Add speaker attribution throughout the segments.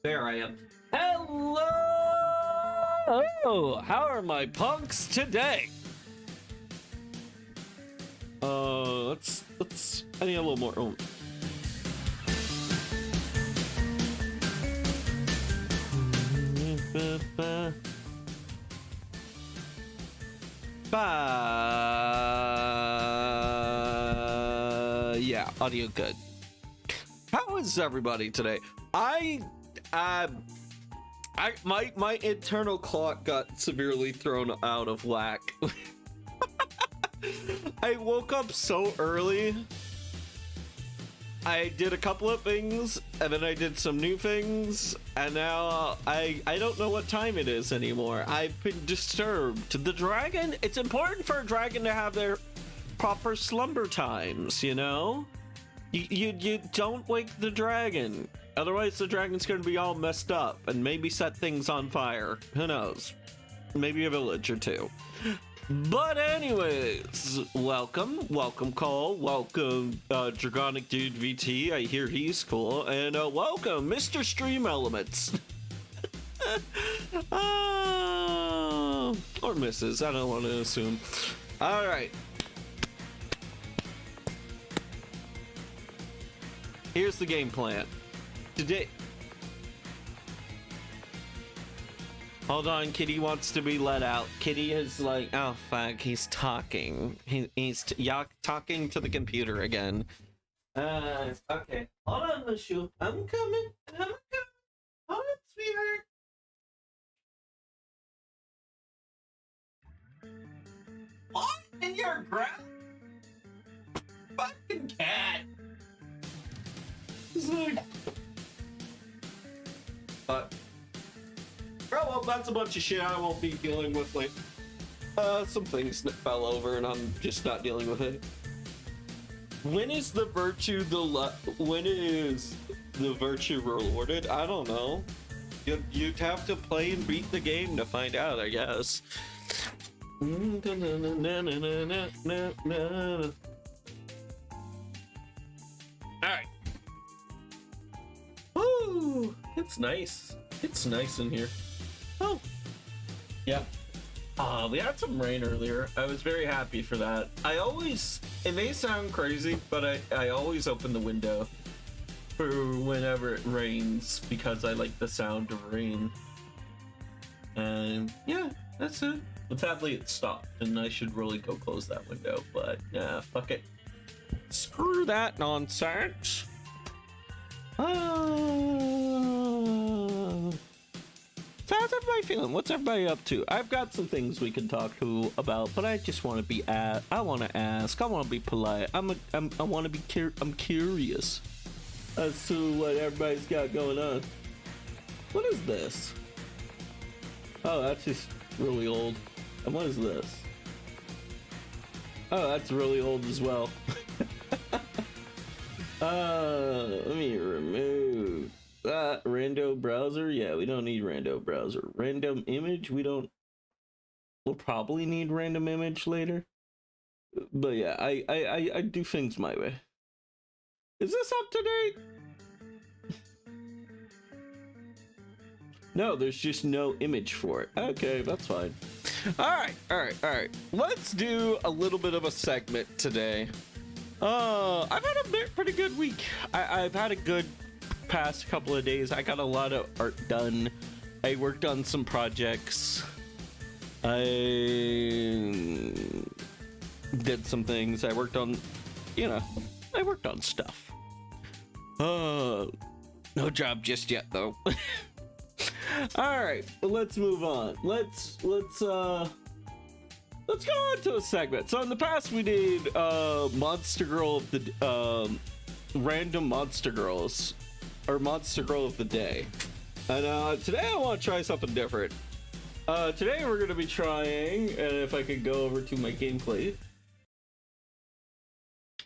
Speaker 1: There I am. Hello! How are my punks today? I need a little more. Oh. Yeah, audio good. How is everybody today? My internal clock got severely thrown out of whack. I woke up so early. I did a couple of things, and then I did some new things, and now I don't know what time it is anymore. I've been disturbed. The dragon, it's important for a dragon to have their proper slumber times, you know? You don't wake the dragon. Otherwise, the dragon's going to be all messed up and maybe set things on fire. Who knows? Maybe a village or two. But anyways, welcome Cole, welcome Dragonic Dude VT, I hear he's cool, and welcome Mr. Stream Elements. Or Mrs., I don't want to assume. Alright. Here's the game plan. Today... Hold on, Kitty wants to be let out. Kitty is like, oh fuck, he's talking. He's talking to the computer again. Okay. Hold on, Mushu. I'm coming. Hold on, sweetheart. What? In your ground? Fucking cat. It's like... Oh, well, that's a bunch of shit I won't be dealing with, like, some things that fell over and I'm just not dealing with it. When is the virtue when is the virtue rewarded? I don't know. You'd have to play and beat the game to find out, I guess. Alright. Woo! It's nice. It's nice in here. Oh, yeah. We had some rain earlier. I was very happy for that. It may sound crazy, but I always open the window for whenever it rains because I like the sound of rain. And yeah, that's it. But sadly it stopped and I should really go close that window, but yeah, fuck it. Screw that nonsense. So how's everybody feeling? What's everybody up to? I've got some things we can talk to about, but I just want to be I want to ask. I want to be polite. I want to be I'm curious as to what everybody's got going on. What is this? Oh, that's just really old. And what is this? Oh, that's really old as well. Let me remove rando browser. Yeah, we don't need rando browser. Random image, we'll probably need random image later. But yeah, I do things my way. Is this up to date? No, there's just no image for it. Okay, that's fine. All right. Let's do a little bit of a segment today. I've had a pretty good week. I've had a good past couple of days. I got a lot of art done. I worked on some projects. I did some things. I worked on stuff. No job just yet though. All right, let's move on. Let's go on to a segment. So in the past we did Monster Girl of the random Monster Girls, or Monster Girl of the Day. And today I want to try something different. Today we're going to be trying, and if I could go over to my gameplay,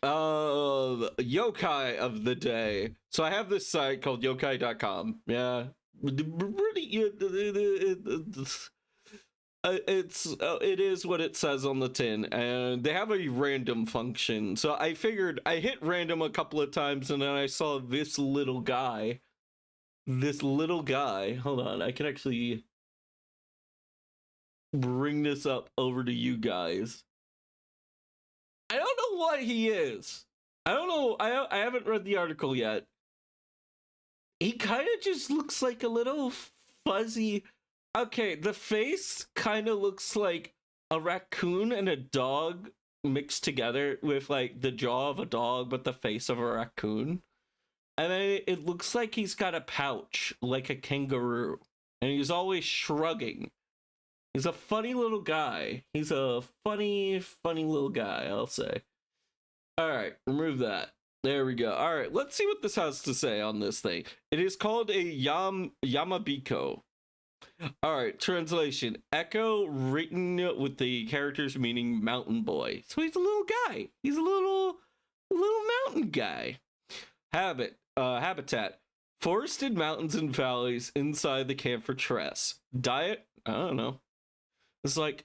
Speaker 1: yokai of the day. So I have this site called yokai.com. Yeah, it is what it says on the tin, and they have a random function. So I figured I hit random a couple of times, and then I saw this little guy this little guy. Hold on, I can actually bring this up over to you guys. I don't know what he is. I don't know. I haven't read the article yet. He kind of just looks like a little fuzzy. Okay, the face kind of looks like a raccoon and a dog mixed together with like the jaw of a dog but the face of a raccoon. And then it looks like he's got a pouch like a kangaroo. And he's always shrugging. He's a funny little guy. He's a funny little guy, I'll say. All right, remove that. There we go. All right, let's see what this has to say on this thing. It is called a Yamabiko. All right, translation. Echo written with the characters meaning mountain boy. So he's a little guy. He's a little mountain guy. Habitat. Forested mountains and valleys inside the Camphor Tress. Diet? I don't know. It's like,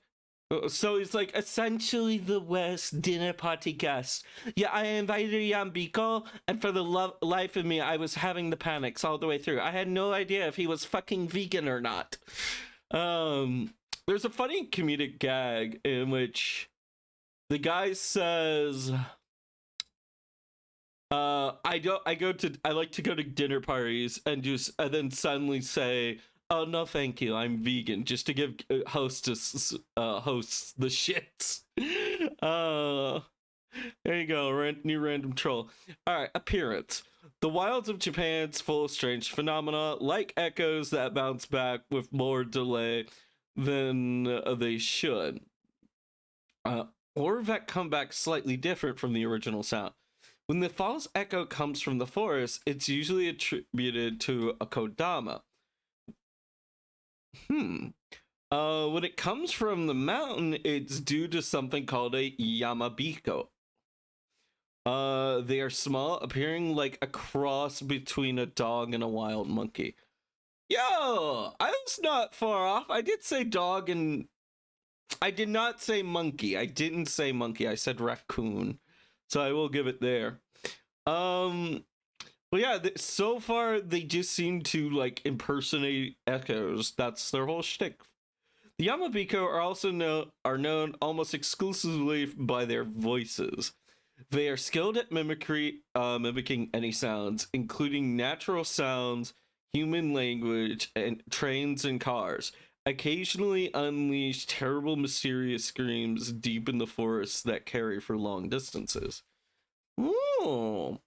Speaker 1: so he's like essentially the West dinner party guest. Yeah, I invited Yambiko, and for the life of me, I was having the panics all the way through. I had no idea if he was fucking vegan or not. There's a funny comedic gag in which the guy says, I like to go to dinner parties and then suddenly say, oh no thank you, I'm vegan, just to give hosts the shits. There you go, new random troll. All right, appearance. The wilds of Japan's full of strange phenomena, like echoes that bounce back with more delay than they should, or that come back slightly different from the original sound. When the false echo comes from the forest, it's usually attributed to a kodama. When it comes from the mountain, it's due to something called a Yamabiko. They are small, appearing like a cross between a dog and a wild monkey. Yo, I was not far off. I did say dog and I did not say monkey. I didn't say monkey. I said raccoon. So I will give it there. Well, yeah, so far they just seem to like impersonate echoes. That's their whole shtick. The Yamabiko are known almost exclusively by their voices. They are skilled at mimicking any sounds, including natural sounds, human language, and trains and cars. Occasionally unleash terrible, mysterious screams deep in the forests that carry for long distances. Ooh.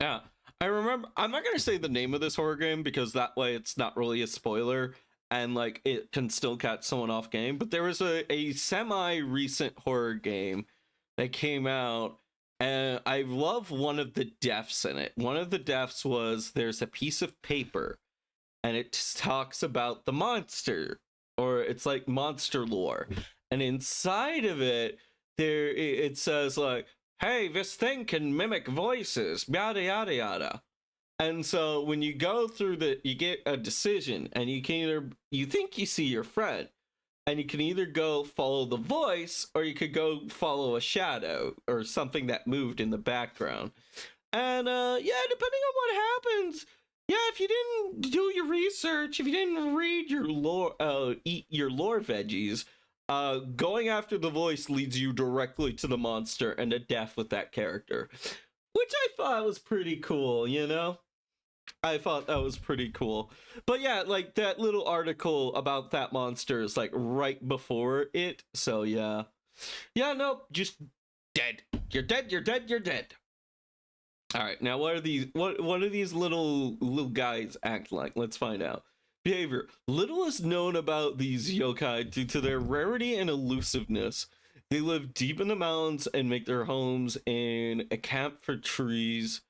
Speaker 1: Yeah. I remember, I'm not going to say the name of this horror game because that way it's not really a spoiler and like it can still catch someone off game, but there was a semi-recent horror game that came out and I love one of the deaths in it. One of the deaths was there's a piece of paper and it talks about the monster, or it's like monster lore, and inside of it it says like, hey, this thing can mimic voices, yada yada yada. And so when you go through you get a decision, and you think you see your friend, and you can either go follow the voice, or you could go follow a shadow or something that moved in the background. And yeah, depending on what happens, yeah, if you didn't do your research, if you didn't read your lore, eat your lore veggies, going after the voice leads you directly to the monster and a death with that character, which I thought was pretty cool, you know? I thought that was pretty cool. But yeah, like that little article about that monster is like right before it. So yeah. Yeah, no, just dead. You're dead, you're dead, you're dead. All right, now what are these little guys act like? Let's find out. Behavior. Little is known about these yokai due to their rarity and elusiveness. They live deep in the mountains and make their homes in a camp for trees,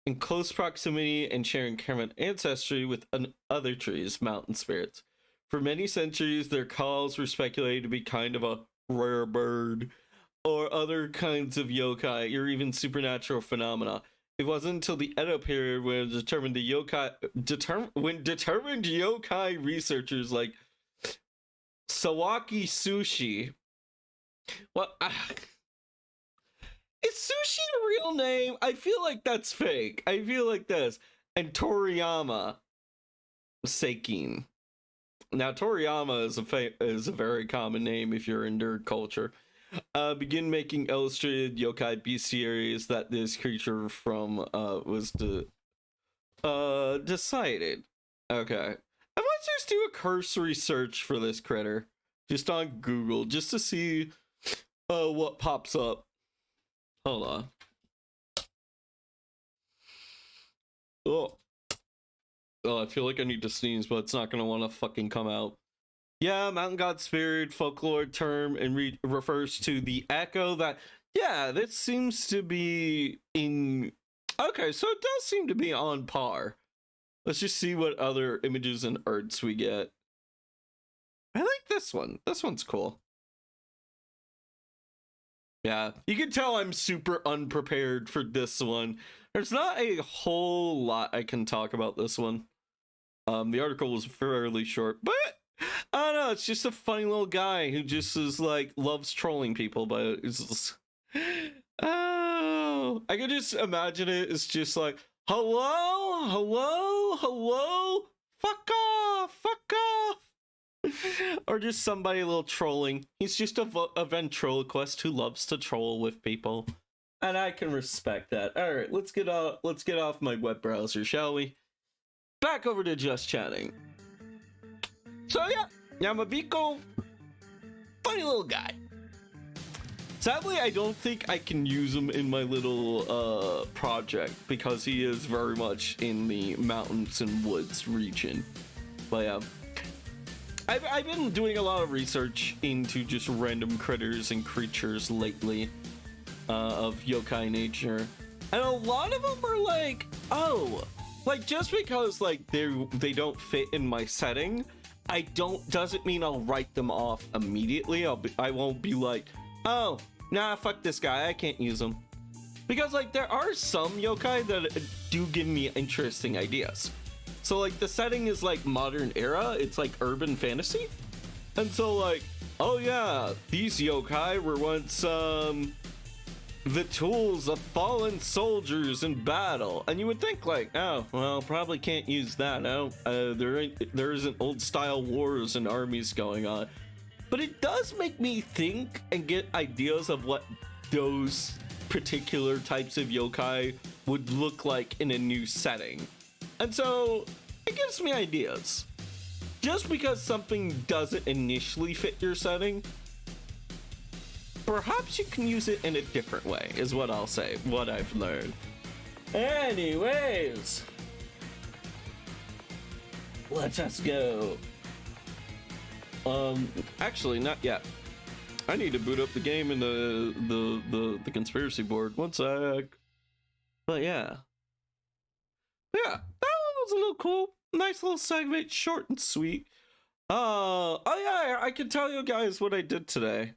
Speaker 1: in close proximity and sharing common ancestry with other trees, mountain spirits. For many centuries, their calls were speculated to be kind of a rare bird, or other kinds of yokai, or even supernatural phenomena. It wasn't until the Edo period when determined yokai researchers like Sawaki Sushi. What? Is Sushi a real name? I feel like that's fake. I feel like this. And Toriyama. Seikin. Now, Toriyama is a very common name if you're in nerd culture. Begin making illustrated yokai bestiaries that this creature from was decided. Okay. I might just do a cursory search for this critter. Just on Google, just to see what pops up. Hold on. Oh. Oh, I feel like I need to sneeze, but it's not gonna want to fucking come out. Yeah, Mountain God Spirit, folklore term, and refers to the echo that, yeah, this seems to be in... Okay, so it does seem to be on par. Let's just see what other images and arts we get. I like this one. This one's cool. Yeah, you can tell I'm super unprepared for this one. There's not a whole lot I can talk about this one. The article was fairly short, but I don't know, it's just a funny little guy who just is like loves trolling people, but it's just, oh, I can just imagine it. It's just like, hello, hello, hello, fuck off, fuck off. Or just somebody a little trolling. He's just a ventriloquist who loves to troll with people, and I can respect that. All right, let's get off my web browser, shall we? Back over to just chatting. So yeah, Yamabiko, funny little guy. Sadly, I don't think I can use him in my little project because he is very much in the mountains and woods region. But yeah, I've been doing a lot of research into just random critters and creatures lately of yokai nature, and a lot of them are like, oh, like just because like they don't fit in my setting, doesn't mean I'll write them off immediately. I won't be like, oh, nah, fuck this guy, I can't use him. Because like there are some yokai that do give me interesting ideas. So like the setting is like modern era, it's like urban fantasy. And so like, oh yeah, these yokai were once the tools of fallen soldiers in battle, and you would think like, oh well, probably can't use that. No, there isn't old style wars and armies going on. But it does make me think and get ideas of what those particular types of yokai would look like in a new setting, and so it gives me ideas. Just because something doesn't initially fit your setting, perhaps you can use it in a different way, is what I'll say, what I've learned. Anyways, let us go. Actually, not yet. I need to boot up the game in the conspiracy board. One sec. But yeah. Yeah, that one was a little cool. Nice little segment, short and sweet. Oh yeah, I can tell you guys what I did today.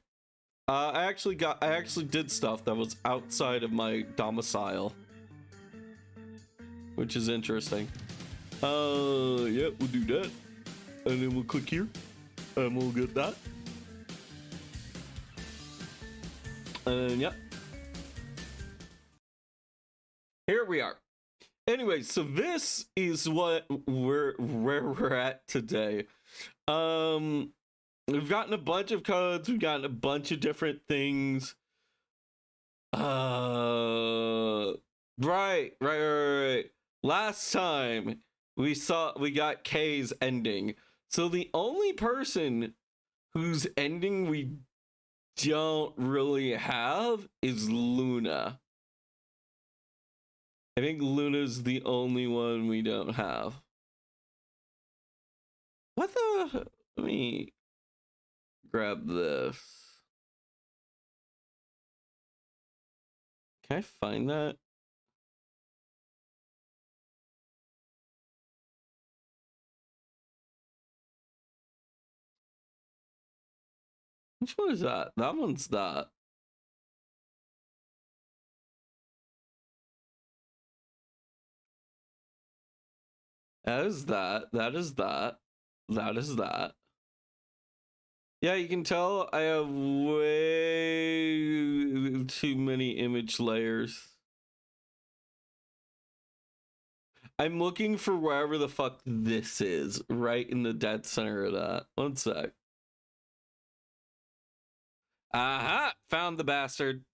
Speaker 1: I actually did stuff that was outside of my domicile, which is interesting. Yeah, we'll do that, and then we'll click here, and we'll get that, and yeah, here we are. Anyway, so this is where we're at today. We've gotten a bunch of codes, we've gotten a bunch of different things. Right. Last time we got K's ending. So the only person whose ending we don't really have is Luna. I think Luna's the only one we don't have. What the? Let me grab this. Can I find that? Which one is that? That one's that. That is that. That is that. That is that. Yeah, you can tell I have way too many image layers. I'm looking for wherever the fuck this is, right in the dead center of that. One sec. Aha! Found the bastard.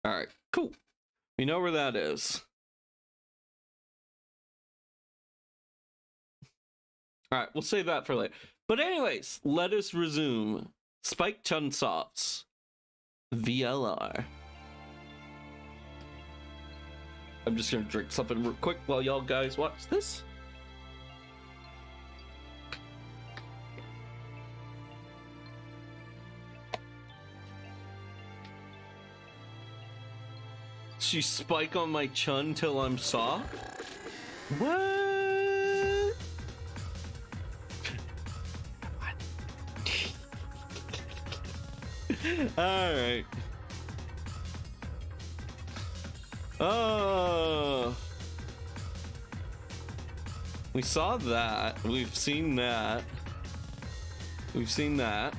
Speaker 1: All right, cool. We know where that is. All right, we'll save that for later. But anyways, let us resume. Spike Chunsoft's VLR. I'm just gonna drink something real quick while y'all guys watch this. She spike on my chun till I'm soft? What? Alright. Oh. We saw that. We've seen that. We've seen that.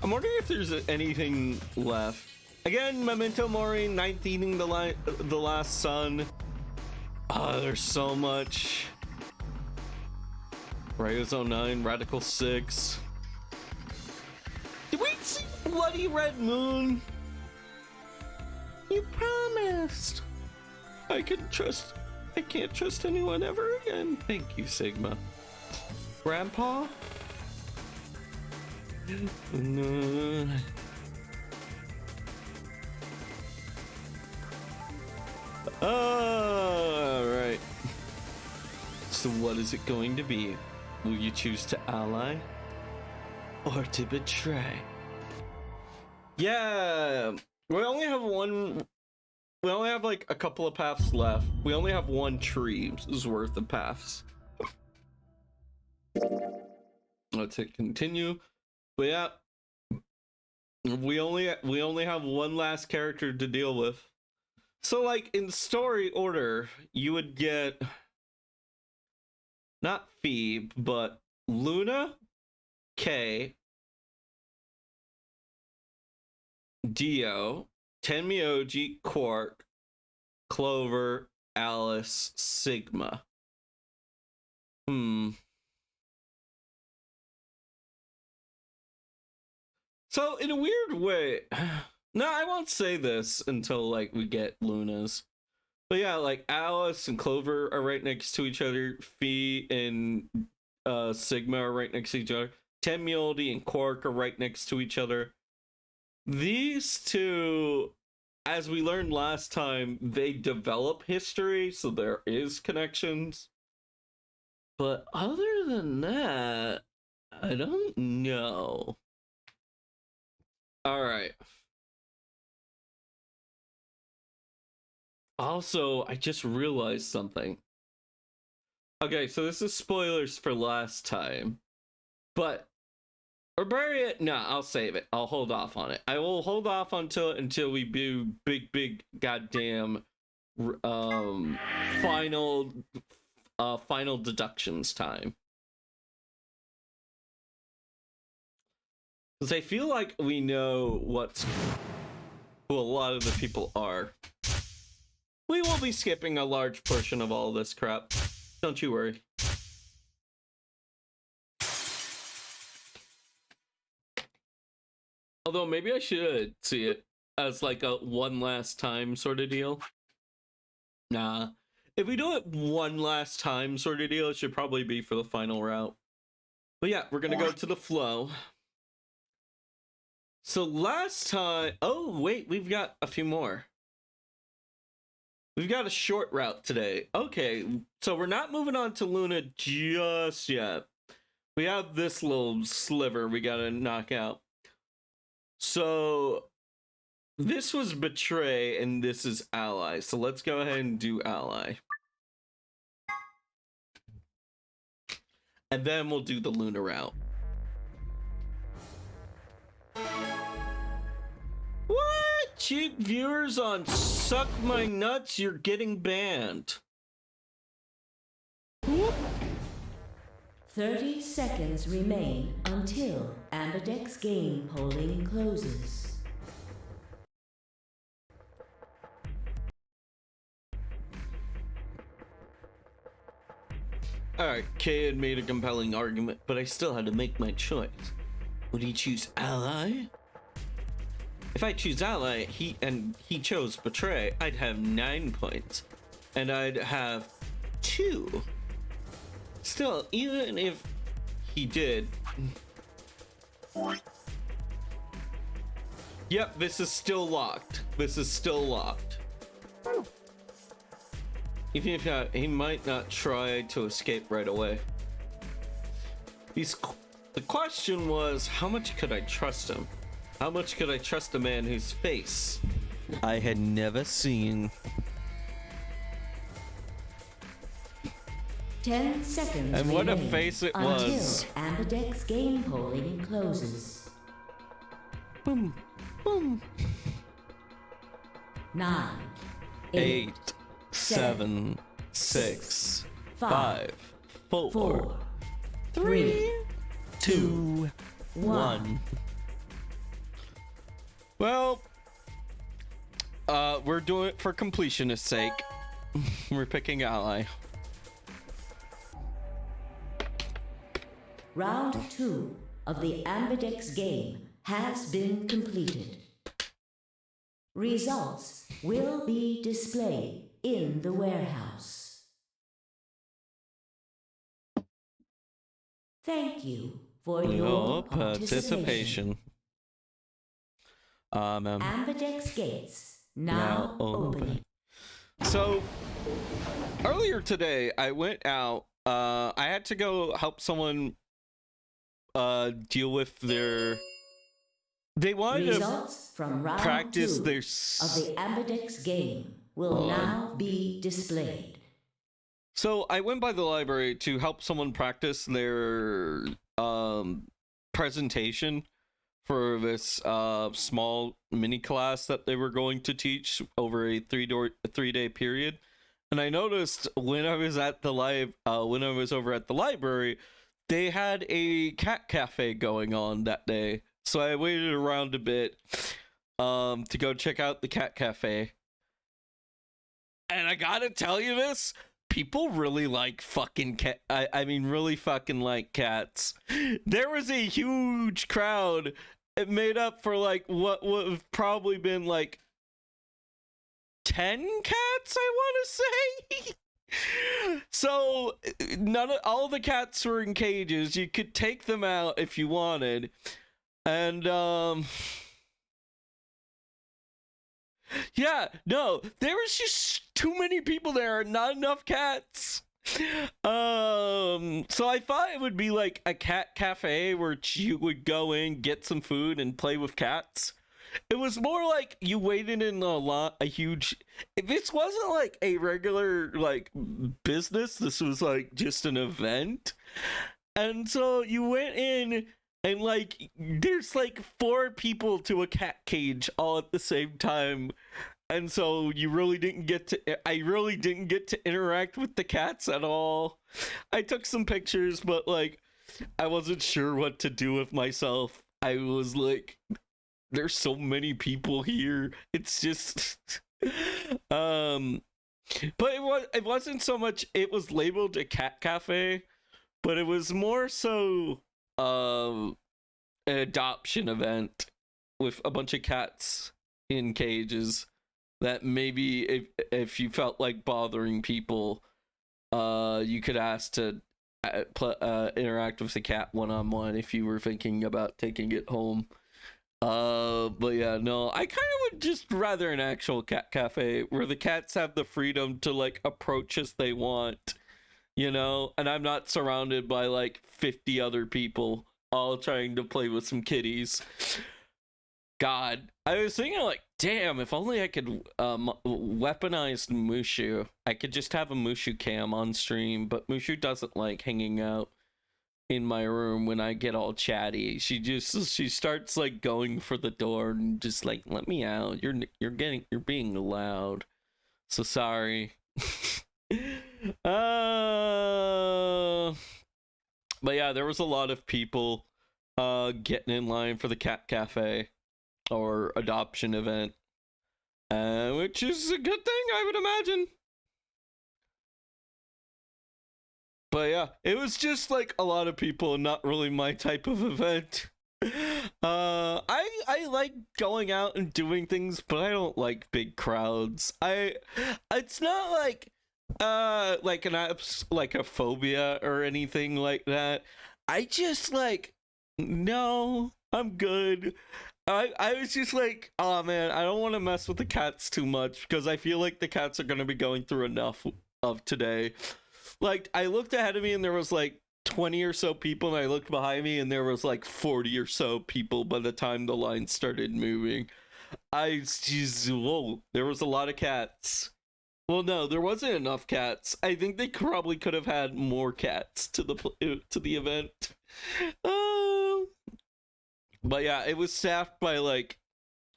Speaker 1: I'm wondering if there's anything left. Again, Memento Mori, 19ing the Last Sun. Oh, there's so much. Rayozone 9, Radical 6. Did we see Bloody Red Moon? You promised. I can't trust anyone ever again. Thank you, Sigma. Grandpa? No. All right. So what is it going to be? Will you choose to ally or to betray? Yeah, we only have one. We only have like a couple of paths left. We only have one tree's worth of paths. Let's hit continue. But yeah, we only have one last character to deal with. So like in story order, you would get not Phoebe, but Luna, Kay, Dio, Tenmyoji, Quark, Clover, Alice, Sigma. So in a weird way, no, I won't say this until like we get Luna's. But yeah, like Alice and Clover are right next to each other. Fee and Sigma are right next to each other. Tenmyoji and Quark are right next to each other. These two, as we learned last time, they develop history, so there is connections. But other than that, I don't know. All right. Also, I just realized something. Okay, so this is spoilers for last time. But or bury it. No, I'll save it. I'll hold off on it. I will hold off until we do big goddamn final deductions time. Because I feel like we know who a lot of the people are. We will be skipping a large portion of all this crap. Don't you worry. Although maybe I should see it as like a one last time sort of deal. Nah. If we do it one last time sort of deal, it should probably be for the final route. But yeah, we're gonna go to the flow. So last time... Oh, wait, we've got a few more. We've got a short route today. Okay, so we're not moving on to Luna just yet. We have this little sliver we gotta knock out. So this was Betray and this is Ally. So let's go ahead and do Ally. And then we'll do the Luna route. What? Cheap viewers on Suck My Nuts, you're getting banned. Whoop.
Speaker 2: 30 seconds remain until Ambidex game polling closes.
Speaker 1: Alright, Kay had made a compelling argument, but I still had to make my choice. Would he choose ally? If I choose ally, he chose betray, I'd have 9 points. And I'd have 2. Still, even if he did... Yep, this is still locked. This is still locked. Even if he might not try to escape right away. The question was, how much could I trust him? How much could I trust a man whose face I had never seen?
Speaker 2: 10 seconds
Speaker 1: and what a face it was.
Speaker 2: Until Ambidex game polling closes.
Speaker 1: Boom, boom.
Speaker 2: 9,
Speaker 1: 8, 7, 6, 5, 4, 3, 2, 1. Well, we're doing it for completionist sake. We're picking ally.
Speaker 2: Round 2 of the Ambidex game has been completed. Results will be displayed in the warehouse. Thank you for your participation. Ambidex gates now open.
Speaker 1: So, earlier today, I went out. I had to go help someone deal with their... They wanted
Speaker 2: Results from round
Speaker 1: practice
Speaker 2: 2
Speaker 1: their...
Speaker 2: of the Ambidex game will now be displayed.
Speaker 1: So I went by the library to help someone practice their presentation for this small mini class that they were going to teach over a 3-day period. And I noticed when I was at the when I was over at the library, they had a cat cafe going on that day. So I waited around a bit to go check out the cat cafe. And I gotta tell you this, people really like fucking cat. I mean, really fucking like cats. There was a huge crowd. It made up for like what would have probably been like 10 cats, I want to say. So all the cats were in cages. You could take them out if you wanted. And yeah, no, there was just too many people there and not enough cats. So I thought it would be like a cat cafe where you would go in, get some food, and play with cats. It was more like you waited in a huge... This wasn't like a regular like business. This was like just an event. And so you went in and like there's like 4 people to a cat cage all at the same time. And so I really didn't get to interact with the cats at all. I took some pictures, but like I wasn't sure what to do with myself. I was like, there's so many people here. It's just but it wasn't so much, it was labeled a cat cafe, but it was more so an adoption event with a bunch of cats in cages that maybe if you felt like bothering people, you could ask to interact with the cat one-on-one if you were thinking about taking it home. But yeah, no, I kind of would just rather an actual cat cafe where the cats have the freedom to like approach as they want, you know, and I'm not surrounded by like 50 other people all trying to play with some kitties. God, I was thinking like, damn, if only I could weaponize Mushu. I could just have a Mushu cam on stream, but Mushu doesn't like hanging out in my room when I get all chatty. She starts like going for the door and just like, let me out. You're being loud. So sorry. But yeah, there was a lot of people getting in line for the cat cafe or adoption event, which is a good thing, I would imagine. But yeah, it was just like a lot of people and not really my type of event. I like going out and doing things, but I don't like big crowds. It's not like like a phobia or anything like that. I just like, no, I'm good. I was just like, oh man, I don't want to mess with the cats too much because I feel like the cats are going to be going through enough of today. Like, I looked ahead of me and there was like 20 or so people, and I looked behind me and there was like 40 or so people by the time the line started moving. Whoa, there was a lot of cats. Well, no, there wasn't enough cats. I think they probably could have had more cats to the event. But yeah, it was staffed by like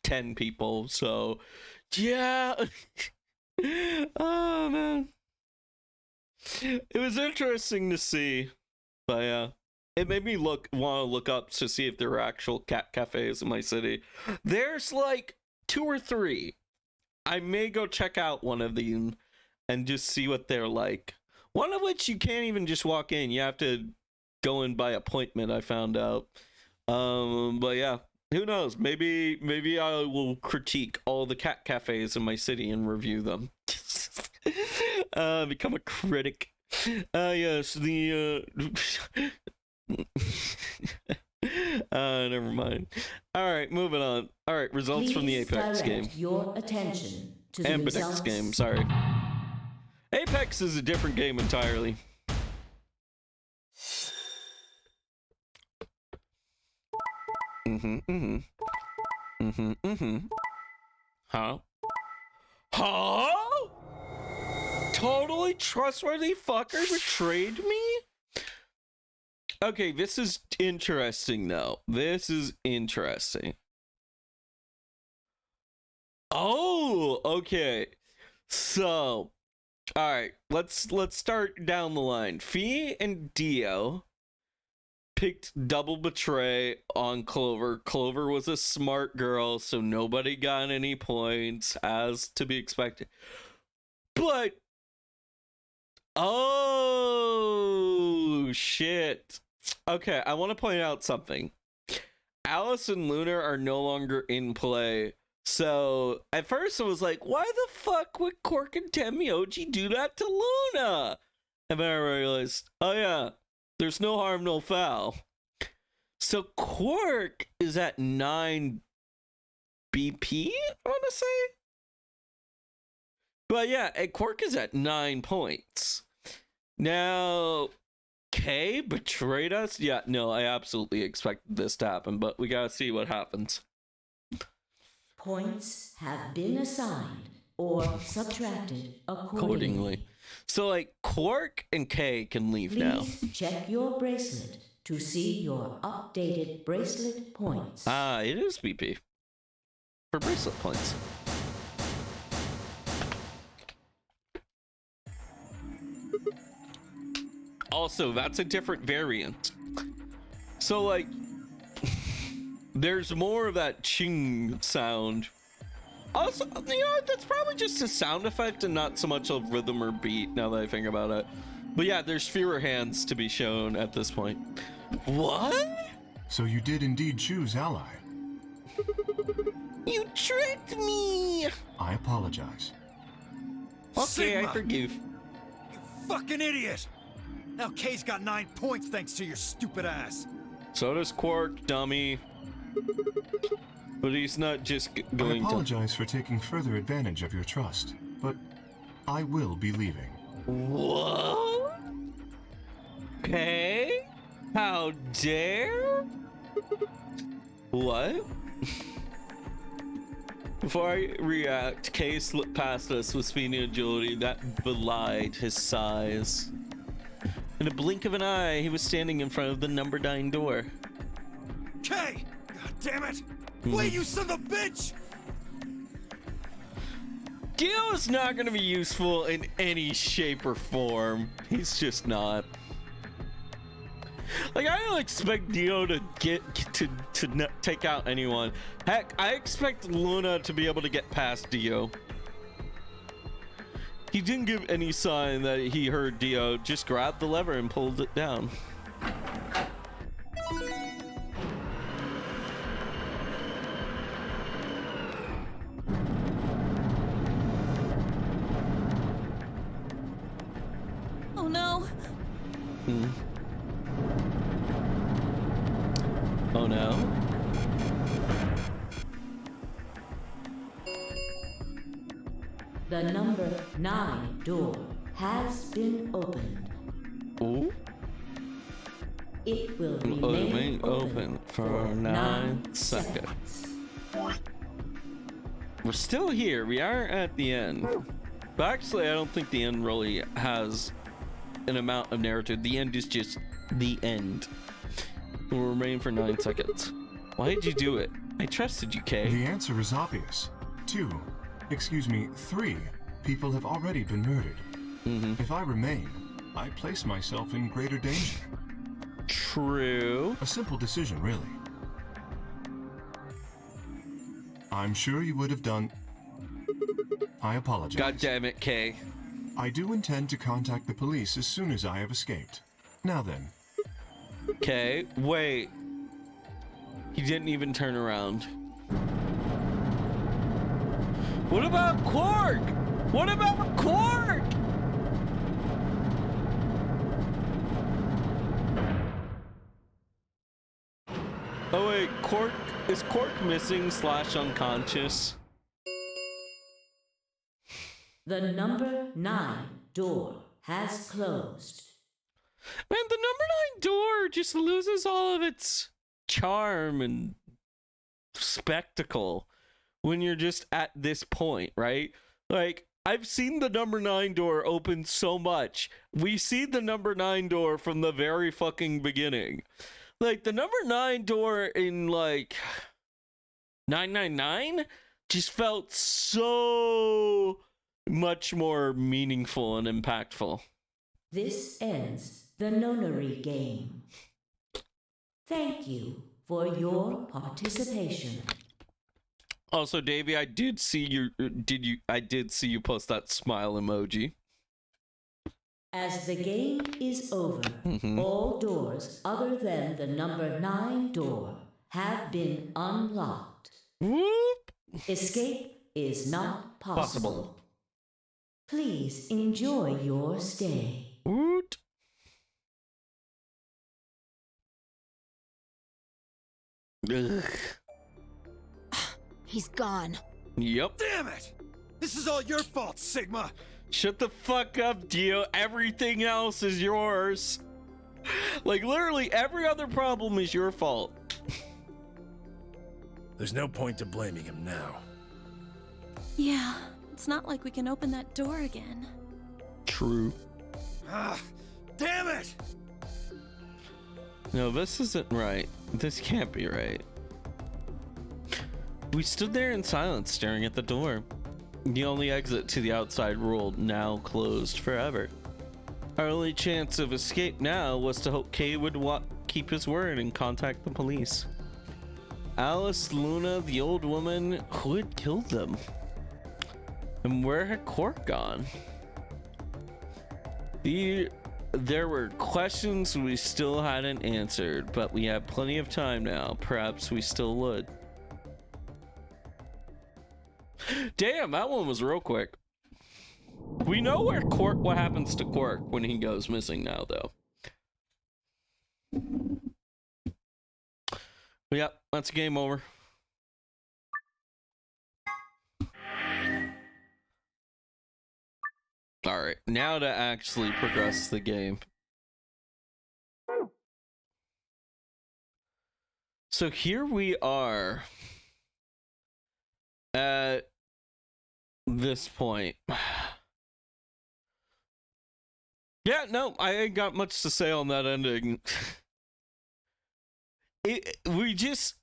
Speaker 1: 10 people, so yeah. Oh man. It was interesting to see. But yeah, it made me want to look up to see if there are actual cat cafes in my city. There's like 2 or 3. I may go check out one of them and just see what they're like. One of which you can't even just walk in. You have to go in by appointment, I found out. But yeah, who knows? Maybe I will critique all the cat cafes in my city and review them. Become a critic. Yes, the never mind. All right, moving on. All right, results
Speaker 2: Please
Speaker 1: from the Apex game.
Speaker 2: Your attention to the
Speaker 1: Ambidex
Speaker 2: results.
Speaker 1: game, sorry. Apex is a different game entirely. Huh? Totally trustworthy fucker betrayed me? Okay, this is interesting though. This is interesting. Oh, okay. So, all right, let's start down the line. Fee and Dio picked double betray on Clover. Clover was a smart girl, so nobody got any points, as to be expected. But oh shit. Okay, I want to point out something. Alice and Lunar are no longer in play. So at first I was like, why the fuck would Cork and Temioji do that to Luna? And then I realized, oh yeah, there's no harm, no foul. So Quark is at 9 BP, I want to say. But yeah, Quark is at 9 points. Now, Kay betrayed us? Yeah, no, I absolutely expected this to happen, but we gotta see what happens.
Speaker 2: Points have been assigned or subtracted accordingly.
Speaker 1: So, like, Quark and Kay can leave now.
Speaker 2: Please check your bracelet to see your updated bracelet points.
Speaker 1: Ah, it is BP. For bracelet points. Also, that's a different variant. So, like, there's more of that ching sound. Also, you know, that's probably just a sound effect and not so much a rhythm or beat, now that I think about it. But yeah, there's fewer hands to be shown at this point. What?
Speaker 3: So you did indeed choose Ally.
Speaker 1: You tricked me!
Speaker 3: I apologize.
Speaker 1: Okay,
Speaker 4: Sigma!
Speaker 1: I forgive.
Speaker 4: You fucking idiot! Now Kay's got 9 points thanks to your stupid ass.
Speaker 1: So does Quark, dummy. But he's not just
Speaker 3: I
Speaker 1: going to...
Speaker 3: apologize for taking further advantage of your trust, but I will be leaving.
Speaker 1: What? Okay? How dare? What? Before I react, Kay slipped past us with speed and agility that belied his size. In a blink of an eye, he was standing in front of the number 9 door.
Speaker 4: Kay! God damn it! Wait, you son of a bitch!
Speaker 1: Dio is not going to be useful in any shape or form. He's just not. Like, I don't expect Dio to take out anyone. Heck, I expect Luna to be able to get past Dio. He didn't give any sign that he heard Dio. Just grabbed the lever and pulled it down.
Speaker 5: Oh no.
Speaker 1: Oh no.
Speaker 2: The number 9 door has been opened.
Speaker 1: Ooh.
Speaker 2: It will
Speaker 1: Remain
Speaker 2: remain
Speaker 1: open for 9 seconds. We're still here. We are at the end. But actually, I don't think the end really has an amount of narrative. The end is just the end. It will remain for 9 seconds. Why did you do it? I trusted you, Kay.
Speaker 3: The answer is obvious. 3 people have already been murdered. If I remain, I place myself in greater danger.
Speaker 1: True.
Speaker 3: A simple decision, really. I'm sure you would have done... I apologize.
Speaker 1: God damn it, Kay.
Speaker 3: I do intend to contact the police as soon as I have escaped. Now then.
Speaker 1: Okay, wait. He didn't even turn around. What about Quark? What about Quark? Oh wait, Quark, is Quark missing / unconscious?
Speaker 2: The number 9 door has closed.
Speaker 1: Man, the number 9 door just loses all of its charm and spectacle when you're just at this point, right? Like, I've seen the number 9 door open so much. We see the number 9 door from the very fucking beginning. Like, the number 9 door in, like, 999 just felt so much more meaningful and impactful.
Speaker 2: This ends the nonary game. Thank you for your participation.
Speaker 1: Also, Davey, I did see you post that smile emoji.
Speaker 2: As the game is over, all doors other than the number 9 door have been unlocked.
Speaker 1: Whoop!
Speaker 2: Escape is not possible. Please enjoy your stay.
Speaker 1: Woot! Ugh.
Speaker 5: He's gone.
Speaker 1: Yep.
Speaker 4: Damn it! This is all your fault, Sigma!
Speaker 1: Shut the fuck up, Dio. Everything else is yours. Like, literally, every other problem is your fault.
Speaker 6: There's no point to blaming him now.
Speaker 5: Yeah, it's not like we can open that door again.
Speaker 1: True.
Speaker 4: Ah, damn it!
Speaker 1: No, this isn't right. This can't be right. We stood there in silence, staring at the door. The only exit to the outside world now closed forever. Our only chance of escape now was to hope Kay would keep his word and contact the police. Alice, Luna, the old woman, who had killed them? And where had Quark gone? There were questions we still hadn't answered, but we have plenty of time now. Perhaps we still would. Damn, that one was real quick. We know what happens to Quark when he goes missing now, though. Yep, that's game over. Alright, now to actually progress the game. So here we are at this point. Yeah, no, I ain't got much to say on that ending. We just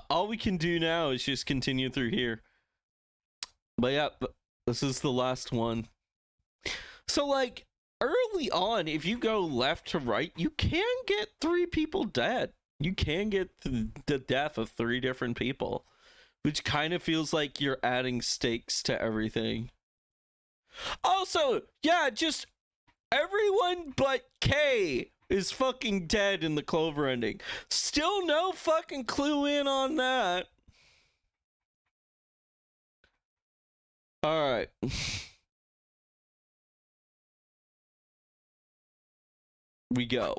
Speaker 1: all we can do now is just continue through here. But yeah, this is the last one. So, like, early on, if you go left to right, you can get 3 people dead. You can get the death of 3 different people, which kind of feels like you're adding stakes to everything. Also, yeah, just everyone but Kay is fucking dead in the Clover ending. Still no fucking clue in on that. All right. We go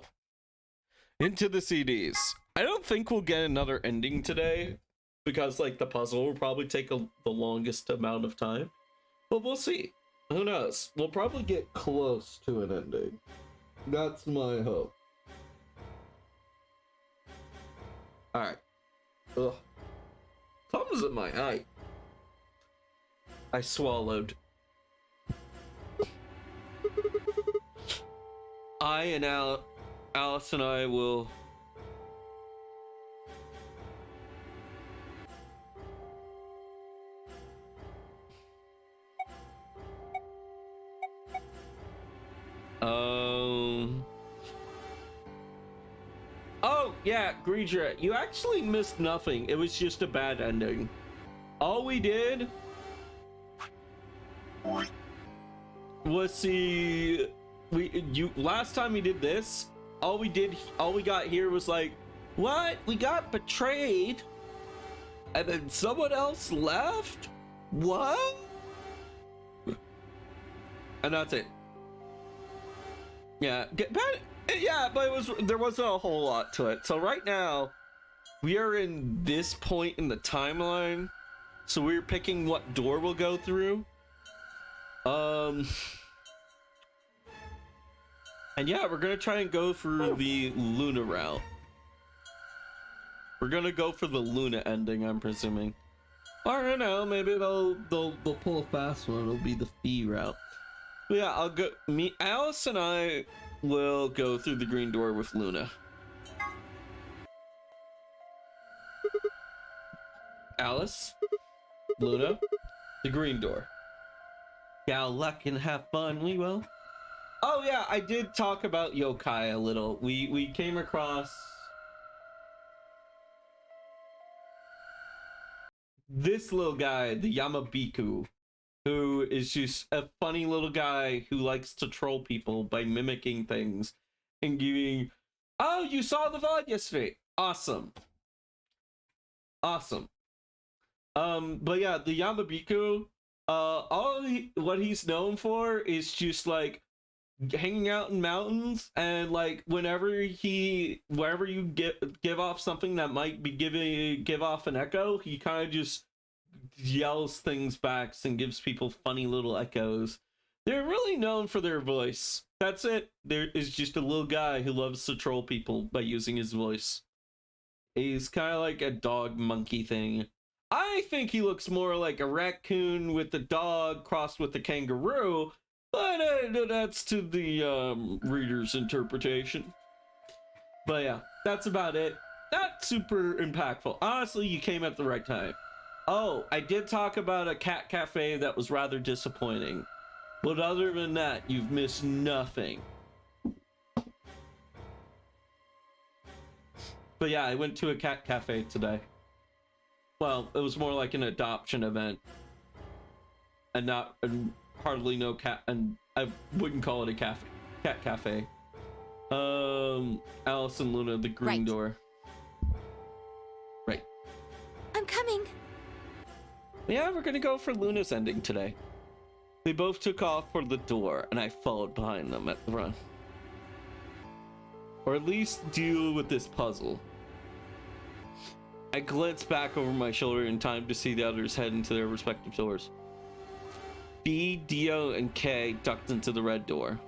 Speaker 1: into the CDs. I don't think we'll get another ending today because like the puzzle will probably take the longest amount of time, but we'll see. Who knows? We'll probably get close to an ending. That's my hope. All right. Ugh. Thumbs in my eye. I swallowed. Alice and I will oh yeah, Greedra, you actually missed nothing. It was just a bad ending. All we did was see last time we did this, all we got here was like, what? We got betrayed and then someone else left? What? And that's it. Yeah, but there wasn't a whole lot to it. So right now we are in this point in the timeline, so we're picking what door we'll go through. And yeah, we're gonna try and go through the Luna route. We're gonna go for the Luna ending, I'm presuming. Or I don't know, maybe they'll pull a fast one. It'll be the fee route. But yeah, Alice and I will go through the green door with Luna. Alice, Luna, the green door. Gal luck and have fun, we will. Oh yeah, I did talk about yokai a little. We came across this little guy, the Yamabiku, who is just a funny little guy who likes to troll people by mimicking things and giving, oh, you saw the VOD yesterday. Awesome. Awesome. But yeah, the Yamabiku, what he's known for is just like hanging out in mountains, and like wherever you give off something that might be give off an echo, he kind of just yells things back and gives people funny little echoes. They're really known for their voice. That's it. There is just a little guy who loves to troll people by using his voice. He's kind of like a dog monkey thing. I think he looks more like a raccoon with the dog crossed with the kangaroo, but that's to the reader's interpretation. But yeah, that's about it. Not super impactful. Honestly, you came at the right time. Oh, I did talk about a cat cafe that was rather disappointing. But other than that, you've missed nothing. But yeah, I went to a cat cafe today. Well, it was more like an adoption event. And hardly no cat, and I wouldn't call it a cat cafe. Alice and Luna, the green door. Right.
Speaker 5: I'm coming.
Speaker 1: Yeah, we're gonna go for Luna's ending today. They both took off for the door, and I followed behind them at the run. Or at least deal with this puzzle. I glanced back over my shoulder in time to see the others head into their respective doors. B, Dio, and K ducked into the red door.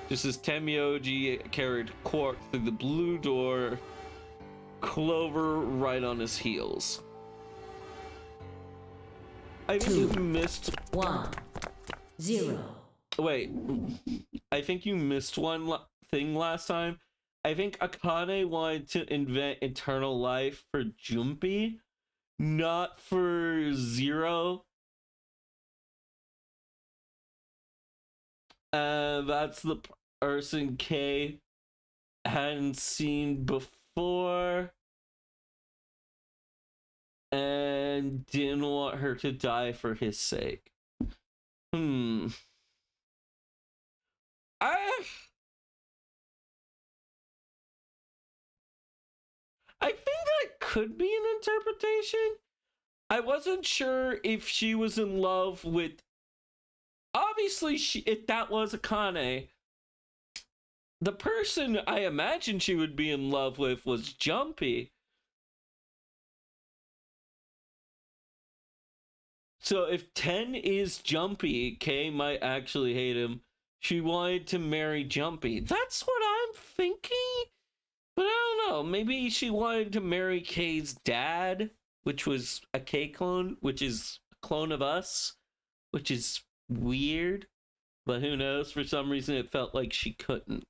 Speaker 1: Just as Temioji carried Quark through the blue door, Clover right on his heels. I think you missed
Speaker 2: 1 0.
Speaker 1: Wait, I think you missed one thing last time. I think Akane wanted to invent eternal life for Junpei, not for Zero. And that's the person Kay hadn't seen before and didn't want her to die for his sake. I think that could be an interpretation. I wasn't sure if she was in love with. Obviously, if that was Akane, the person I imagined she would be in love with was Jumpy. So if 10 is Jumpy, Kay might actually hate him. She wanted to marry Jumpy. That's what I'm thinking. But I don't know. Maybe she wanted to marry Kay's dad, which was a K clone, which is a clone of us, which is weird. But who knows? For some reason, it felt like she couldn't.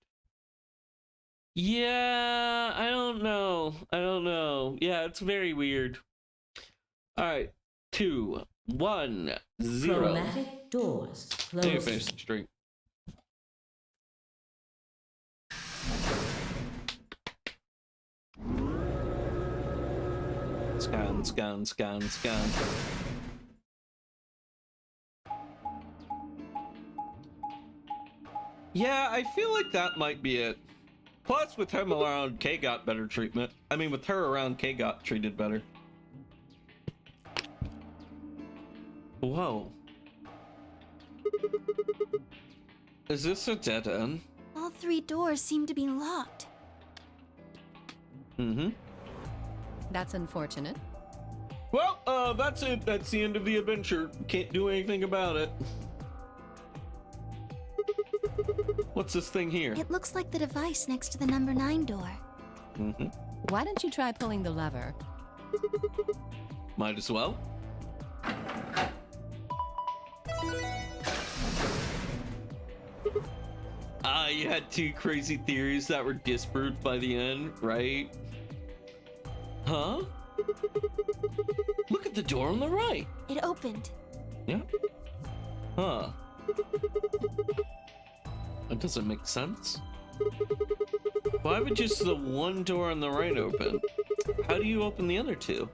Speaker 1: Yeah, I don't know. Yeah, it's very weird. All right. 2, 1, 0.
Speaker 2: Chromatic doors
Speaker 1: Finish
Speaker 2: closed.
Speaker 1: the stream. Scan. Yeah, I feel like that might be it. Plus, with him around, Kay got better treatment. I mean, with her around, Kay got treated better. Whoa. Is this a dead end?
Speaker 5: All 3 doors seem to be locked.
Speaker 7: That's unfortunate.
Speaker 1: Well, that's it. That's the end of the adventure. Can't do anything about it. What's this thing here?
Speaker 5: It looks like the device next to the number 9 door.
Speaker 7: Why don't you try pulling the lever?
Speaker 1: Might as well. You had 2 crazy theories that were disproved by the end, right? Huh? Look at the door on the right.
Speaker 5: It opened.
Speaker 1: Yeah. Huh. That doesn't make sense. Why would just the one door on the right open? How do you open the other 2?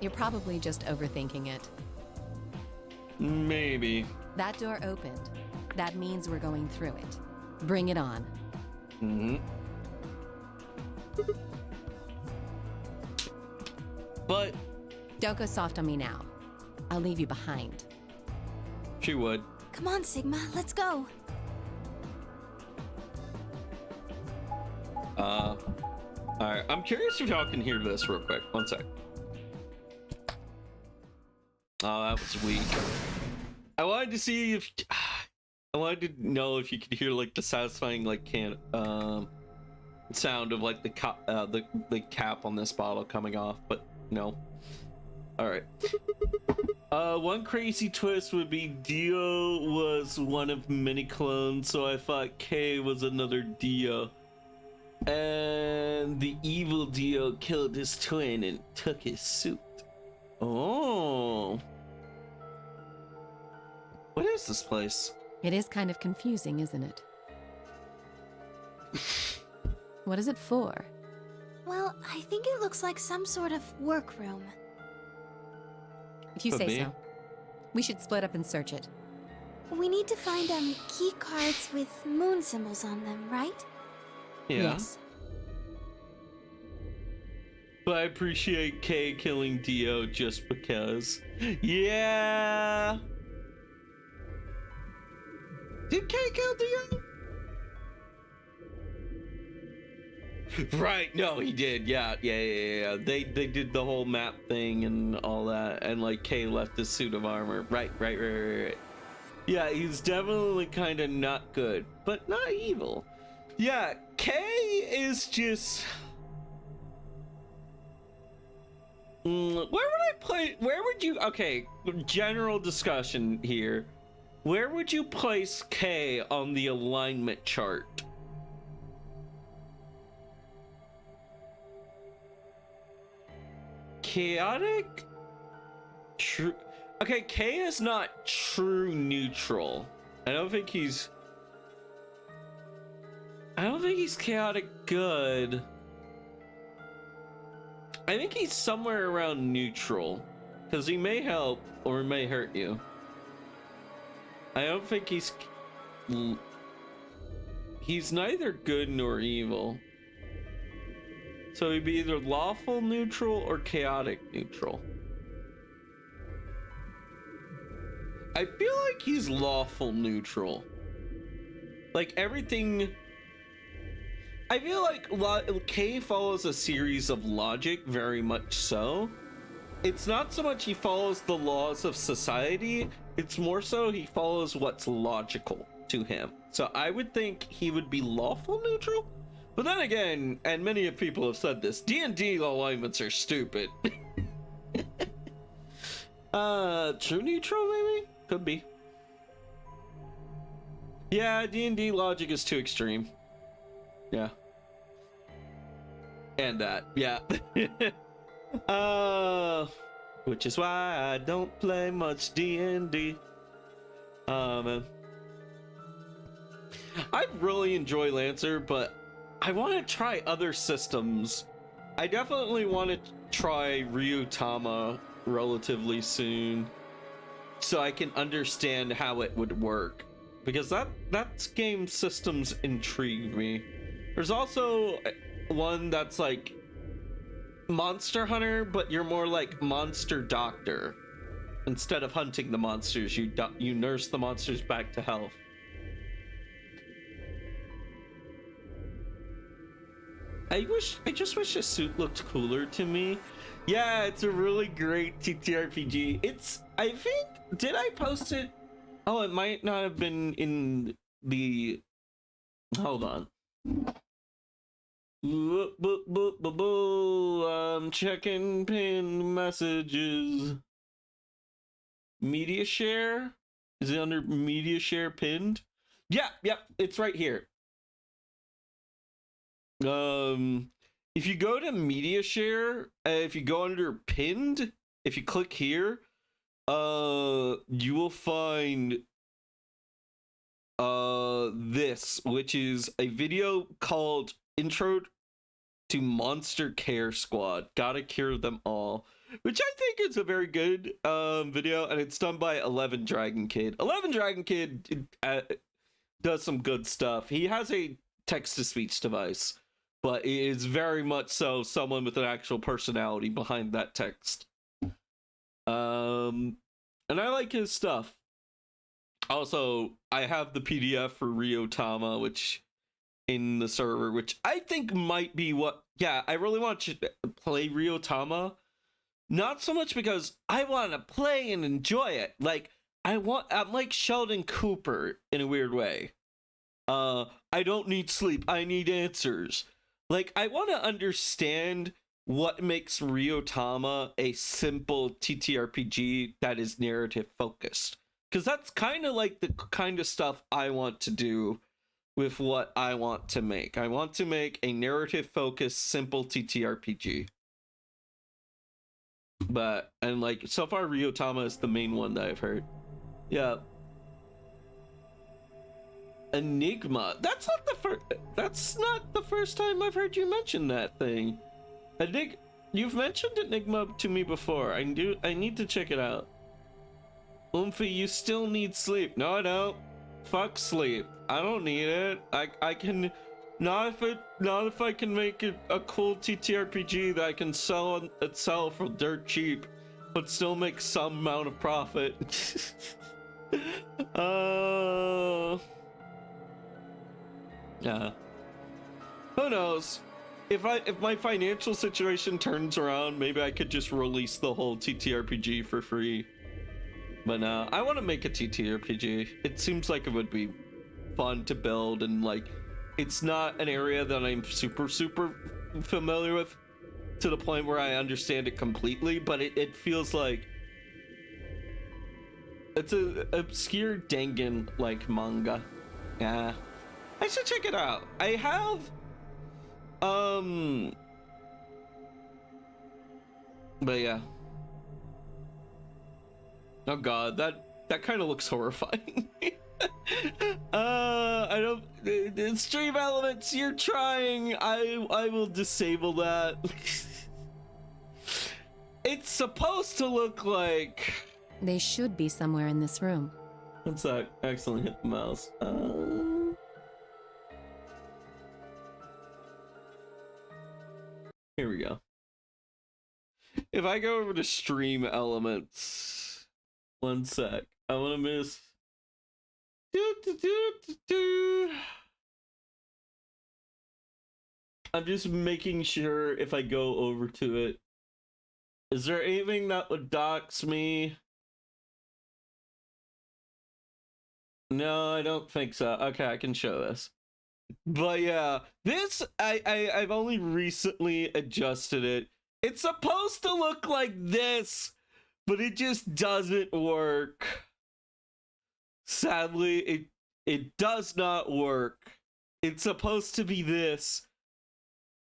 Speaker 7: You're probably just overthinking it.
Speaker 1: Maybe.
Speaker 7: That door opened. That means we're going through it. Bring it on.
Speaker 1: But
Speaker 7: Don't go soft on me now. I'll leave you behind.
Speaker 1: she would.
Speaker 5: Come on, Sigma, let's go.
Speaker 1: Alright, I'm curious if y'all can hear this real quick. One sec. Oh, that was weak. I wanted to see if I wanted to know if you could hear like the satisfying like sound of like the cap on this bottle coming off, but no. All right. One crazy twist would be Dio was one of many clones, so I thought K was another Dio, and the evil Dio killed his twin and took his suit. Oh. What is this place?
Speaker 7: It is kind of confusing, isn't it? What is it for?
Speaker 5: Well, I think it looks like some sort of workroom.
Speaker 7: If you
Speaker 1: Could
Speaker 7: say
Speaker 1: be.
Speaker 7: so. We should split up and search it.
Speaker 5: We need to find key cards with moon symbols on them, right?
Speaker 1: Yeah.
Speaker 7: Yes.
Speaker 1: But I appreciate Kay killing Dio just because. Yeah. Did Kay kill Dio? Right, no, he did. Yeah. They did the whole map thing and all that, and like Kay left his suit of armor. Right. Yeah, he's definitely kind of not good, but not evil. Yeah, Kay is just. Where would I play? Where would you? Okay, general discussion here. Where would you place K on the alignment chart? Chaotic? True. Okay, K is not true neutral. I don't think he's chaotic good. I think he's somewhere around neutral, because he may help or may hurt you. I don't think he's neither good nor evil. So he'd be either lawful neutral or chaotic neutral. I feel like he's lawful neutral. Like everything, I feel like K follows a series of logic, very much so. It's not so much he follows the laws of society, it's more so he follows what's logical to him. So I would think he would be lawful neutral. But then again, and many of people have said this, D&D alignments are stupid. True neutral maybe? Could be. Yeah, D&D logic is too extreme. Yeah. And that, yeah. Which is why I don't play much D&D. Man. I really enjoy Lancer, but I want to try other systems. I definitely want to try Ryutama relatively soon, so I can understand how it would work, because that game systems intrigue me. There's also one that's like Monster Hunter, but you're more like Monster Doctor. Instead of hunting the monsters, you nurse the monsters back to health. I just wish the suit looked cooler to me. Yeah, it's a really great TTRPG. I think, did I post it? Oh, it might not have been in the, hold on. I'm checking pinned messages. Media share? Is it under media share pinned? Yeah, it's right here. If you go to media share, if you go under pinned, if you click here, you will find this, which is a video called Intro to Monster Care Squad. Gotta cure them all, which I think is a very good video, and it's done by 11 Dragon Kid. 11 Dragon Kid does some good stuff. He has a text-to-speech device, but it is very much so someone with an actual personality behind that text. And I like his stuff. Also, I have the PDF for Ryutama, which in the server, which I think might be what, yeah, I really want you to play Ryutama. Not so much because I want to play and enjoy it. Like, I'm like Sheldon Cooper in a weird way. I don't need sleep, I need answers. Like, I want to understand what makes Ryutama a simple TTRPG that is narrative focused. Because that's kind of like the kind of stuff I want to do with what I want to make. I want to make a narrative focused, simple TTRPG. But, and like, so far Ryutama is the main one that I've heard. Yeah. Enigma. That's not the first time I've heard you mention that thing. You've mentioned Enigma to me before. I need to check it out. Oomphy, you still need sleep. No, I don't. Fuck sleep. I don't need it. I can, not if I can make it a cool TTRPG that I can sell for dirt cheap, but still make some amount of profit. Yeah. Who knows? If my financial situation turns around, maybe I could just release the whole TTRPG for free. But I want to make a TTRPG. It seems like it would be fun to build, and like, it's not an area that I'm super familiar with to the point where I understand it completely, but it feels like it's a obscure Dangan like manga. Yeah, I should check it out. I have but yeah. Oh god, that kind of looks horrifying. I don't. Stream elements, you're trying. I will disable that. It's supposed to look like.
Speaker 7: They should be somewhere in this room.
Speaker 1: What's that? Excellent. Hit the mouse. Here we go. If I go over to stream elements, one sec. I want to miss. I'm just making sure if I go over to it. Is there anything that would dox me? No, I don't think so. Okay, I can show this. But yeah, this I've only recently adjusted it. It's supposed to look like this, but it just doesn't work. Sadly, it does not work. It's supposed to be this.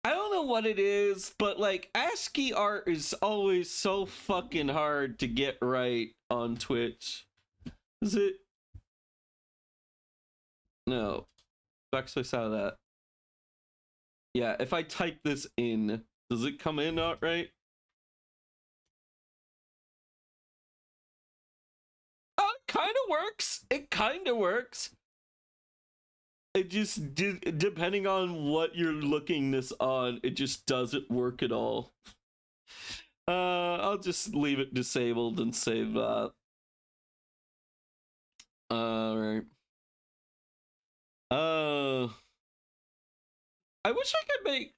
Speaker 1: I don't know what it is, but like ASCII art is always so fucking hard to get right on Twitch. Is it? No. Backspace out of that. Yeah, if I type this in, does it come in out right? Oh, it kind of works. It kind of works. It just depending on what you're looking this on, it just doesn't work at all. I'll just leave it disabled and save that. Alright. I wish I could make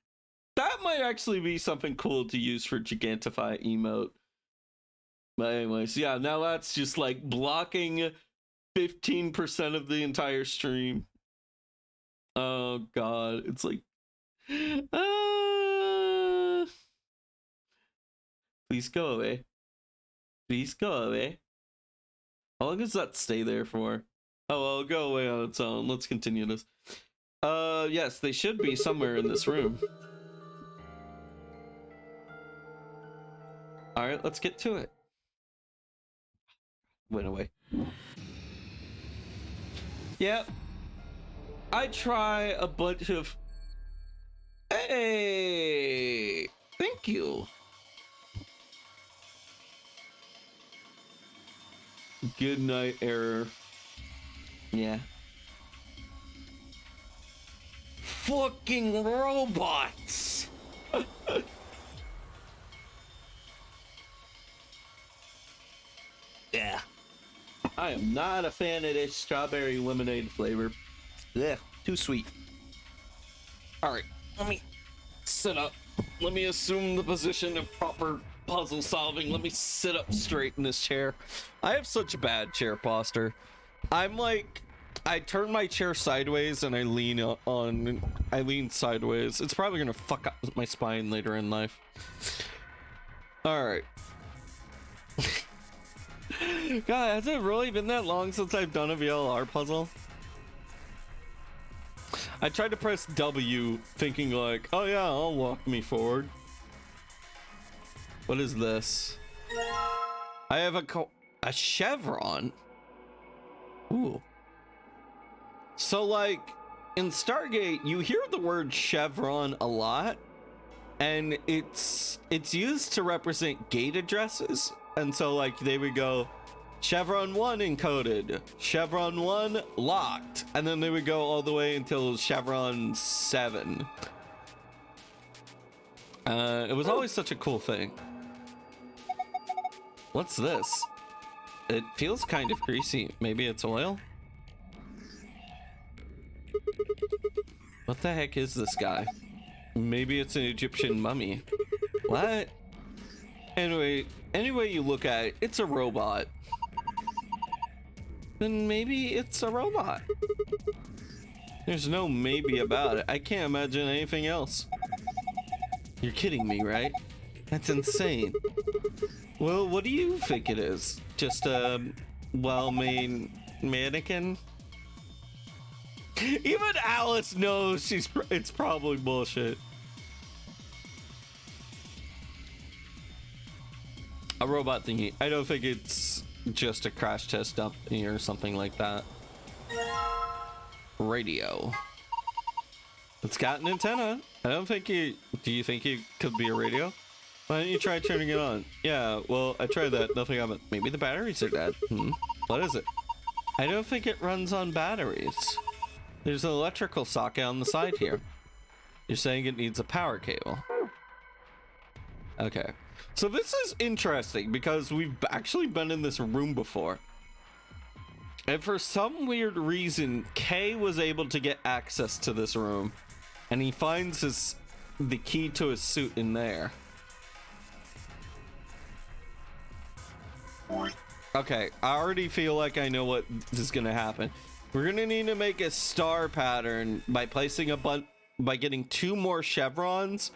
Speaker 1: that. Might actually be something cool to use for Gigantify emote. But anyways, yeah, now that's just like blocking 15% of the entire stream. Oh god, it's like please go away. Please go away. How long does that stay there for? Oh, well, it'll go away on its own. Let's continue this. Yes, they should be somewhere in this room. Alright, let's get to it. Went away. Yep. I try a bunch of... Hey! Thank you. Good night, error. Yeah. Fucking robots! Yeah. I am not a fan of this strawberry lemonade flavor. Yeah, too sweet. Alright, let me sit up. Let me assume the position of proper puzzle solving. Let me sit up straight in this chair. I have such bad chair posture. I'm like, I turn my chair sideways and I lean sideways. It's probably gonna fuck up my spine later in life. Alright. God, has it really been that long since I've done a VLR puzzle? I tried to press W thinking like, oh yeah, I'll walk me forward. What is this? I have a chevron. Ooh. So like in Stargate, you hear the word chevron a lot, and it's used to represent gate addresses. And so like they would go chevron 1 encoded, chevron 1 locked, and then they would go all the way until chevron 7. It was always such a cool thing. What's this? It feels kind of greasy. Maybe it's oil? What the heck is this guy? Maybe it's an Egyptian mummy. What? Anyway, any way you look at it, it's a robot. Then maybe it's a robot. There's no maybe about it. I can't imagine anything else. You're kidding me, right? That's insane. Well, what do you think it is? Just a well-made mannequin? Even Alice knows it's probably bullshit. A robot thingy. I don't think it's just a crash test dummy or something like that. Radio. It's got an antenna. I don't think you... Do you think it could be a radio? Why don't you try turning it on? Yeah, well, I tried that. Nothing happened. Maybe the batteries are dead. What is it? I don't think it runs on batteries. There's an electrical socket on the side here. You're saying it needs a power cable. Okay. So this is interesting because we've actually been in this room before. And for some weird reason, Kay was able to get access to this room. And he finds the key to his suit in there. Okay, I already feel like I know what is gonna happen. We're gonna need to make a star pattern by placing by getting 2 more chevrons,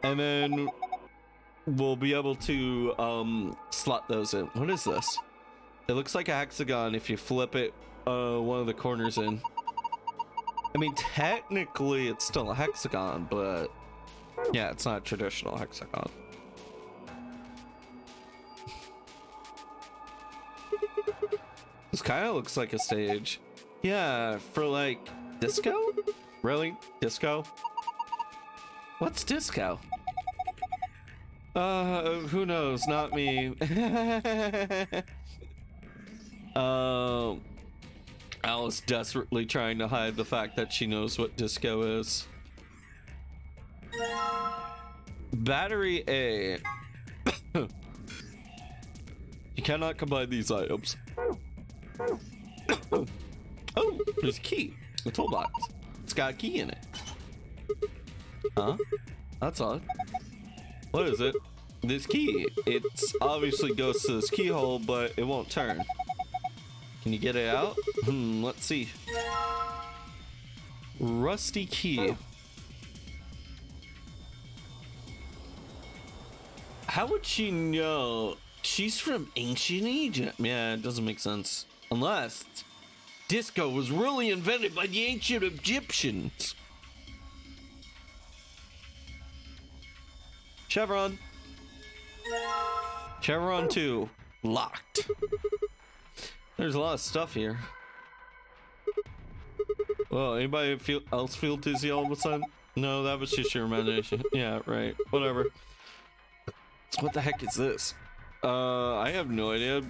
Speaker 1: and then we'll be able to slot those in. What is this? It looks like a hexagon if you flip it one of the corners in. I mean, technically it's still a hexagon, but yeah, it's not a traditional hexagon. This kind of looks like a stage. Yeah, for like disco? Really? Disco? What's disco? Who knows? Not me. Alice desperately trying to hide the fact that she knows what disco is. Battery A. You cannot combine these items. Oh, there's a key. A toolbox. It's got a key in it. Huh? That's odd. What is it? This key. It's obviously goes to this keyhole, but it won't turn. Can you get it out? Let's see. Rusty key. How would she know? She's from ancient Egypt. Yeah, it doesn't make sense. Unless disco was really invented by the ancient Egyptians. Chevron. Chevron 2. Locked. There's a lot of stuff here. Well, anybody else feel dizzy all of a sudden? No, that was just your imagination. Yeah, right. Whatever. What the heck is this? I have no idea.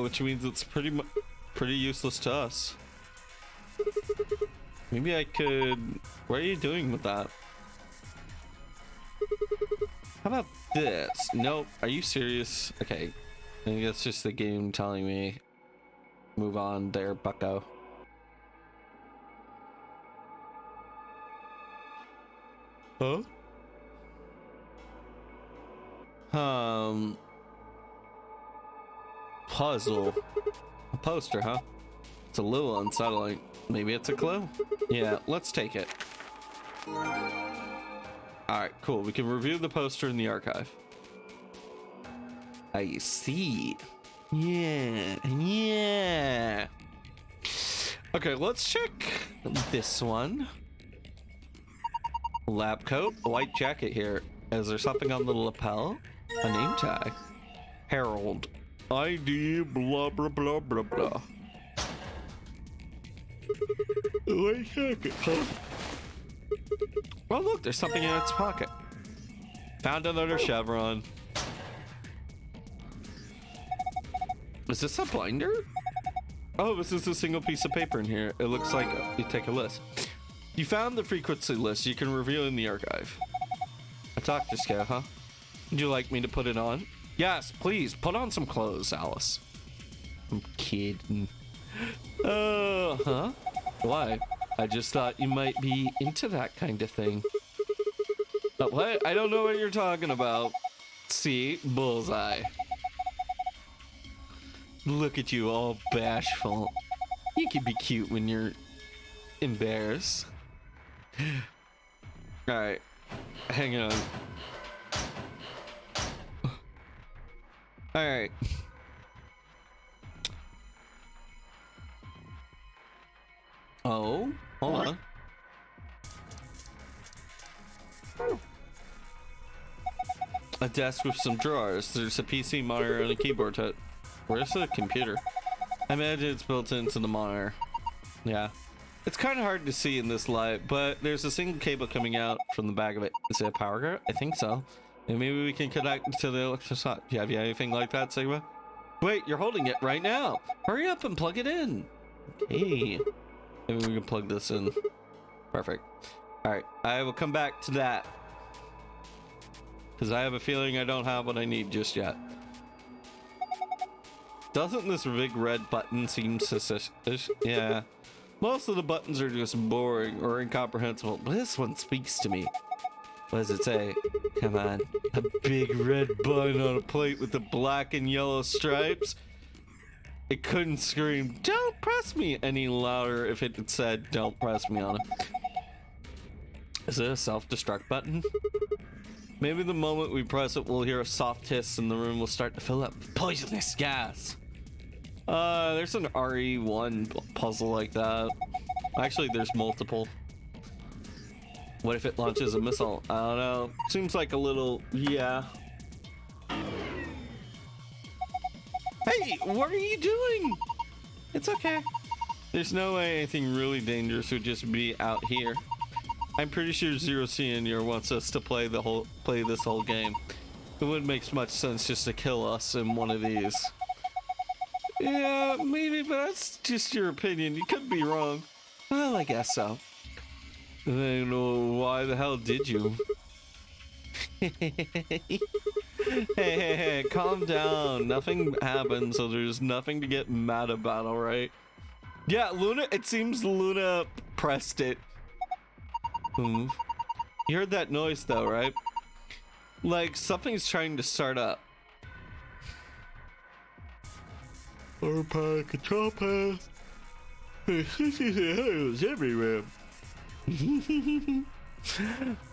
Speaker 1: Which means it's pretty useless to us. Maybe I could... What are you doing with that? How about this? Nope. Are you serious? Okay. I think that's just the game telling me move on there, bucko. Huh? Puzzle. A poster, huh? It's a little unsettling. Maybe it's a clue? Yeah, let's take it. Alright, cool. We can review the poster in the archive. I see. Yeah. Okay, let's check this one. Lab coat, a white jacket here. Is there something on the lapel? A name tag. Harold. ID blah blah blah blah blah. White jacket, huh? Oh look, there's something in its pocket. Found another chevron. Is this a binder? Oh, this is a single piece of paper in here. It looks like you take a list. You found the frequency list. You can review in the archive. A doctor scale, huh? Would you like me to put it on? Yes, please. Put on some clothes, Alice. I'm kidding. Huh? Why? I just thought you might be into that kind of thing. What? I don't know what you're talking about. See? Bullseye. Look at you, all bashful. You can be cute when you're embarrassed. Alright. Hang on. Alright. Oh, hold on. A desk with some drawers. There's a PC monitor and a keyboard. Where's the computer? I imagine it's built into the monitor. Yeah. It's kind of hard to see in this light, but there's a single cable coming out from the back of it. Is it a power grid? I think so. And maybe we can connect to the electric socket. Do you have anything like that, Sigma? Wait, you're holding it right now. Hurry up and plug it in. Okay. Maybe we can plug this in. Perfect. All right, I will come back to that. Because I have a feeling I don't have what I need just yet. Doesn't this big red button seem suspicious? Yeah. Most of the buttons are just boring or incomprehensible, but this one speaks to me. What does it say? Come on. A big red button on a plate with the black and yellow stripes? It couldn't scream, "Don't press me," any louder if it had said, "Don't press me" on it. Is it a self-destruct button? Maybe the moment we press it, we'll hear a soft hiss and the room will start to fill up with poisonous gas. There's an RE1 puzzle like that. Actually, there's multiple. What if it launches a missile? I don't know. Seems like a little, yeah. Hey, what are you doing? It's okay. There's no way anything really dangerous would just be out here. I'm pretty sure Zero Senior wants us to play this whole game. It wouldn't make much sense just to kill us in one of these. Yeah, maybe, but that's just your opinion. You could be wrong. Well, I guess so. Then why the hell did you? Hey, calm down. Nothing happened, so there's nothing to get mad about, alright? Yeah, Luna, it seems Luna pressed it. You heard that noise though, right? Like something's trying to start up. Autopilot control path. It was everywhere.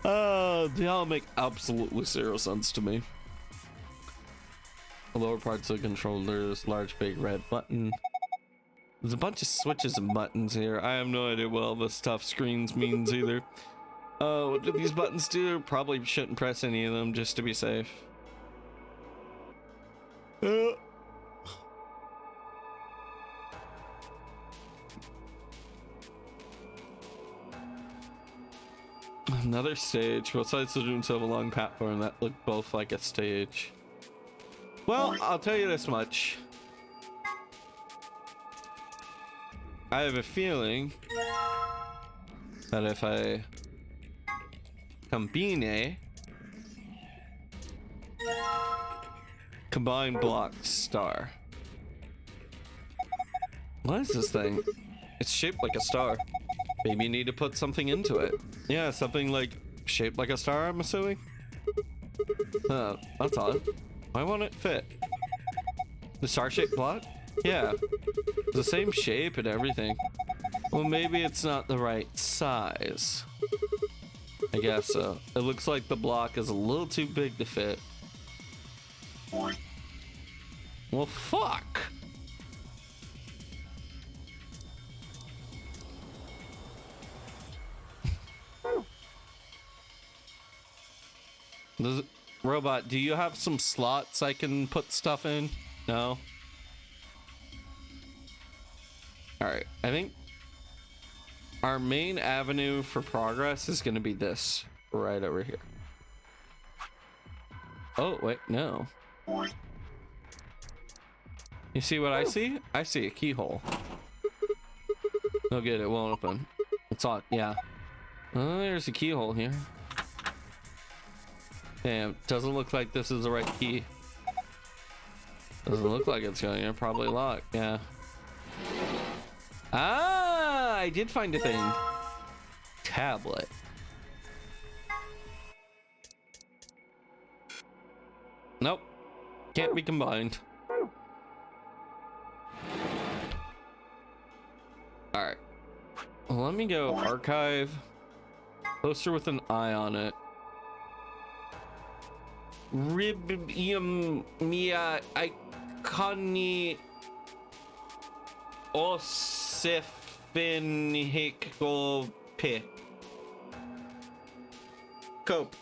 Speaker 1: They all make absolutely zero sense to me. The lower parts of the controller's large big red button. There's a bunch of switches and buttons here. I have no idea what all this stuff screens means either. What do these buttons do? Probably shouldn't press any of them just to be safe. Another stage. Both sides of the rooms have a long platform that look both like a stage. Well, I'll tell you this much. I have a feeling that if I combine block star. What is this thing? It's shaped like a star. Maybe you need to put something into it. Yeah, something like shaped like a star, I'm assuming. That's odd. Why won't it fit? The star-shaped block? Yeah. It's the same shape and everything. Well, maybe it's not the right size. I guess so. It looks like the block is a little too big to fit. Well, fuck! Robot, do you have some slots I can put stuff in? No? Alright, I think our main avenue for progress is going to be this right over here. Oh, wait, no. You see what I see? I see a keyhole. No good, it won't open. It's on, yeah. Oh, there's a keyhole here. Damn, doesn't look like this is the right key. Doesn't look like it's going to probably lock, yeah. Ah, I did find a thing. Tablet. Nope. Can't be combined. Alright. Well, let me go archive. Poster with an eye on it. Ribium mia iconi osifinicope. Cope.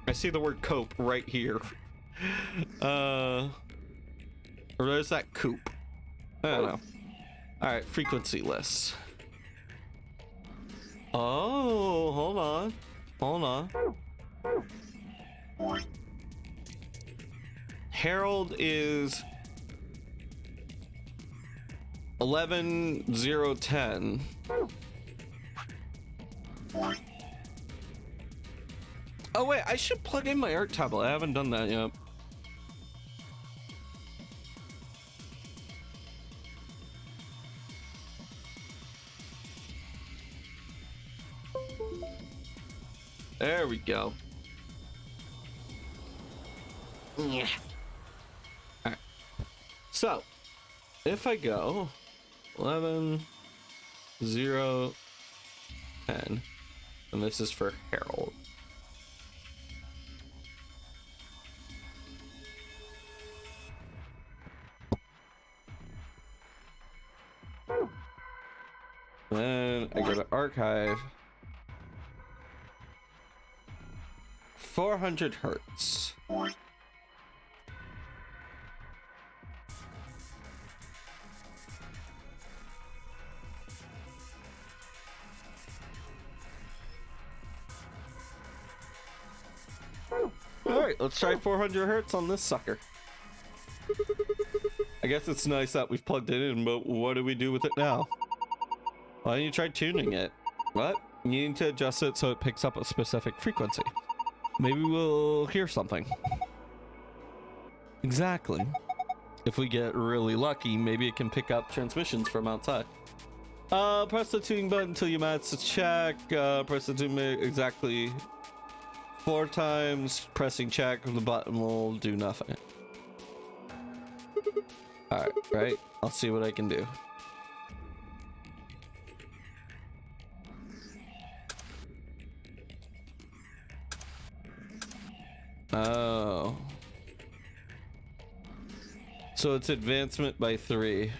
Speaker 1: I see the word cope right here. Or is that coop? I don't know. All right, frequency list. Oh, hold on. Hold on. Harold is 11,010. Oh wait, I should plug in my art tablet. I haven't done that yet. There we go. Yeah. All right. So, if I go 11, 0, 10, and this is for Harold. Then I go to archive. 400 hertz. Alright, let's try 400 hertz on this sucker. I guess it's nice that we've plugged it in, but what do we do with it now? Why don't you try tuning it? What? You need to adjust it so it picks up a specific frequency. Maybe we'll hear something. Exactly. If we get really lucky, maybe it can pick up transmissions from outside. Press the tuning button until you match the check. Press the tune exactly 4 times. Pressing check, the button will do nothing. Alright, right? I'll see what I can do. Oh. So it's advancement by 3.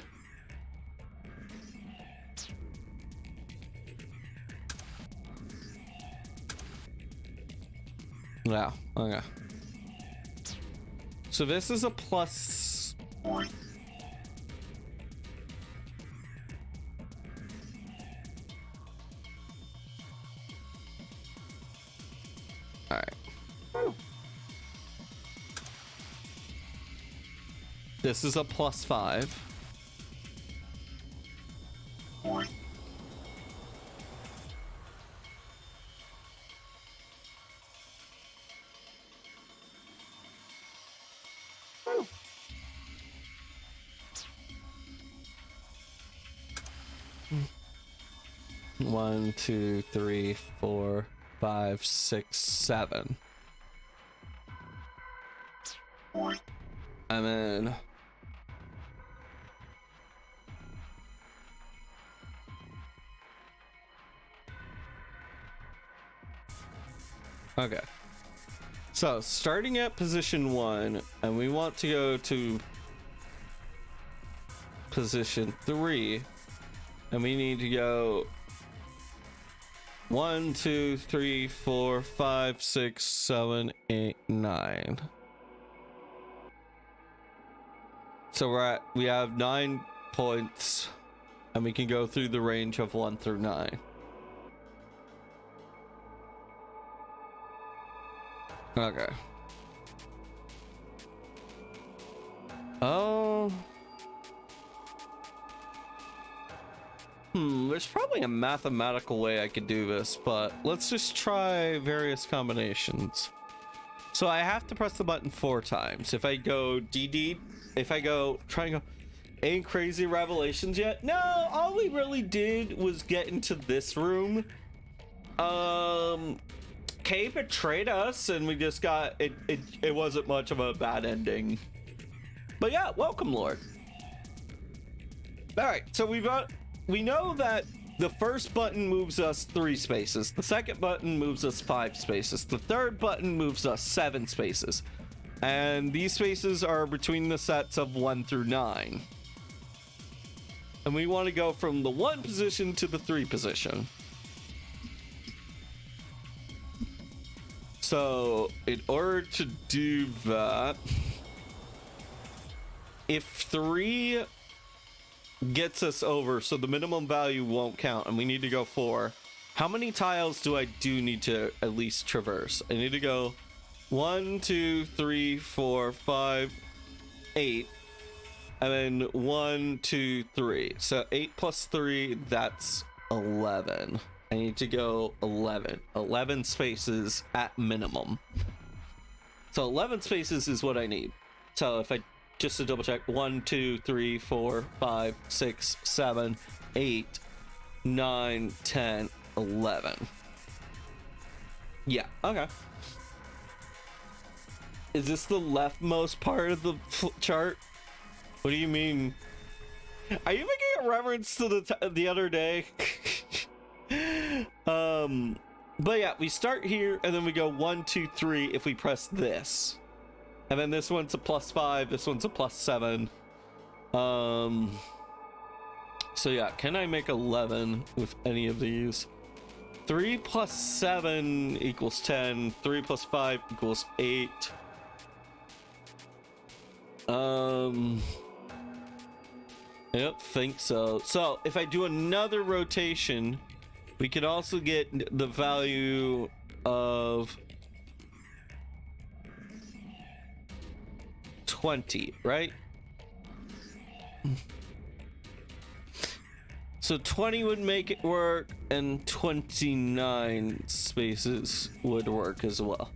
Speaker 1: Yeah, okay. So this is a plus. Alright. This is a plus 5. One, 2, 3, 4, 5, 6, 7. And then okay. So starting at position 1, and we want to go to position 3, and we need to go 1, 2, 3, 4, 5, 6, 7, 8, 9. So we have 9 points, and we can go through the range of 1 through 9. Okay. Oh. There's probably a mathematical way I could do this, but let's just try various combinations. So I have to press the button 4 times. If I go DD, if I go try and go, ain't crazy revelations yet? No, all we really did was get into this room. Kay betrayed us, and we just got it. It wasn't much of a bad ending. But yeah, welcome, Lord. All right, so we know that the first button moves us 3 spaces. The second button moves us 5 spaces. The third button moves us 7 spaces. And these spaces are between the sets of 1 through 9. And we want to go from the 1 position to the 3 position. So in order to do that, if 3 gets us over, so the minimum value won't count, and we need to go 4. How many tiles do I need to at least traverse? I need to go 1, 2, 3, 4, 5, 8, and then 1, 2, 3. So 8 plus 3, that's 11. I need to go 11 spaces at minimum. So 11 spaces is what I need. So if I just to double check, 1, 2, 3, 4, 5, 6, 7, 8, 9, 10, 11. Yeah, okay. Is this the leftmost part of the chart? What do you mean? Are you making a reference to the other day? But yeah, we start here and then we go 1, 2, 3 if we press this. And then this one's a +5, this one's a +7. So yeah, can I make 11 with any of these? 3 plus 7 equals 10. 3 plus 5 equals 8. I don't think so. So if I do another rotation, we could also get the value of 20, right? So 20 would make it work, and 29 spaces would work as well.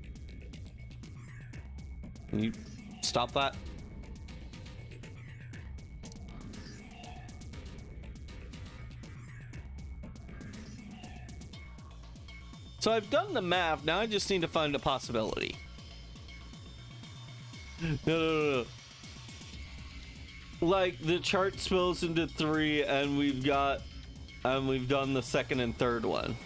Speaker 1: Can you stop that? So I've done the math, now I just need to find a possibility. No. Like the chart spills into 3 and we've done the second and third one.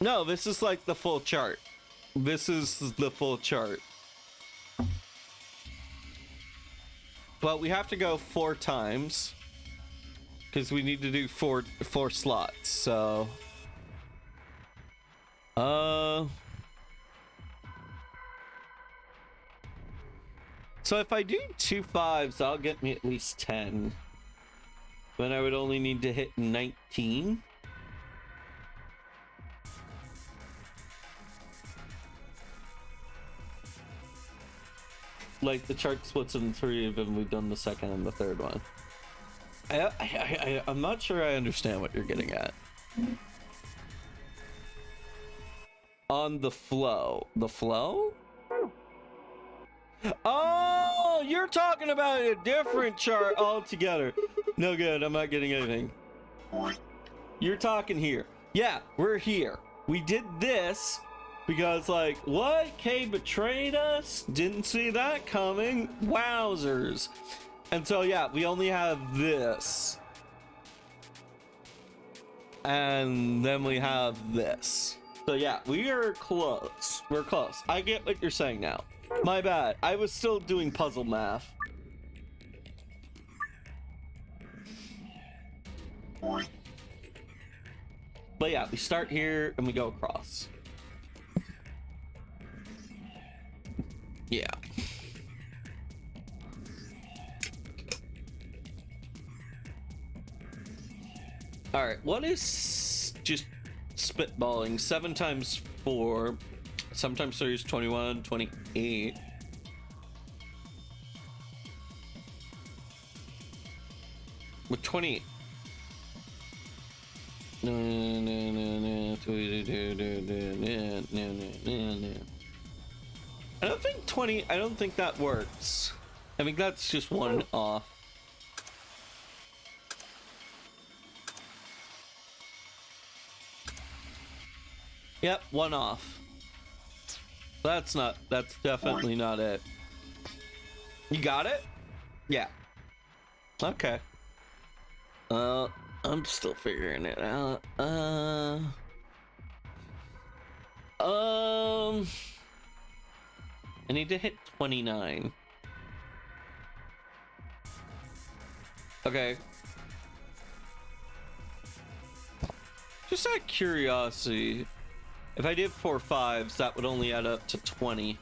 Speaker 1: No, this is like the full chart. This is the full chart. But we have to go 4 times because we need to do four slots. So so if I do 2 5s, that'll get me at least 10. Then I would only need to hit 19. Like the chart splits in 3, and then we've done the second and the third one. I'm not sure I understand what you're getting at. On the flow. The flow? Oh, you're talking about a different chart altogether. No good, I'm not getting anything. You're talking here. Yeah, we're here. We did this because, like, what? Kay betrayed us? Didn't see that coming. Wowzers. And so, yeah, we only have this. And then we have this. So, yeah, we are close. We're close. I get what you're saying now. My bad. I was still doing puzzle math. But yeah, we start here and we go across. Yeah. All right, what is just spitballing? 7 times 4, sometimes 3 is 21, 28. With 28. No. I don't think 20, I don't think that works. I think that's just 1 off. Yep, 1 off. That's definitely not it. You got it? Yeah. Okay. I'm still figuring it out. I need to hit 29. Okay. Just out of curiosity, if I did 4 5s, that would only add up to 20.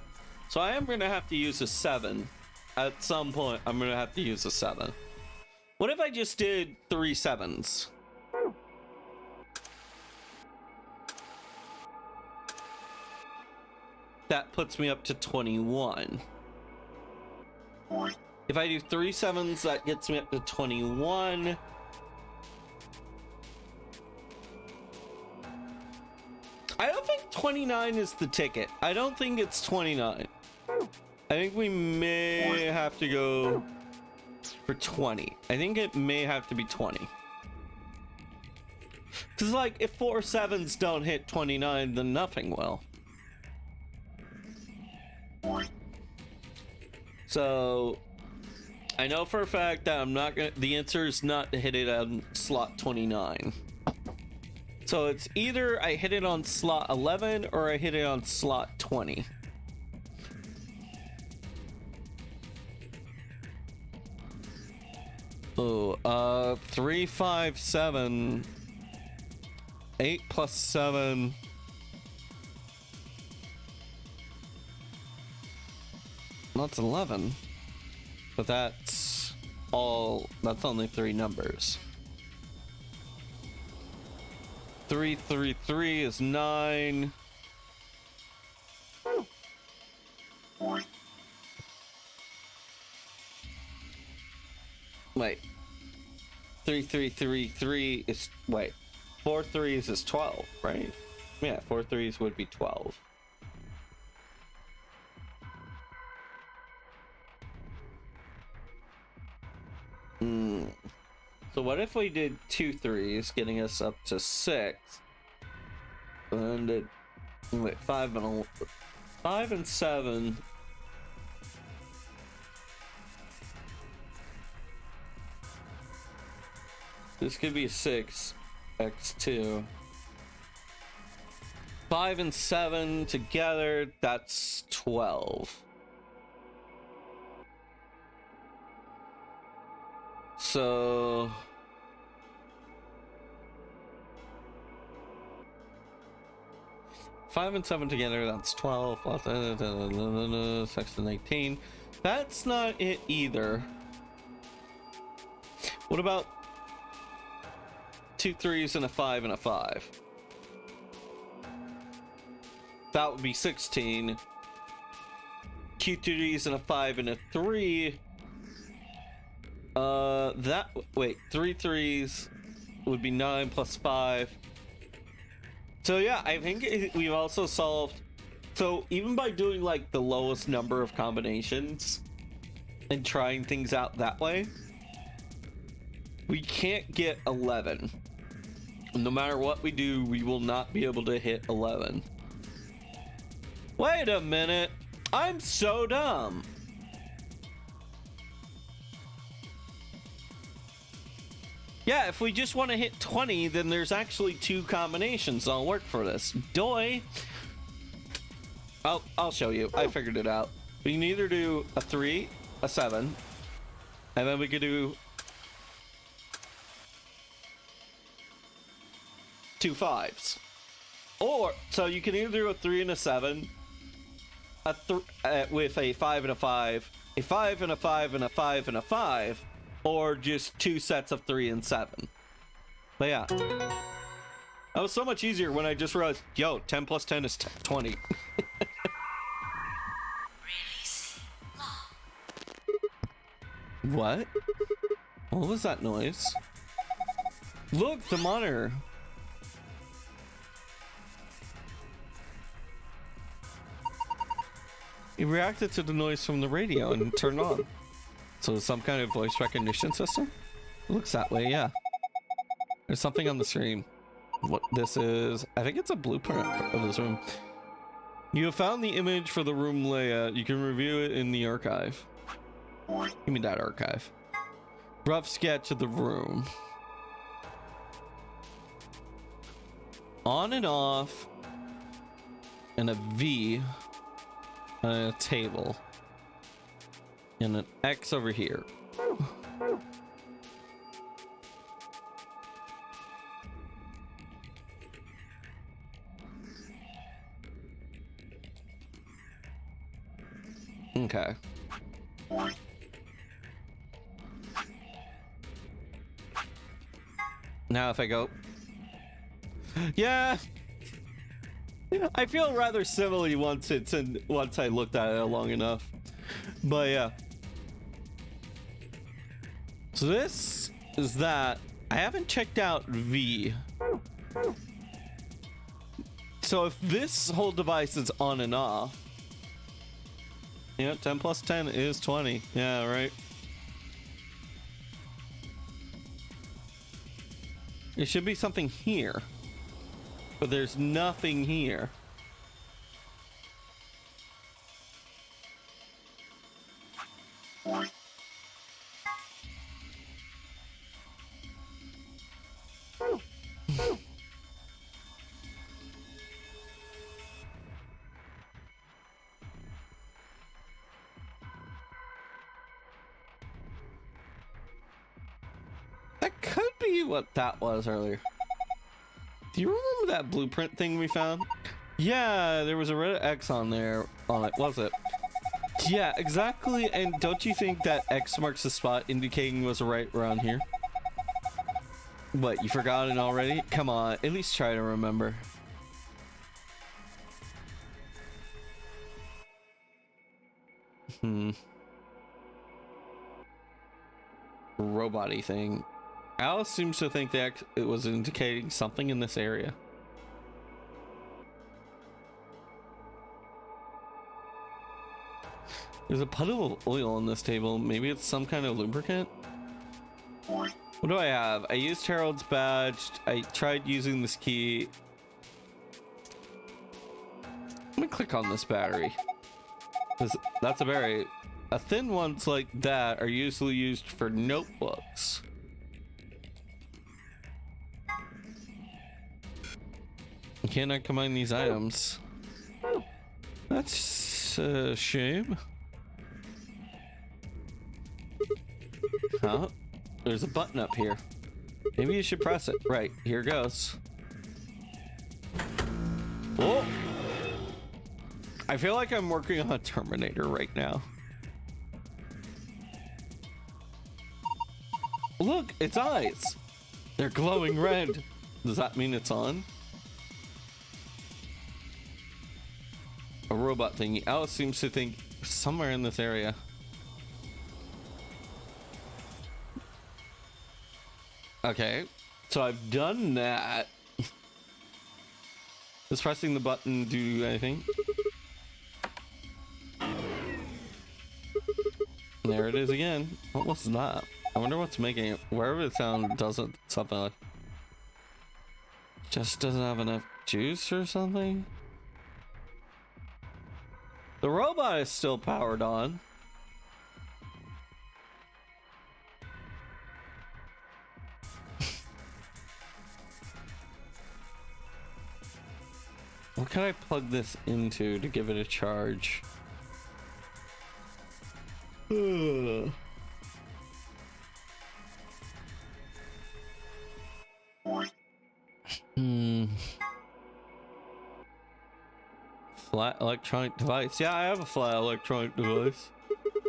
Speaker 1: So I am gonna have to use a 7 at some point I'm gonna have to use a 7. What if I just did 3 7s? That puts me up to 21. If I do 3 7s, that gets me up to 21. I don't think 29 is the ticket. I don't think it's 29. I think we may have to go for 20. I think it may have to be 20. Because, like, if 4 7s don't hit 29, then nothing will. So, I know for a fact that I'm not gonna, the answer is not to hit it on slot 29. So it's either I hit it on slot 11 or I hit it on slot 20. Oh, 3 5 7 8 plus 7. That's 11, but that's only 3 numbers. 3 3 3 is 9. Wait. 3 3 3 3 is, wait. 4 3s is 12, right? Yeah, 4 3s would be 12. So what if we did 2 3s, getting us up to 6, and did, wait, 5 and 7. This could be 6 x2. 5 and 7 together, that's 12. So 5 and 7 together, that's 12. 6 and 18. That's not it either. What about 2 3s and a 5 and a 5? That would be 16. 2 3s and a 5 and a 3. Wait, 3 3s would be 9 plus 5. So yeah, I think we've also solved. So even by doing like the lowest number of combinations and trying things out that way, we can't get 11. No matter what we do, we will not be able to hit 11. Wait a minute. I'm so dumb. Yeah, if we just want to hit 20, then there's actually 2 combinations that'll work for this. Doi. I'll show you. I figured it out. We can either do a 3, a 7, and then we could do 2 5s. Or, so you can either do a 3 and a 7, with a 5 and a 5, a 5 and a 5 and a 5 and a 5, or just 2 sets of 3 and 7. But yeah, that was so much easier when I just realized, yo, 10 plus 10 is 20. What? What was that noise? Look, the monitor. It reacted to the noise from the radio and turned on. So some kind of voice recognition system? It looks that way, yeah. There's something on the screen. What this is, I think it's a blueprint of this room. You have found the image for the room layout. You can review it in the archive. Give me that archive. Rough sketch of the room. On and off. And a V. And a table. And an X over here. Okay. Now if I go... Yeah! I feel rather similarly once I looked at it long enough. But yeah. So this is that. I haven't checked out V. So if this whole device is on and off... Yeah, 10 plus 10 is 20. Yeah, right. There should be something here. But there's nothing here. That could be what that was earlier. Do you remember that blueprint thing we found? Yeah, there was a red X on there. On it, was it? Yeah, exactly. And don't you think that X marks the spot, indicating was right around here? What, you forgot it already? Come on, at least try to remember. Robot-y thing. Alice seems to think that it was indicating something in this area. There's a puddle of oil on this table. Maybe it's some kind of lubricant? What do I have? I used Harold's badge. I tried using this key. Let me click on this battery. That's a battery. A thin ones like that are usually used for notebooks. I cannot combine these items. That's a shame. Huh? There's a button up here. Maybe you should press it. Right, here goes. Oh! I feel like I'm working on a Terminator right now. Look, its eyes! They're glowing red. Does that mean it's on? A robot thingy. Alice seems to think somewhere in this area. Okay, so I've done that. Does pressing the button do anything? There it is again. What was that? I wonder what's making it. Wherever the sound doesn't, something like... Just doesn't have enough juice or something? The robot is still powered on. What can I plug this into to give it a charge? Flat electronic device. Yeah, I have a flat electronic device.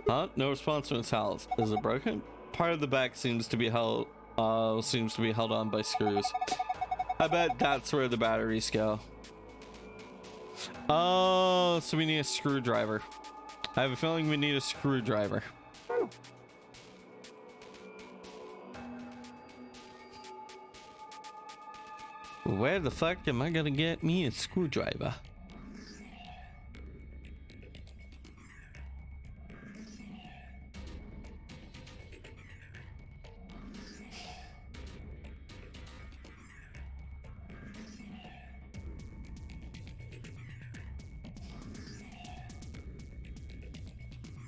Speaker 1: Huh? No response from its house. Is it broken? Part of the back seems to be held on by screws. I bet that's where the batteries go. Oh, so we need a screwdriver. I have a feeling we need a screwdriver. Where the fuck am I gonna get me a screwdriver?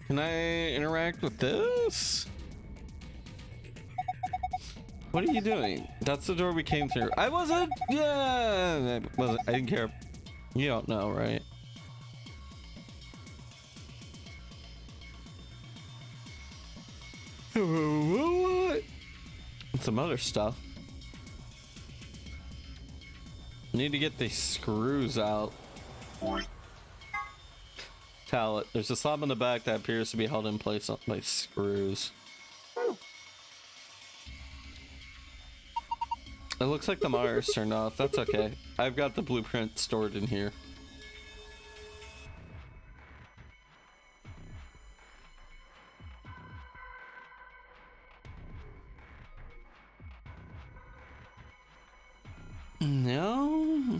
Speaker 1: Can I interact with this? What are you doing? That's the door we came through. I wasn't. Yeah, I didn't care. You don't know, right? What? Some other stuff. Need to get these screws out. Pallet. There's a slab on the back that appears to be held in place by screws. It looks like the Myers turned off. That's okay. I've got the blueprint stored in here. No.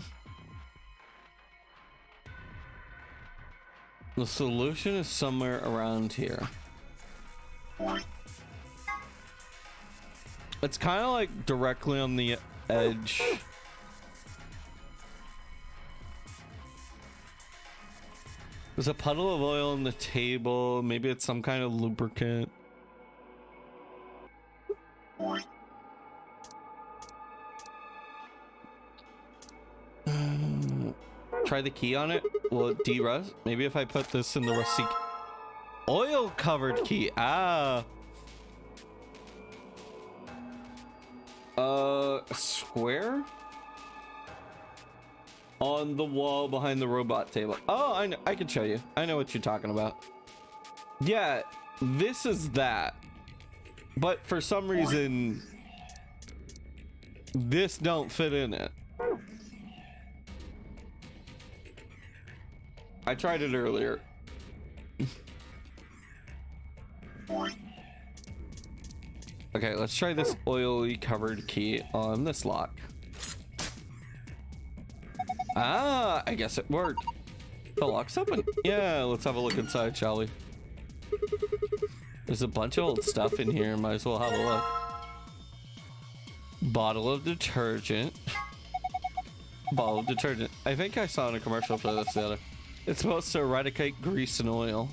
Speaker 1: The solution is somewhere around here. It's kind of like directly on the edge. There's a puddle of oil on the table. Maybe it's some kind of lubricant. Try the key on it. Will it de-rust? Maybe if I put this in the rusty oil covered key. Ah. Square on the wall behind the robot table. Oh, I know. I can show you. I know what you're talking about. Yeah, this is that. But for some reason, this don't fit in it. I tried it earlier. Okay, let's try this oily covered key on this lock. Ah, I guess it worked. The lock's open. Yeah, let's have a look inside, shall we? There's a bunch of old stuff in here. Might as well have a look. Bottle of detergent. Bottle of detergent. I think I saw in a commercial for this the other. It's supposed to eradicate grease and oil.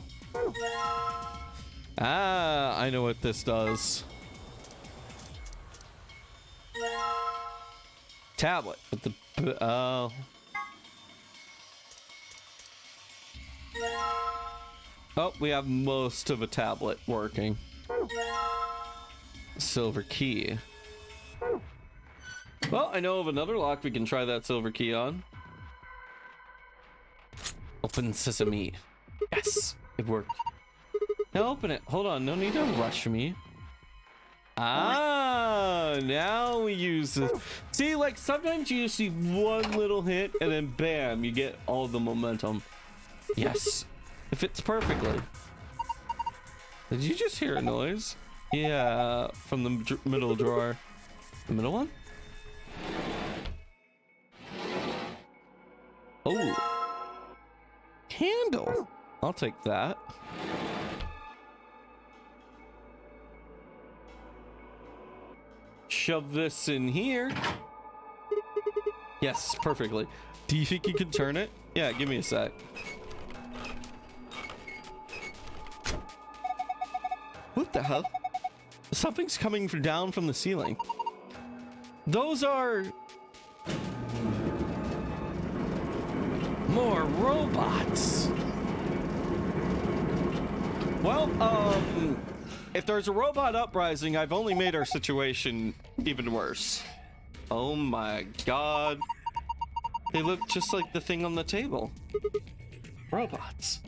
Speaker 1: Ah, I know what this does. Tablet with the oh, we have most of a tablet working. Silver key. Well, I know of another lock we can try that silver key on. Open sesame. Yes, it worked. Now open it. Hold on, no need to rush me. Ah, now we use this. See, like sometimes you just need one little hit and then bam, you get all the momentum. Yes, it fits perfectly. Did you just hear a noise? Yeah, from the middle drawer. The middle one? Oh, candle. I'll take that. Shove this in here. Yes, perfectly. Do you think you can turn it? Yeah, give me a sec. What the hell? Something's coming down from the ceiling. Those are more robots. Well, if there's a robot uprising, I've only made our situation even worse. Oh my god. They look just like the thing on the table. Robots.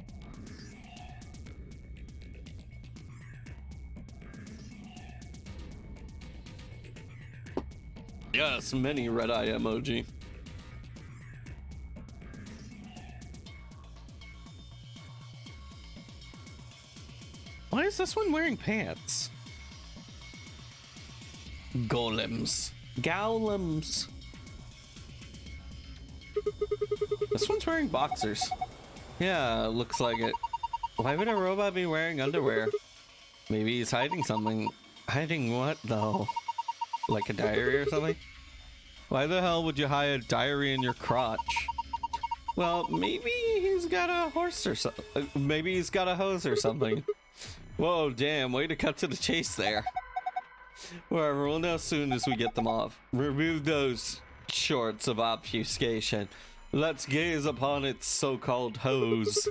Speaker 1: Yes, many red-eye emoji. Why is this one wearing pants? Golems. Golems. This one's wearing boxers. Yeah, looks like it. Why would a robot be wearing underwear? Maybe he's hiding something. Hiding what, though? Like a diary or something? Why the hell would you hide a diary in your crotch? Well, maybe he's got a horse or something. Maybe he's got a hose or something. Whoa, damn, way to cut to the chase there. Whatever, we'll know soon as we get them off. Remove those shorts of obfuscation. Let's gaze upon its so-called hose.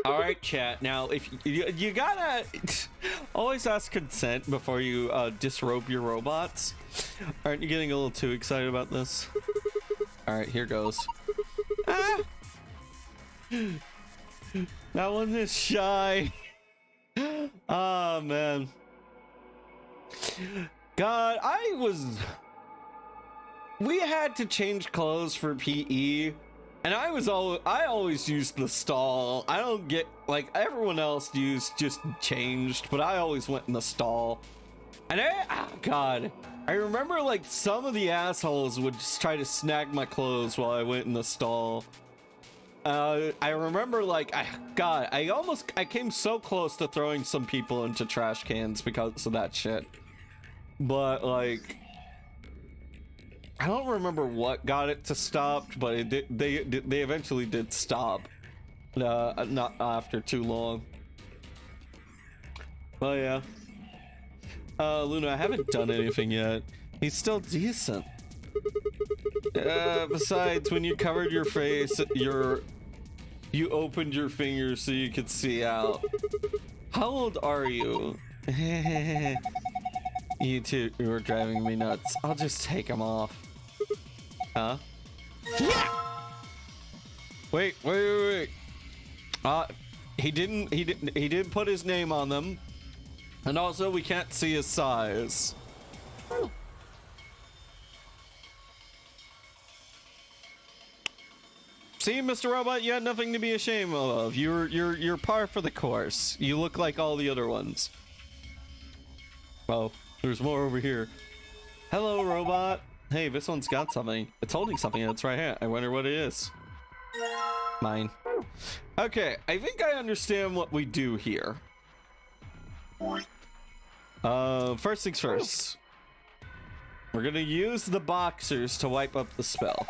Speaker 1: Alright, chat, now, if you gotta always ask consent before you disrobe your robots. Aren't you getting a little too excited about this? Alright, here goes. Ah! That one is shy. Ah, man. God, we had to change clothes for PE, and I always used the stall. I don't get, like, everyone else just changed, but I always went in the stall. And God, I remember, like, some of the assholes would just try to snag my clothes while I went in the stall. I remember, like, I came so close to throwing some people into trash cans because of that shit. But, like, I don't remember what got it to stop, but it did, they eventually did stop. Not after too long. Oh yeah. Luna, I haven't done anything yet. He's still decent. Besides, when you covered your face, you opened your fingers so you could see out. How old are you? You two are driving me nuts. I'll just take them off. Huh? Yeah! Wait. He didn't put his name on them. And also we can't see his size. See, Mr. Robot, you had nothing to be ashamed of. You're par for the course. You look like all the other ones. Oh, there's more over here. Hello, robot. Hey, this one's got something. It's holding something that's right here. I wonder what it is. Mine. Okay, I think I understand what we do here. First things first. We're gonna use the boxers to wipe up the spell.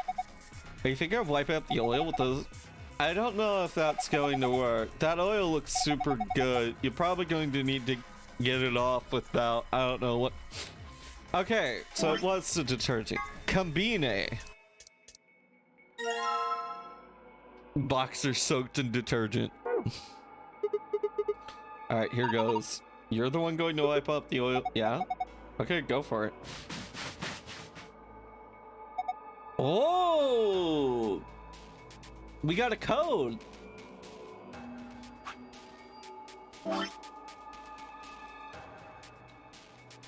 Speaker 1: Are you thinking of wiping up the oil with those? I don't know if that's going to work. That oil looks super good. You're probably going to need to get it off without, I don't know what. Okay, so what's the detergent? Combine. Boxer soaked in detergent. Alright, here goes. You're the one going to wipe up the oil. Yeah? Okay, go for it. Oh! We got a code.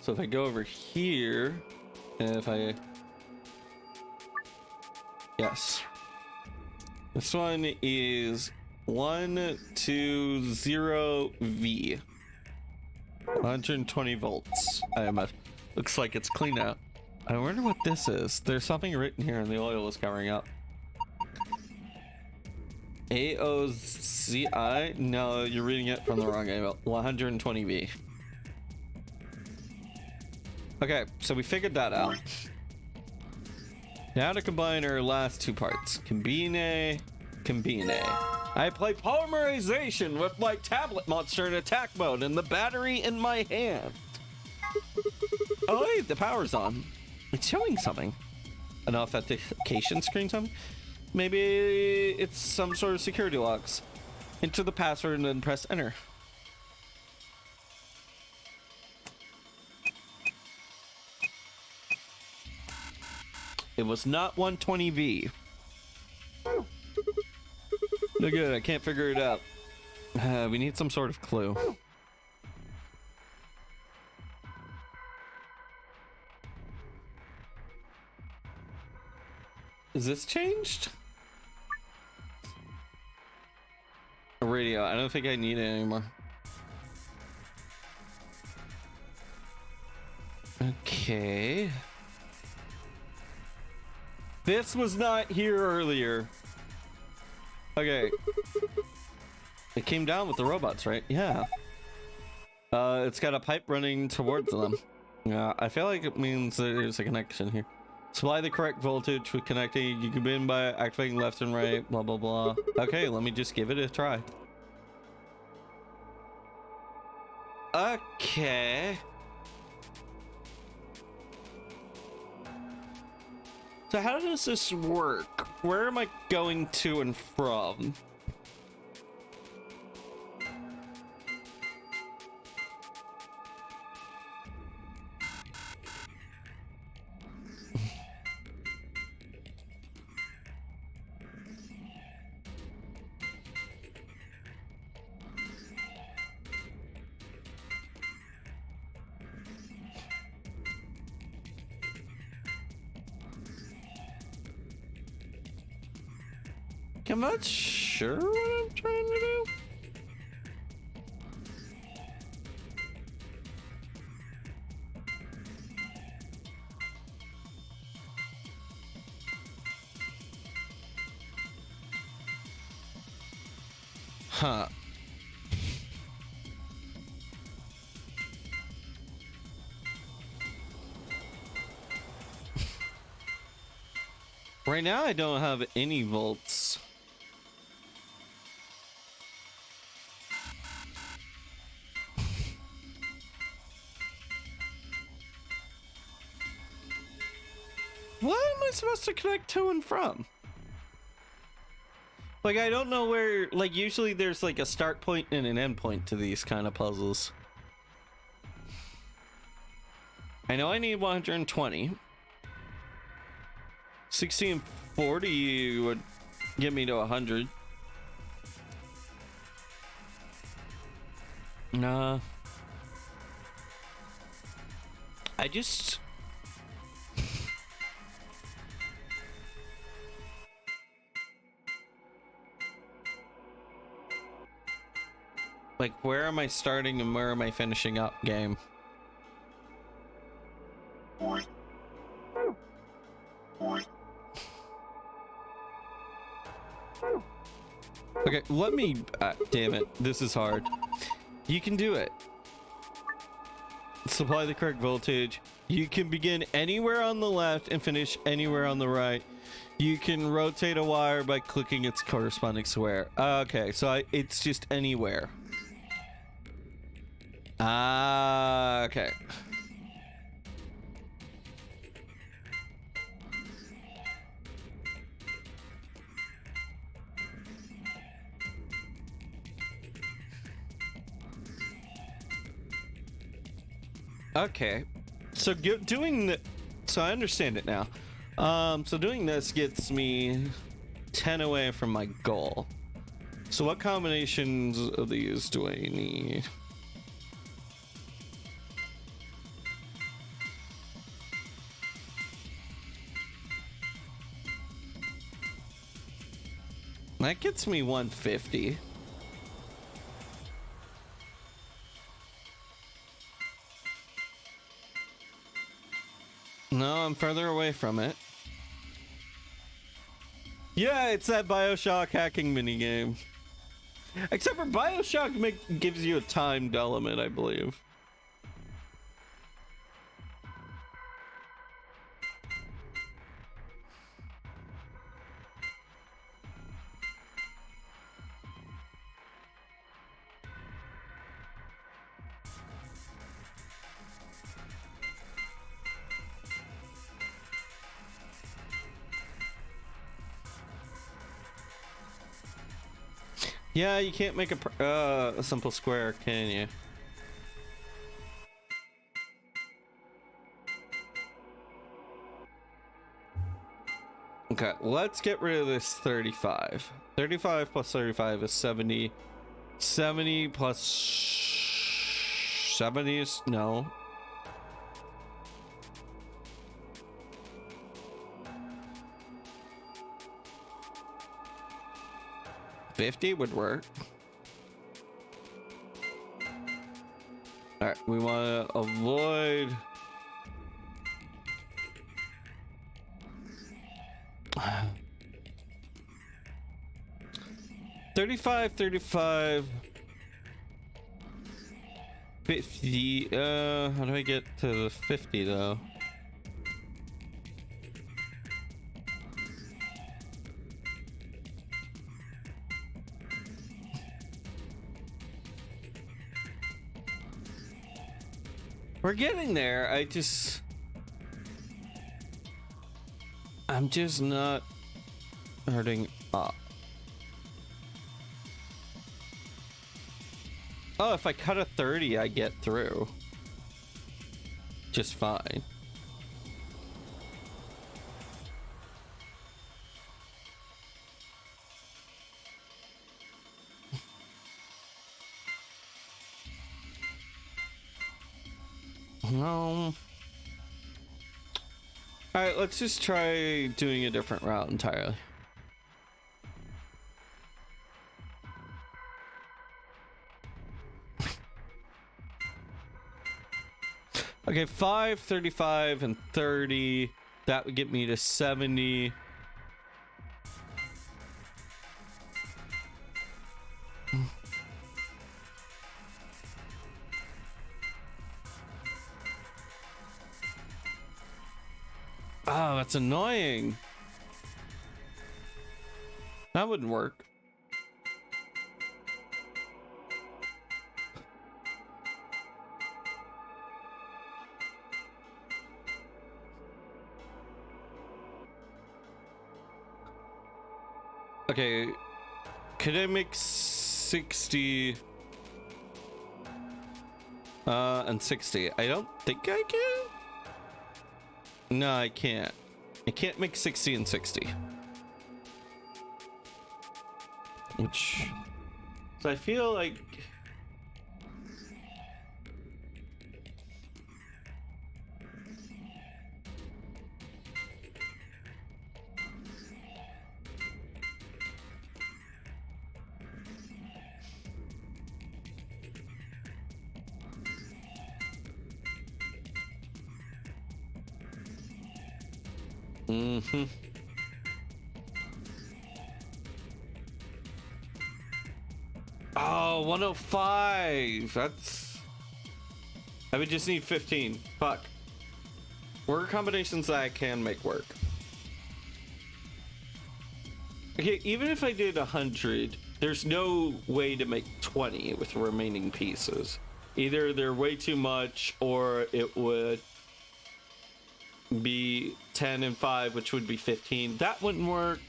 Speaker 1: So if I go over here, and if I... Yes. This one is 120V. 120 volts. Looks like it's clean out. I wonder what this is. There's something written here and the oil is covering up. AOZI? No, you're reading it from the wrong email. 120V. Okay, so we figured that out. Now to combine our last two parts. Combine. I play polymerization with my tablet monster in attack mode and the battery in my hand. Oh wait, the power's on. It's showing something. An authentication screen something? Maybe it's some sort of security locks. Enter the password and then press enter. It was not 120V. No good, I can't figure it out. We need some sort of clue. Is this changed? A radio, I don't think I need it anymore. Okay. This was not here earlier. Okay. It came down with the robots, right? Yeah. It's got a pipe running towards them. Yeah, I feel like it means there's a connection here. Supply the correct voltage with connecting. You can begin by activating left and right, blah, blah, blah. Okay, let me just give it a try. Okay. So how does this work? Where am I going to and from? I'm not sure what I'm trying to do. Huh. Right now I don't have any volts. What am I supposed to connect to and from? Like, I don't know where, like, usually there's like a start point and an end point to these kind of puzzles. I know I need 120. 60 and 40 would get me to 100. Nah. I just... like, where am I starting and where am I finishing up, game? Okay, let me... damn it, this is hard. You can do it. Supply the correct voltage. You can begin anywhere on the left and finish anywhere on the right. You can rotate a wire by clicking its corresponding square. Okay, so it's just anywhere. Ah, okay. Okay, so doing the, so I understand it now. So doing this gets me 10 away from my goal. So what combinations of these do I need? That gets me 150. No, I'm further away from it. Yeah, it's that BioShock hacking minigame. Except for BioShock gives you a timed element, I believe. Yeah, you can't make a simple square, can you? Okay, let's get rid of this 35. 35 plus 35 is 70. 70 plus 70 is... no. $50 would work. All right, we want to avoid... 35, 35, 50. How do I get to the 50 though? We're getting there. I'm just not hurting up. Oh, if I cut a 30, I get through. Just fine. No. Alright, let's just try doing a different route entirely. Okay, 5, 35, and 30. That would get me to 70. Oh, that's annoying. That wouldn't work. Okay, could I make 60 and 60? I don't think I can. No, I can't. I can't make 60 and 60. Which, so I feel like oh, 105. That's, I would just need 15. Fuck. Word combinations that I can make work. Okay, even if I did 100, there's no way to make 20 with the remaining pieces. Either they're way too much, or it would be 10 and 5, which would be 15. That wouldn't work.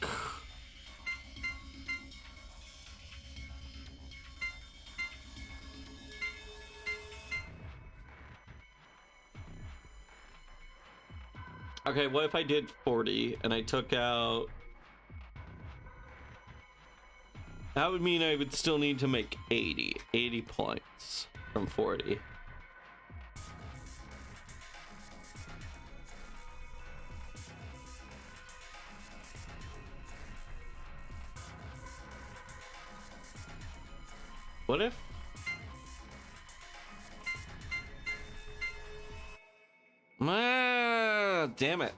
Speaker 1: Okay, what if I did 40 and I took out... That would mean I would still need to make 80 points from 40. What if... damn it.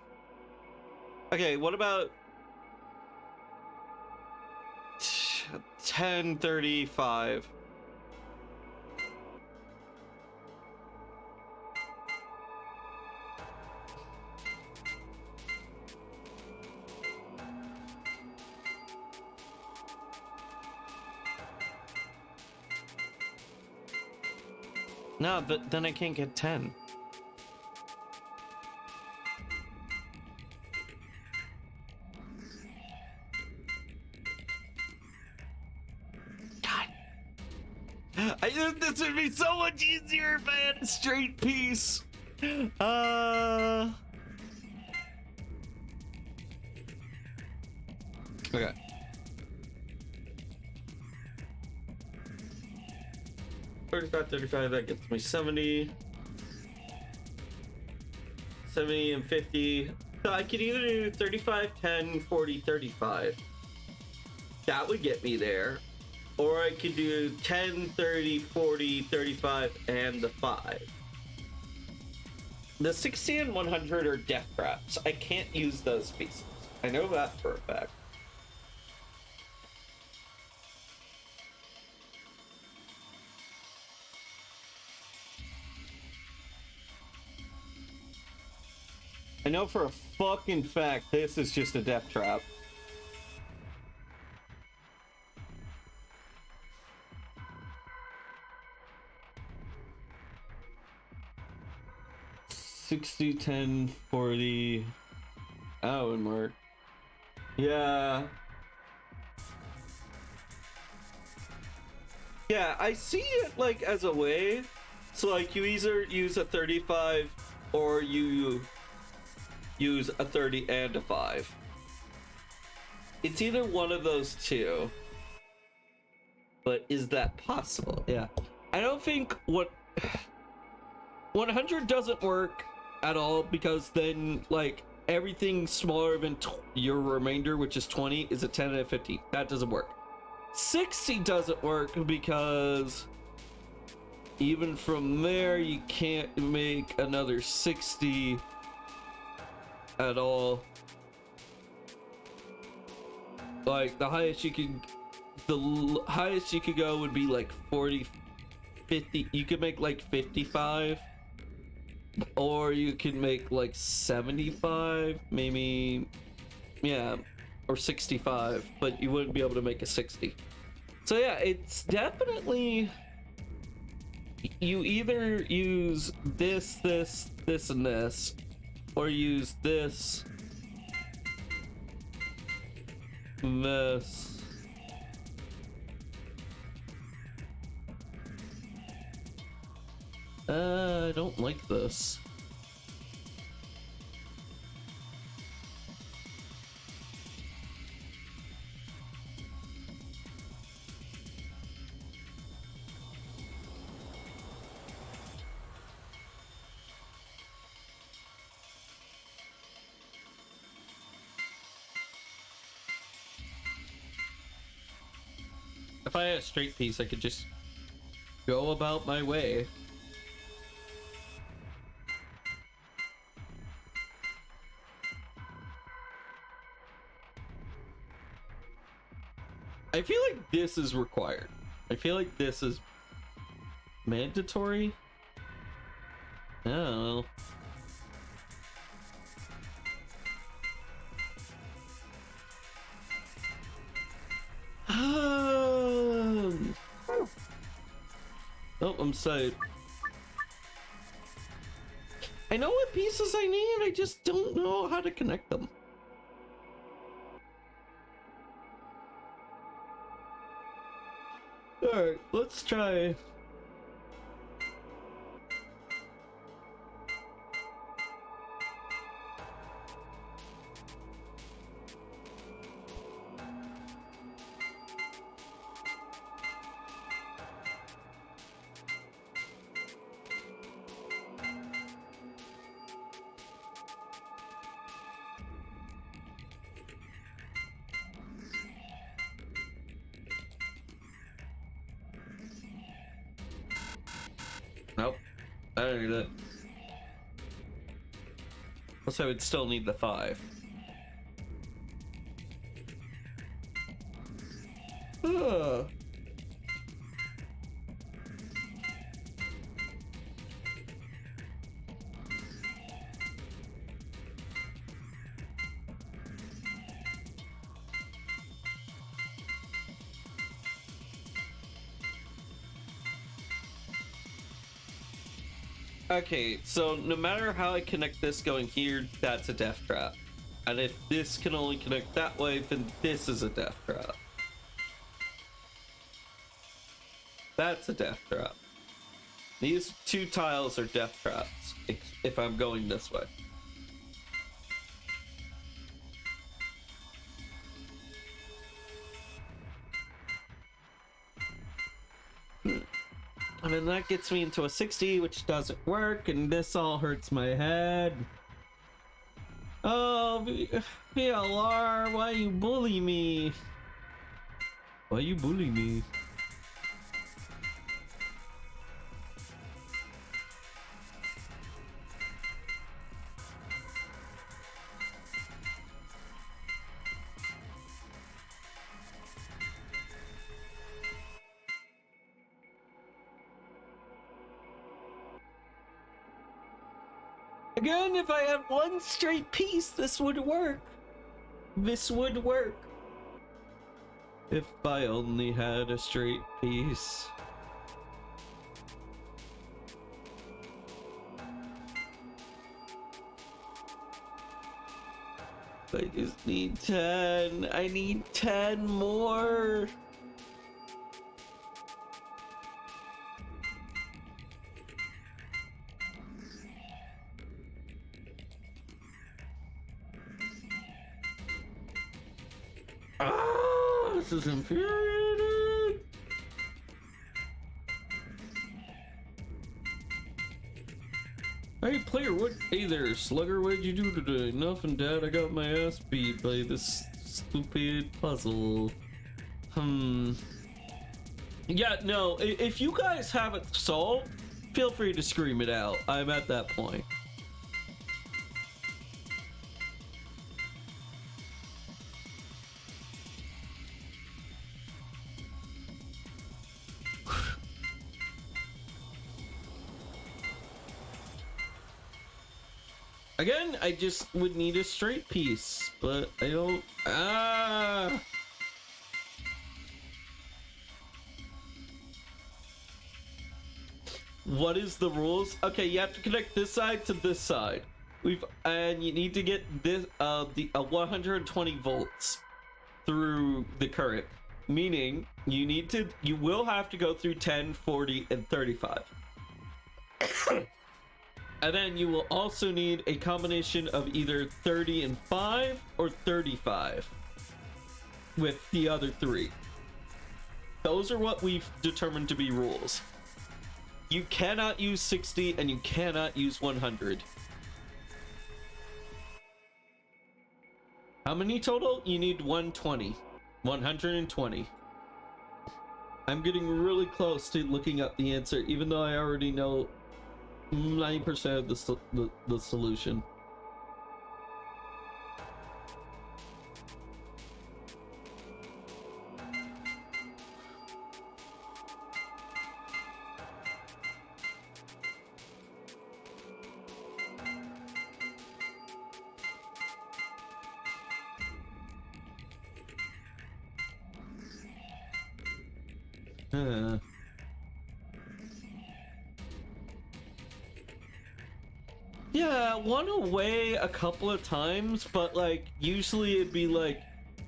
Speaker 1: Okay, what about 1035? No, then I can't get 10. This would be so much easier if I had a straight piece. Okay. $35, that gets me 70. 70 and 50. So I could either do 35, 10, 40, 35. That would get me there. Or I could do 10, 30, 40, 35, and the 5. The 60 and 100 are death traps. I can't use those pieces. I know that for a fact. I know for a fucking fact this is just a death trap. $60, 10, 40. That wouldn't work. Yeah. Yeah, I see it like as a way. So like you either use a 35 or you use a 30 and a 5. It's either one of those two. But is that possible? Yeah. I don't think 100 doesn't work at all, because then like everything smaller than your remainder, which is 20, is a 10 and a 50. That doesn't work. 60 doesn't work because even from there, you can't make another 60 at all. Like the highest you could go would be like 40, 50. You could make like 55, or you could make like 75, maybe, yeah, or 65, but you wouldn't be able to make a 60. So yeah, it's definitely, you either use this, and this, or use this, this. I don't like this. If I had a straight piece, I could just go about my way. I feel like this is required. I feel like this is mandatory. I don't know. Oh, I'm saved. I know what pieces I need, I just don't know how to connect them. Alright, let's try. Nope, I don't need it. Also, I would still need the 5. Ugh. Okay, so no matter how I connect this going here, that's a death trap. And if this can only connect that way, then this is a death trap. That's a death trap. These 2 tiles are death traps if I'm going this way. And then that gets me into a 60, which doesn't work, and this all hurts my head. Oh, VLR, why you bully me? Why you bully me? Again, if I had one straight piece, this would work. This would work. If I only had a straight piece. I just need 10. I need 10 more. This is infuriating. Hey player, hey there, Slugger, what did you do today? Nothing, Dad, I got my ass beat by this stupid puzzle. Yeah, no, if you guys have it solved, feel free to scream it out. I'm at that point. Again, I just would need a straight piece, but I don't. What is the rules? Okay, you have to connect this side to this side. And you need to get this the 120 volts through the current, meaning you will have to go through 10, 40, and 35. And then you will also need a combination of either 30 and 5 or 35 with the other three. Those are what we've determined to be rules. You cannot use 60 and you cannot use 100. How many total? You need 120. 120. I'm getting really close to looking up the answer, even though I already know 90% of the solution. Yeah, one away a couple of times, but like usually it'd be like,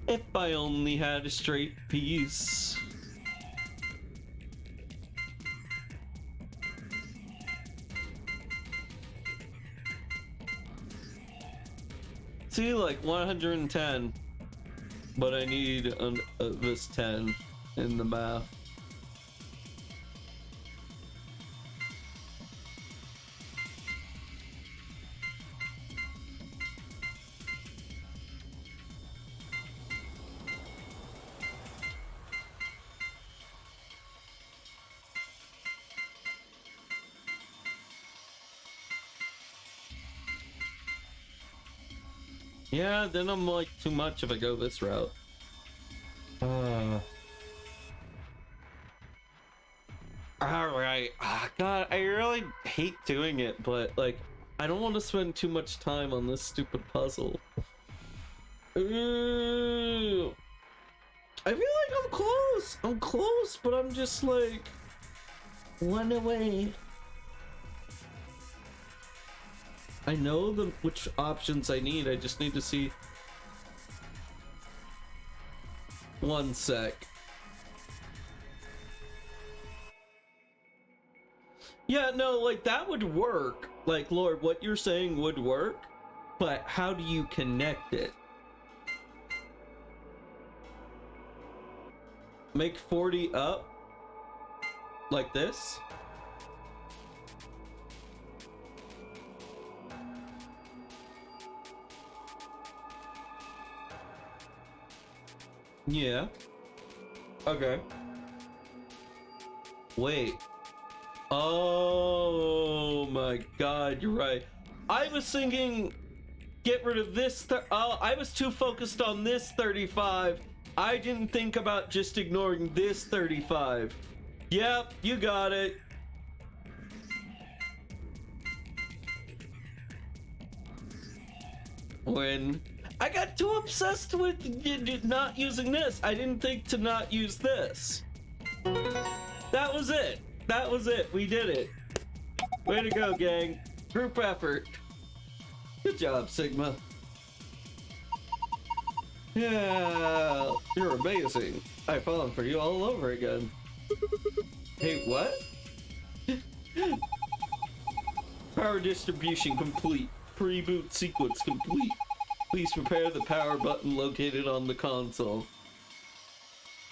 Speaker 1: if I only had a straight piece. See, like 110, but I need this 10 in the math. Yeah, then I'm like too much if I go this route. Alright. God, I really hate doing it, but like, I don't want to spend too much time on this stupid puzzle. Ooh. I feel like I'm close. I'm close, but I'm just like one away. I know which options I need. I just need to see. One sec. Yeah, no, like that would work. Like, Lord, what you're saying would work, but how do you connect it? Make 40 up like this. Yeah. Okay. Wait. Oh my god, you're right. I was thinking get rid of this. I was too focused on this 35. I didn't think about just ignoring this 35. Yep, you got it. When I got too obsessed with not using this, I didn't think to not use this. That was it. That was it. We did it. Way to go, gang. Group effort. Good job, Sigma. Yeah, you're amazing. I've fallen for you all over again. Hey, what? Power distribution complete. Pre-boot sequence complete. Please prepare the power button located on the console.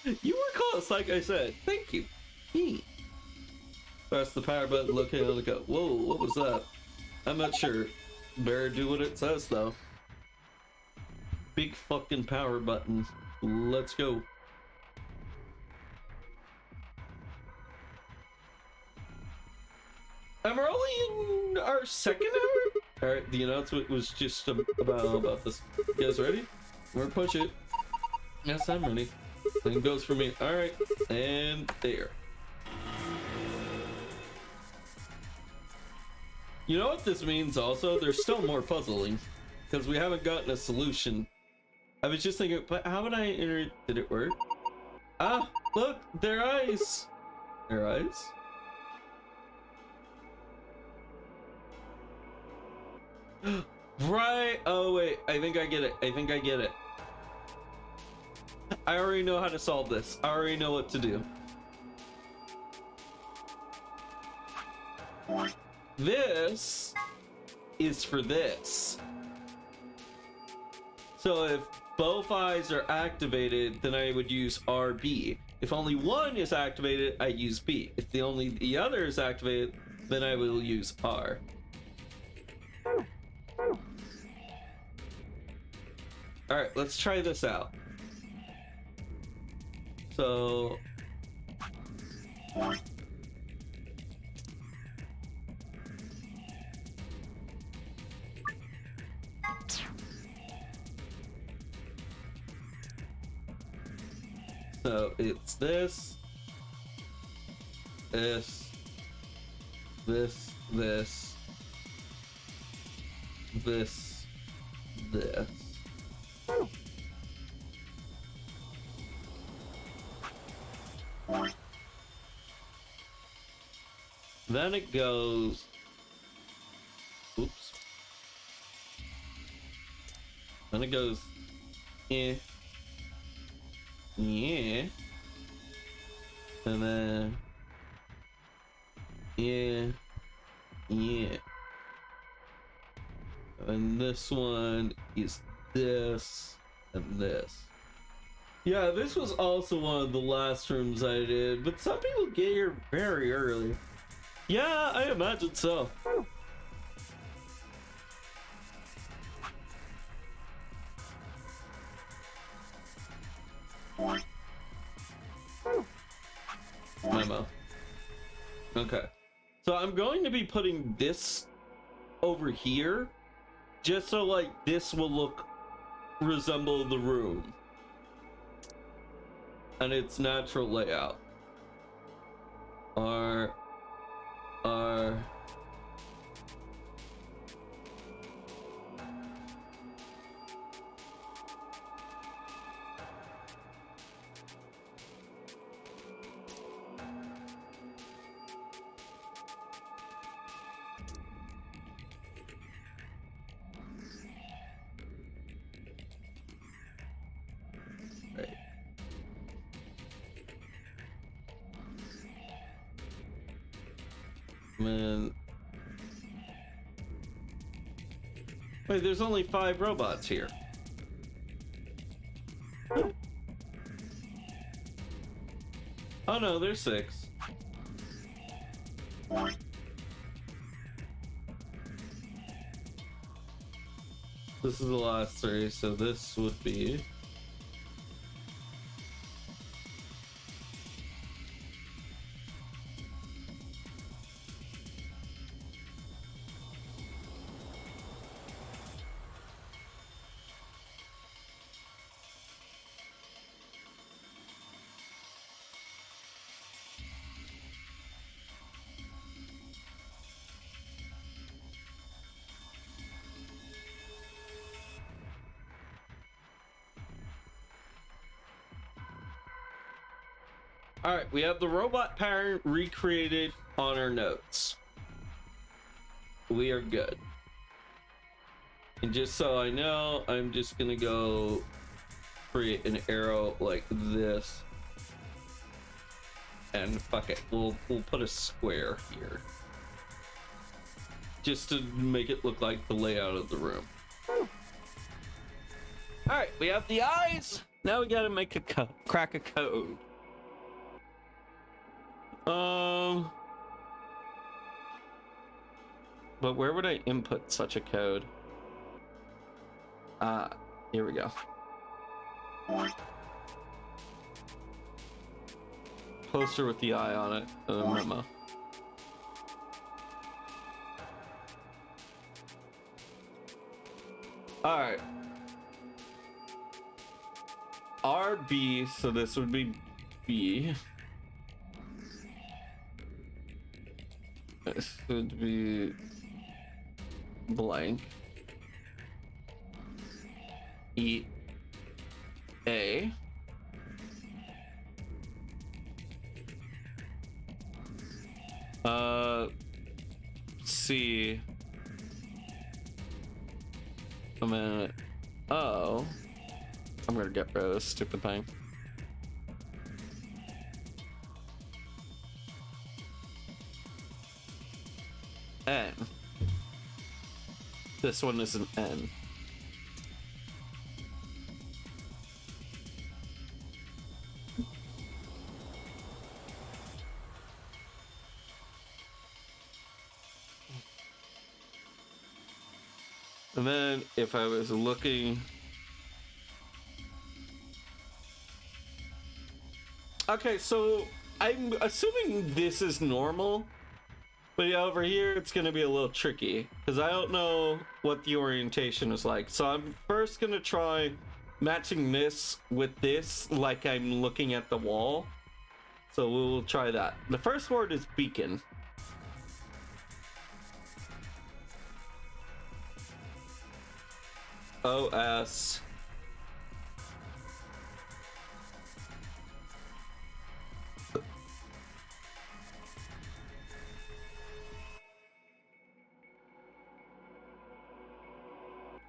Speaker 1: You were close, like I said. Thank you. Press the power button located on the console. Whoa, what was that? I'm not sure. Better do what it says, though. Big fucking power button. Let's go. And we're only in our second hour? Alright, the announcement was just about this. You guys ready? We're gonna push it. Yes, I'm ready. And it goes for me. Alright, and there. You know what this means also? There's still more puzzling. Because we haven't gotten a solution. I was just thinking, but how would I enter? Did it work? Ah, look, their eyes. Their eyes? Right. Oh, wait. I think I get it. I think I get it. I already know how to solve this. I already know what to do. This is for this. So if both eyes are activated, then I would use RB. If only one is activated, I use B. If the other is activated, then I will use R. Alright, let's try this out. So... So it's this, this, this, this, this, this. Then it goes, oops. Then it goes, eh. Yeah. And then yeah. And this one is this and this. Yeah, this was also one of the last rooms I did, but some people get here very early. Yeah, I imagine so. Memo. Okay. So I'm going to be putting this over here just so like this will resemble the room and its natural layout. R. Man. Wait, there's only 5 robots here. Oh no, there's 6. This is the last 3, so this would be... Alright, we have the robot parent recreated on our notes. We are good. And just so I know, I'm just gonna go create an arrow like this. And fuck it, we'll put a square here. Just to make it look like the layout of the room. Alright, we have the eyes. Now we gotta make a crack a code. But where would I input such a code? Here we go. Poster with the eye on it, memo. All right. RB, so this would be B. This would be blank. E. A. C. A minute. Oh. I'm gonna get rid of this stupid thing. N. This one is an N. And then if I was looking, okay, so I'm assuming this is normal, but yeah, over here it's gonna be a little tricky because I don't know what the orientation is like. So I'm first gonna try matching this with this like I'm looking at the wall. So we'll try that. The first word is beacon. OS.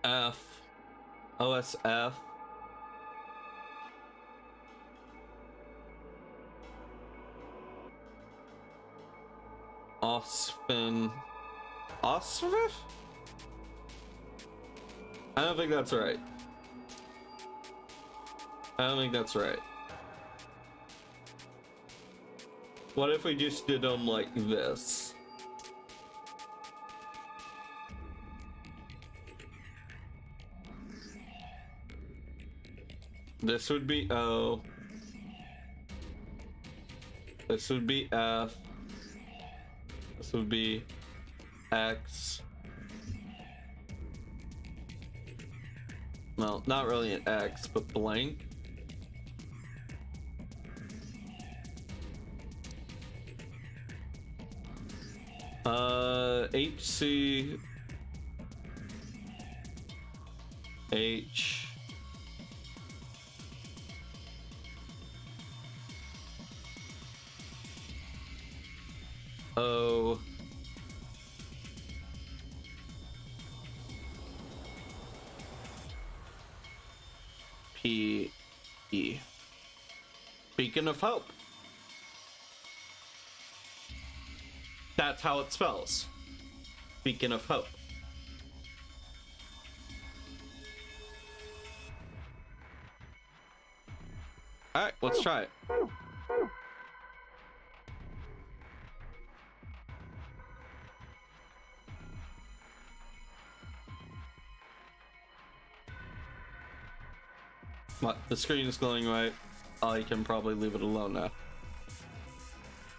Speaker 1: F. OSF. Osfin. Osfif? I don't think that's right. I don't think that's right. What if we just did them like this? This would be O. This would be F. This would be X. Well, not really an X, but blank. HC. H. O. P. E. Beacon of Hope. That's how it spells. Beacon of Hope. Alright, let's try it. What? The screen is glowing right. I can probably leave it alone now.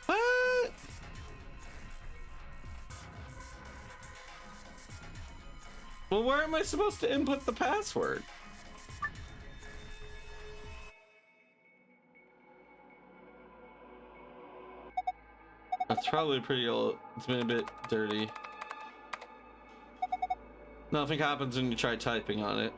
Speaker 1: What? Well, where am I supposed to input the password? It's probably pretty old. It's been a bit dirty. Nothing happens when you try typing on it.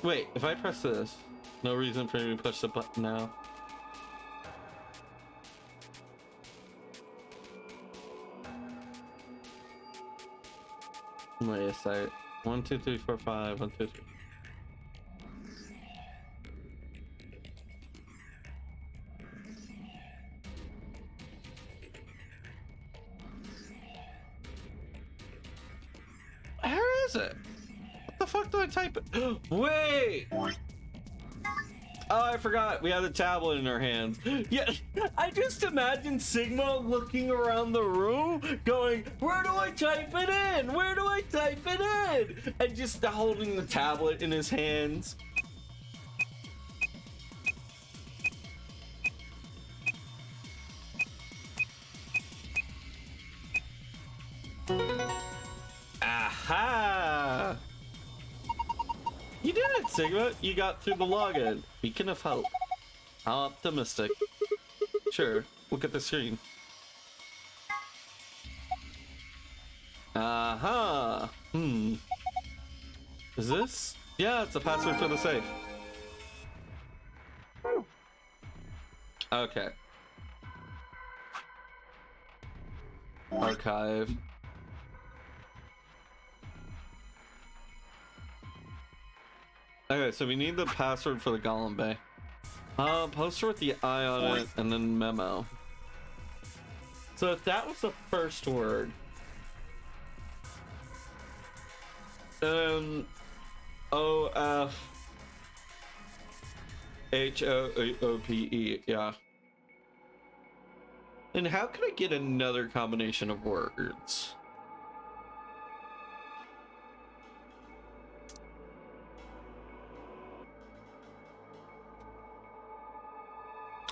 Speaker 1: Wait, if I press this, no reason for me to push the button now. Wait a sec. 1, 2, 3, 4, 5. 1, 2, 3. Where is it? What the fuck do I type it? Wait! Oh, I forgot. We had a tablet in our hands. Yeah, I just imagine Sigma looking around the room, going, "Where do I type it in? Where do I type it in?" And just holding the tablet in his hands. Sigma, you got through the login. Beacon of hope. How optimistic. Sure, look at the screen. Aha. Is this? Yeah, it's a password for the safe. Okay. Archive. Okay, so we need the password for the Golem Bay. Poster with the eye on it, and then memo. So if that was the first word, OFHOOPE, yeah. And how can I get another combination of words?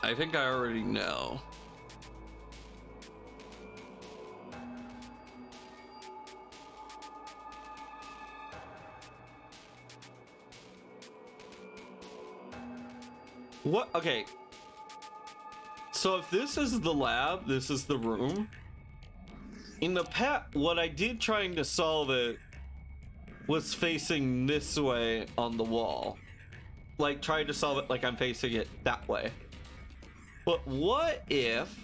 Speaker 1: I think I already know. What? Okay. So if this is the lab, this is the room. In the past, what I did trying to solve it was facing this way on the wall. Like, trying to solve it like I'm facing it that way. But what if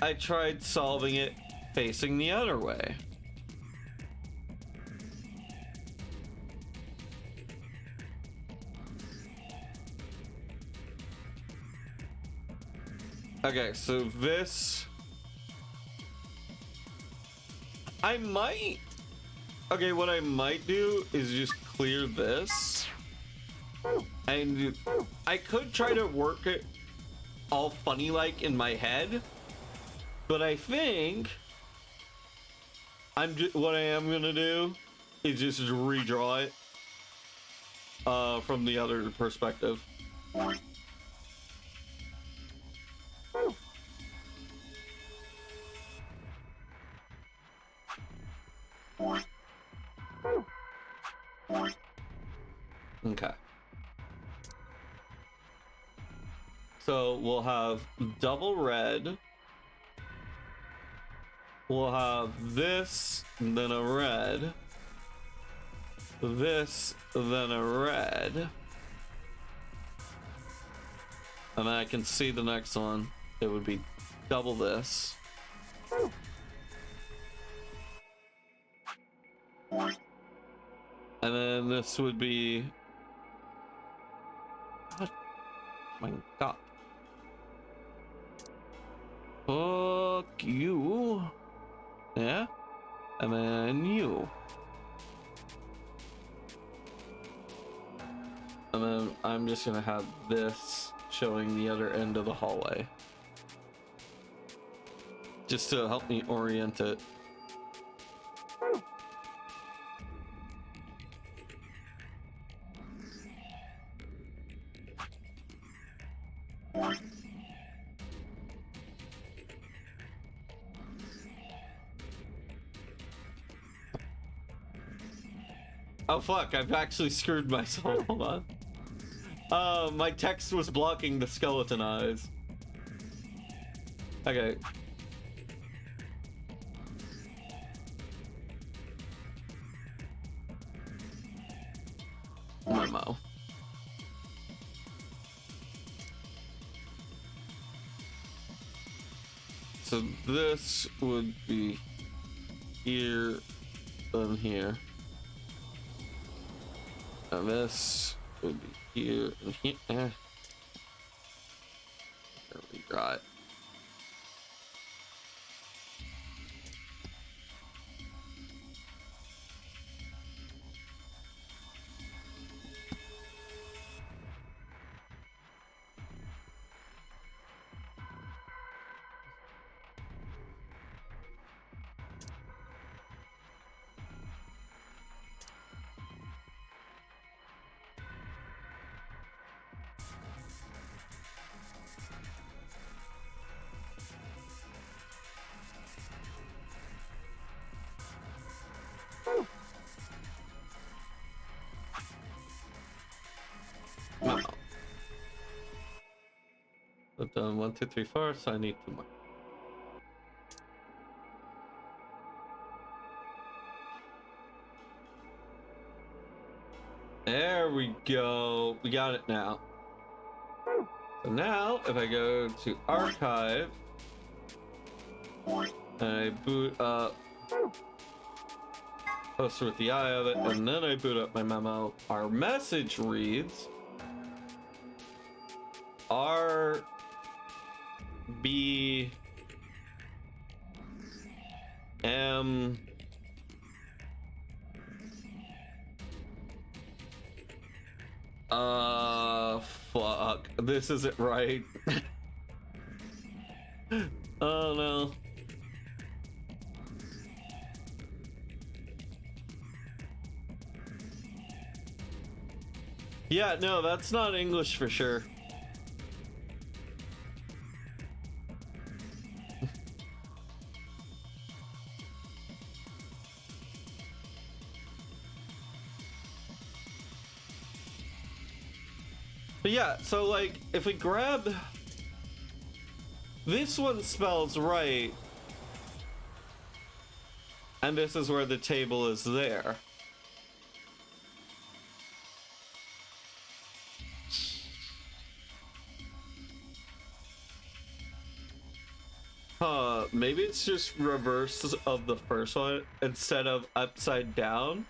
Speaker 1: I tried solving it facing the other way? Okay, so this... I might... Okay, what I might do is just clear this. And I could try to work it all funny like in my head, but I think what I am gonna do is just redraw it from the other perspective. Okay. So we'll have double red. We'll have this, then a red. This, then a red. And I can see the next one. It would be double this. And then this would be... Oh my god. Fuck you. Yeah? And then you. And then I'm just gonna have this showing the other end of the hallway. Just to help me orient it. Oh fuck, I've actually screwed myself. Hold on. My text was blocking the skeleton eyes. Okay. Memo. So this would be here and here. And this would be here and here. There we got it. done 1, 2, 3, 4, so I need 2 more. There we go. We got it now. So now, if I go to archive, I boot up poster with the eye of it, and then I boot up my memo. Our message reads R B M fuck. This isn't right. Oh no. Yeah, no, that's not English for sure. But yeah, so like, if we grab... This one spells right. And this is where the table is there. Maybe it's just reverse of the first one instead of upside down.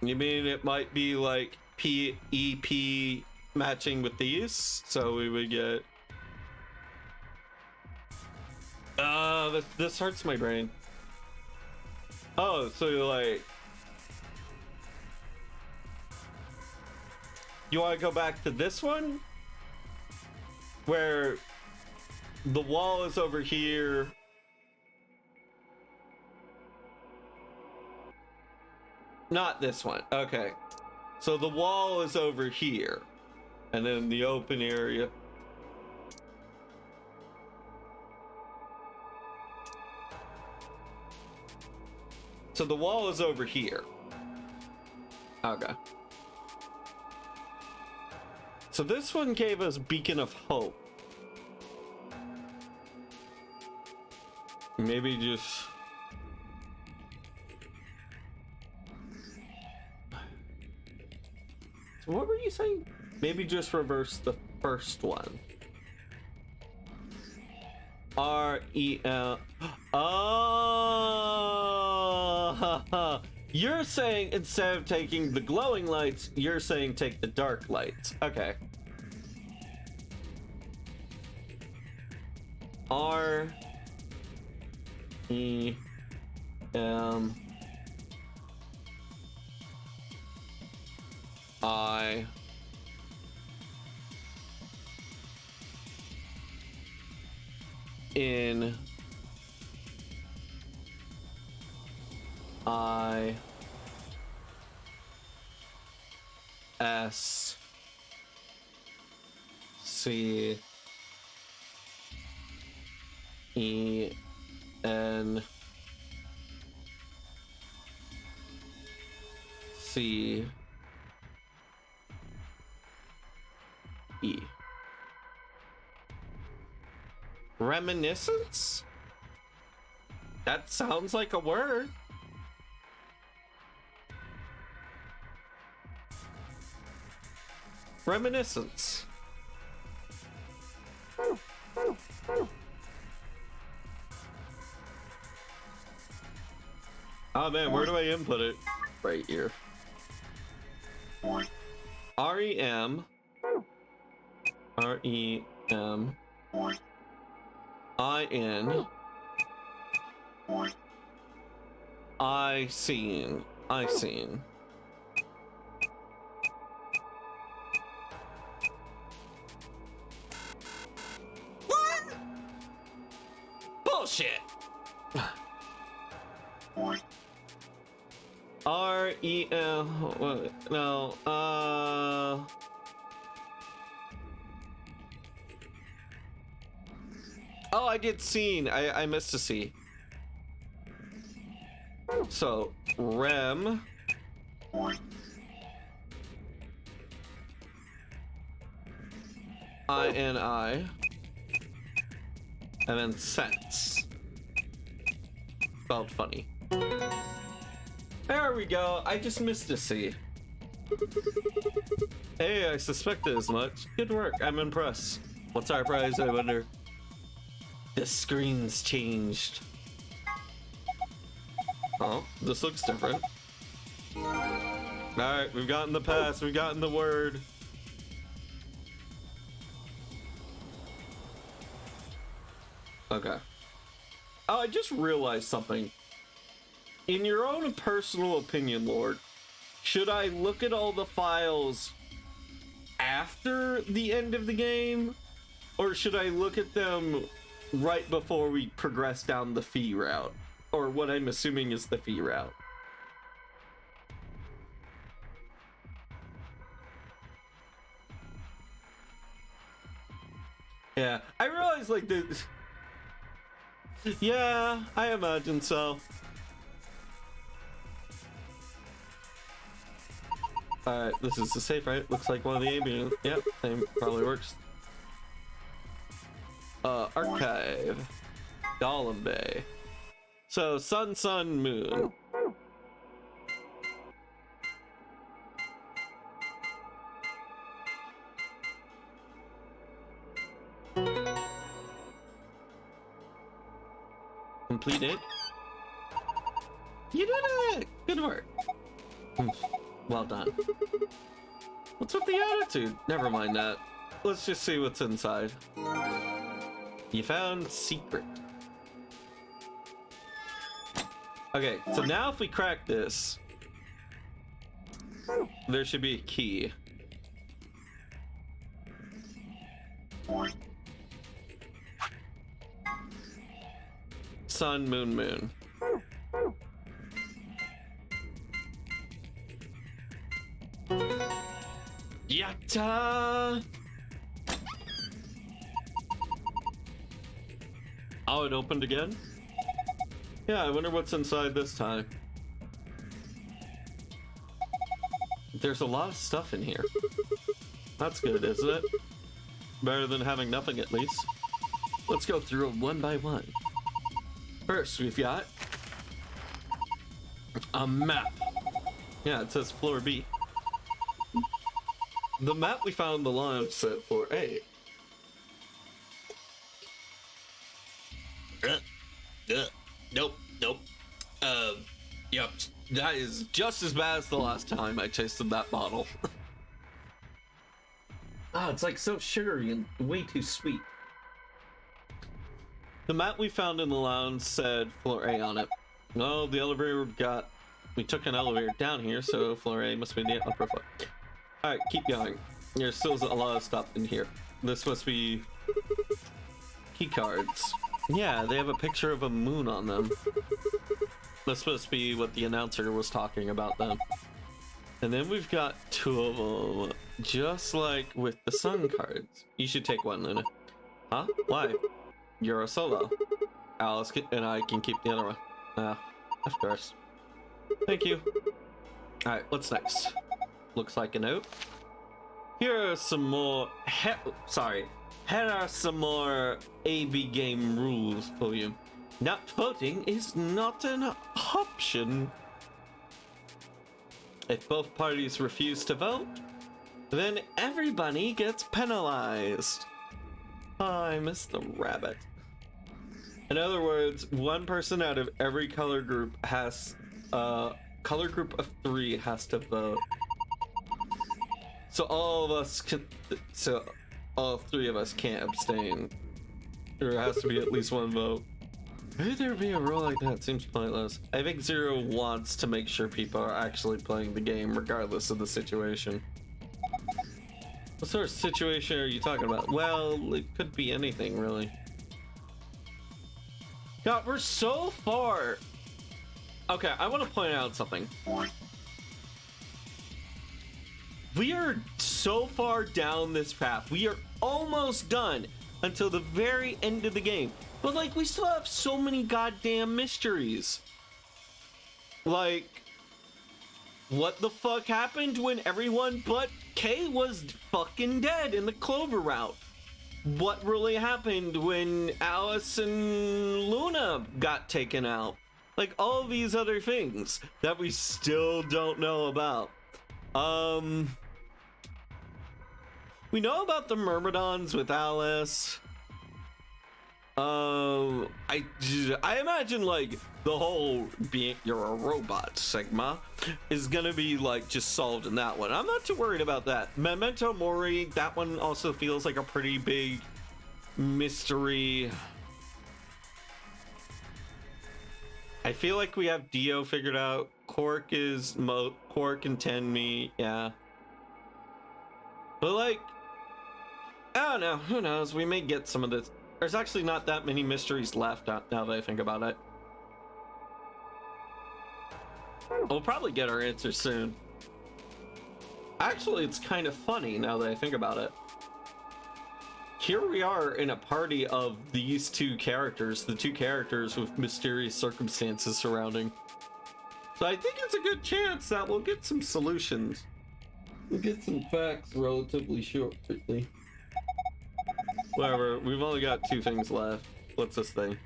Speaker 1: You mean it might be like PEP matching with these? So we would get... this hurts my brain. Oh, so like... You want to go back to this one? Where the wall is over here. Not this one. Okay. So the wall is over here. And then the open area. So the wall is over here. Okay. So this one gave us Beacon of Hope. Maybe just... So what were you saying? Maybe just reverse the first one. R-E-L... Oh! You're saying instead of taking the glowing lights, you're saying take the dark lights. Okay. R E M I N I S C E N C E. Reminiscence? That sounds like a word. Reminiscence. Oh man, where do I input it? Right here. R-E-M R-E-M I-N I-seen. I-seen. What? Bullshit! R-E-M... No, Oh, I did seen. I missed a C. So, rem... I. And then sense. Spelled funny. There we go. I just missed a C. Hey, I suspected as much. Good work. I'm impressed. What's our prize, I wonder? The screen's changed. Oh, this looks different. Alright, we've gotten the pass. We've gotten the word. Okay. Oh, I just realized something. In your own personal opinion, Lord, should I look at all the files after the end of the game? Or should I look at them right before we progress down the fee route? Or what I'm assuming is the fee route. Yeah, I realize like this. Yeah, I imagine so. Alright, this is the safe, right? Looks like one of the avians. Yep, same probably works. Archive. Gollum Bay. So, sun, moon. Complete it. You did it! Good work. Well done. What's with the attitude? Never mind that. Let's just see what's inside. You found secret. Okay, so now if we crack this, there should be a key. Sun, moon. Yatta! Oh, it opened again? Yeah, I wonder what's inside this time. There's a lot of stuff in here. That's good, isn't it? Better than having nothing, at least. Let's go through them one by one. First, we've got a map. Yeah, it says floor B. The map we found in the launch said floor A. Nope. Yep. That is just as bad as the last time I tasted that bottle. Oh, it's like so sugary and way too sweet. The map we found in the lounge said floor A on it. Well, the elevator we took an elevator down here, so floor A must be the upper floor. Alright, keep going. There's still a lot of stuff in here. This must be key cards. Yeah, they have a picture of a moon on them. This must be what the announcer was talking about them. And then we've got two of them, just like with the sun cards. You should take one, Luna. Huh? Why? You're a solo. Alice and I can keep the other one. Of course. Thank you. Alright, what's next? Looks like a note. Here are some more here are some more AV game rules for you. Not voting is not an option. If both parties refuse to vote, then everybody gets penalized. Oh, I miss the rabbit. In other words, one person out of every color group has color group of 3 has to vote. So all 3 of us can't abstain. There has to be at least one vote. Why would there be a rule like that? Seems pointless. I think Zero wants to make sure people are actually playing the game regardless of the situation. What sort of situation are you talking about? Well, it could be anything, really. God, we're so far. Okay, I want to point out something. We are so far down this path. We are almost done until the very end of the game. But, like, we still have so many goddamn mysteries. Like, what the fuck happened when everyone but Kay was fucking dead in the Clover route? what really happened when Alice and Luna got taken out. Like all these other things that we still don't know about. We know about the Myrmidons with Alice. I imagine like the whole being you're a robot Sigma is gonna be like just solved in that one. I'm not too worried about that. Memento Mori, that one also feels like a pretty big mystery. I feel like we have Dio figured out. Quark is Quark and Tenmi, yeah. But like, I don't know, who knows? We may get some of this. There's actually not that many mysteries left now that I think about it. We'll probably get our answer soon. Actually, it's kind of funny now that I think about it. Here we are in a party of these two characters, the two characters with mysterious circumstances surrounding. So I think it's a good chance that we'll get some solutions. We'll get some facts relatively shortly. Whatever, we've only got 2 things left. What's this thing?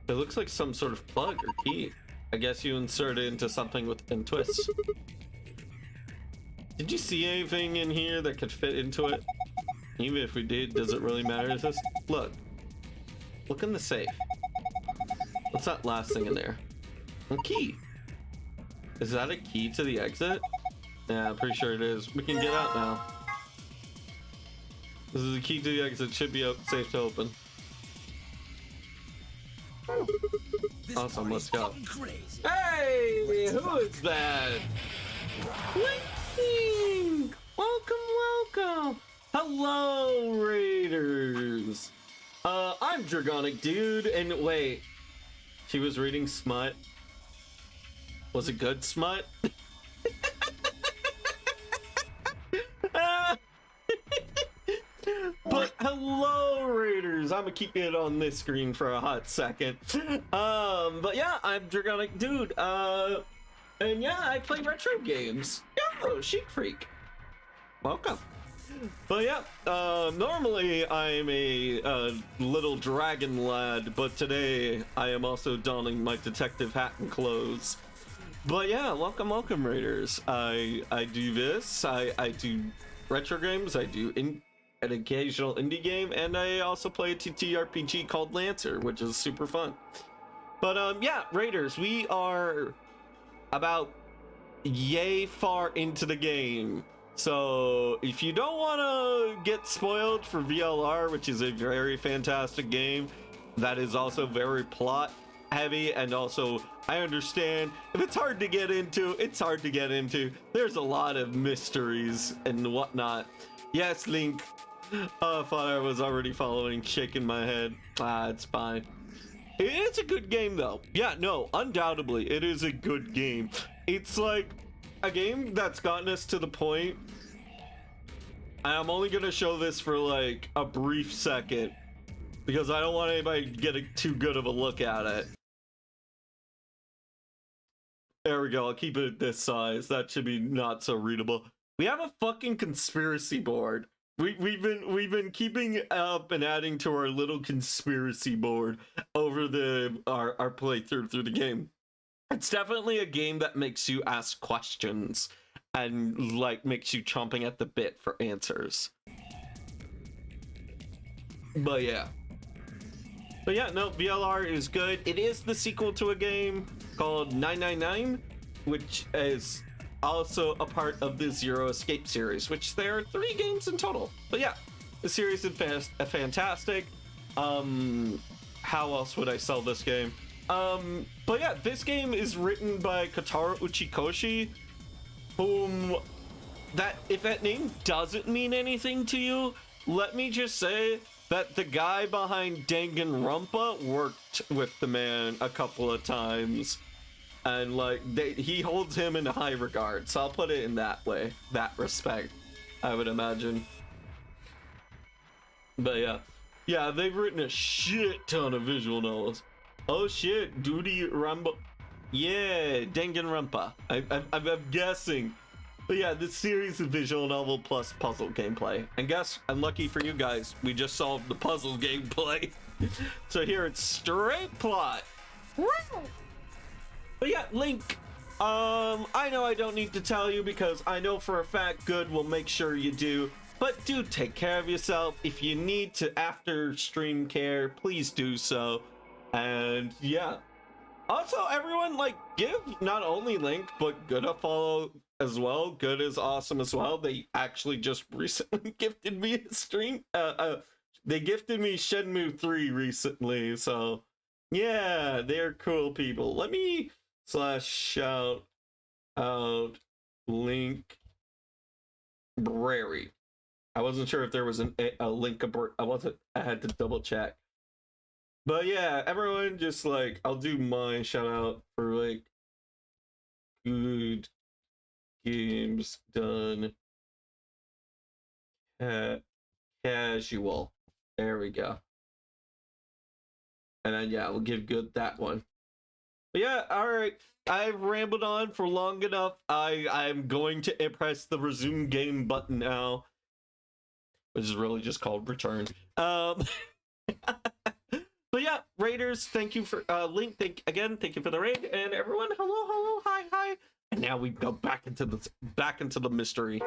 Speaker 1: It looks like some sort of plug or key. I guess you insert it into something and twist. Did you see anything in here that could fit into it? Even if we did, does it really matter? Is this? Look in the safe. What's that last thing in there? A key. Is that a key to the exit? Yeah, I'm pretty sure it is. We can get out now. This is the key to the exit. Should be safe to open. Awesome, let's go. Hey, who is that? Wing! Welcome. Hello, Raiders. I'm Dragonic Dude, and wait, she was reading smut. Was it good smut? But hello, Raiders. I'm gonna keep it on this screen for a hot second. But yeah, I'm Dragonic Dude. And yeah, I play retro games. Yo, Chic Freak. Welcome. But yeah, normally I'm a little dragon lad, but today I am also donning my detective hat and clothes. But yeah, welcome, Raiders. I do this. I do retro games. I do an occasional indie game, and I also play a TTRPG called Lancer, which is super fun. But yeah, Raiders, we are about yay far into the game. So if you don't want to get spoiled for VLR, which is a very fantastic game that is also very plot heavy, and also I understand if it's hard to get into, it's hard to get into. There's a lot of mysteries and whatnot. Yes, Link. Oh, I thought I was already following, shaking my head. It's fine. It is a good game though. Yeah, no, undoubtedly it is a good game. It's like a game that's gotten us to the point, and I'm only gonna show this for like a brief second because I don't want anybody to get too good of a look at it. There we go, I'll keep it this size. That should be not so readable. We have a fucking conspiracy board. We've been keeping up and adding to our little conspiracy board over our playthrough through the game. It's definitely a game that makes you ask questions and like makes you chomping at the bit for answers. But yeah, no, VLR is good. It is the sequel to a game called 999, which is also a part of the Zero Escape series, which there are 3 games in total. But yeah, the series is fantastic. How else would I sell this game? But yeah, this game is written by Kotaro Uchikoshi, whom if that name doesn't mean anything to you, let me just say that the guy behind Danganronpa worked with the man a couple of times, and like he holds him in high regard. So I'll put it in that way, that respect, I would imagine. But yeah, they've written a shit ton of visual novels. Oh shit, Duty Rambo. Yeah, Danganronpa. I'm guessing But yeah, this series is visual novel plus puzzle gameplay. And guess, unlucky for you guys, we just solved the puzzle gameplay. So here it's straight plot. But yeah, Link. I know I don't need to tell you because I know for a fact Good will make sure you do. But do take care of yourself. If you need to after stream care, please do so. And yeah. Also, everyone, like, give not only Link, but Good a follow as well. Good is awesome as well. They actually just recently gifted me a stream. They gifted me Shenmue 3 recently, so yeah, they're cool people. Let me shout out Link Brary. I wasn't sure if there was a link. I had to double check. But yeah, everyone just like, I'll do my shout out for like good games done casual. There we go. And then yeah, we'll give Good that one. But yeah, all right. I've rambled on for long enough. I'm going to press the resume game button now, which is really just called return. But yeah, Raiders, thank you for Link. Thank you for the raid, and everyone, hello, hi. And now we go back into the mystery.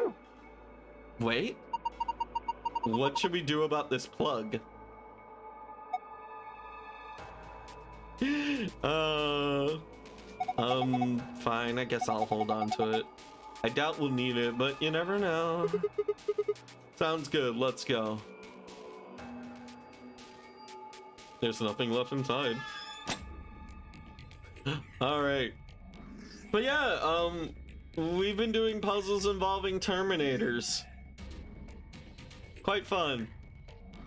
Speaker 1: Wait, what should we do about this plug? Fine, I guess I'll hold on to it. I doubt we'll need it, but you never know. Sounds good, let's go. There's nothing left inside. Alright. But yeah, we've been doing puzzles involving Terminators. Quite fun.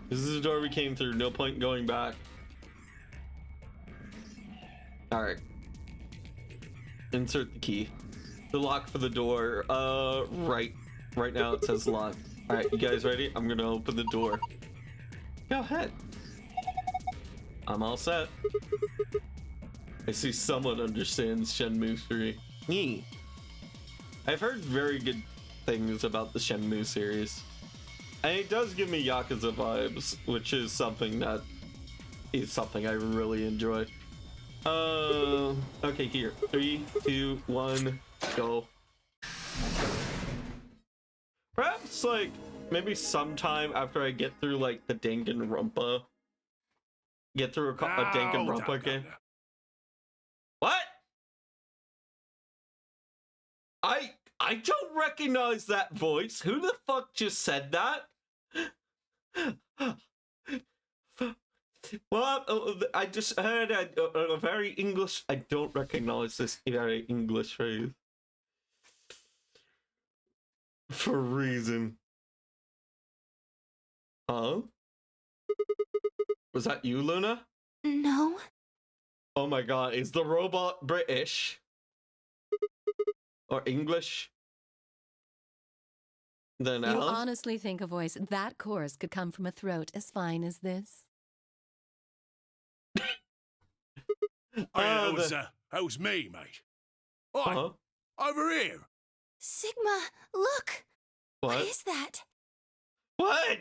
Speaker 1: This is the door we came through, no point going back. Alright. Insert the key. The lock for the door, right now it says lock. Alright, you guys ready? I'm gonna open the door. Go ahead. I'm all set. I see someone understands Shenmue 3. Me. I've heard very good things about the Shenmue series. And it does give me Yakuza vibes, which is something I really enjoy. Okay, here. 3, 2, 1, go. Perhaps, like, maybe sometime after I get through, like, the Danganronpa. Get through a Danganronpa game. What? I don't recognize that voice. Who the fuck just said that? Well, I just heard a very English. I don't recognize this very English phrase. For a reason. Huh? Was that you, Luna?
Speaker 5: No.
Speaker 1: Oh my god, is the robot British? Or English? Then
Speaker 7: You
Speaker 1: else?
Speaker 7: honestly think a voice that coarse could come from a throat as fine as this?
Speaker 6: That was me, mate. Oi, over here.
Speaker 5: Sigma, look!
Speaker 1: What?
Speaker 5: What is that?
Speaker 1: What?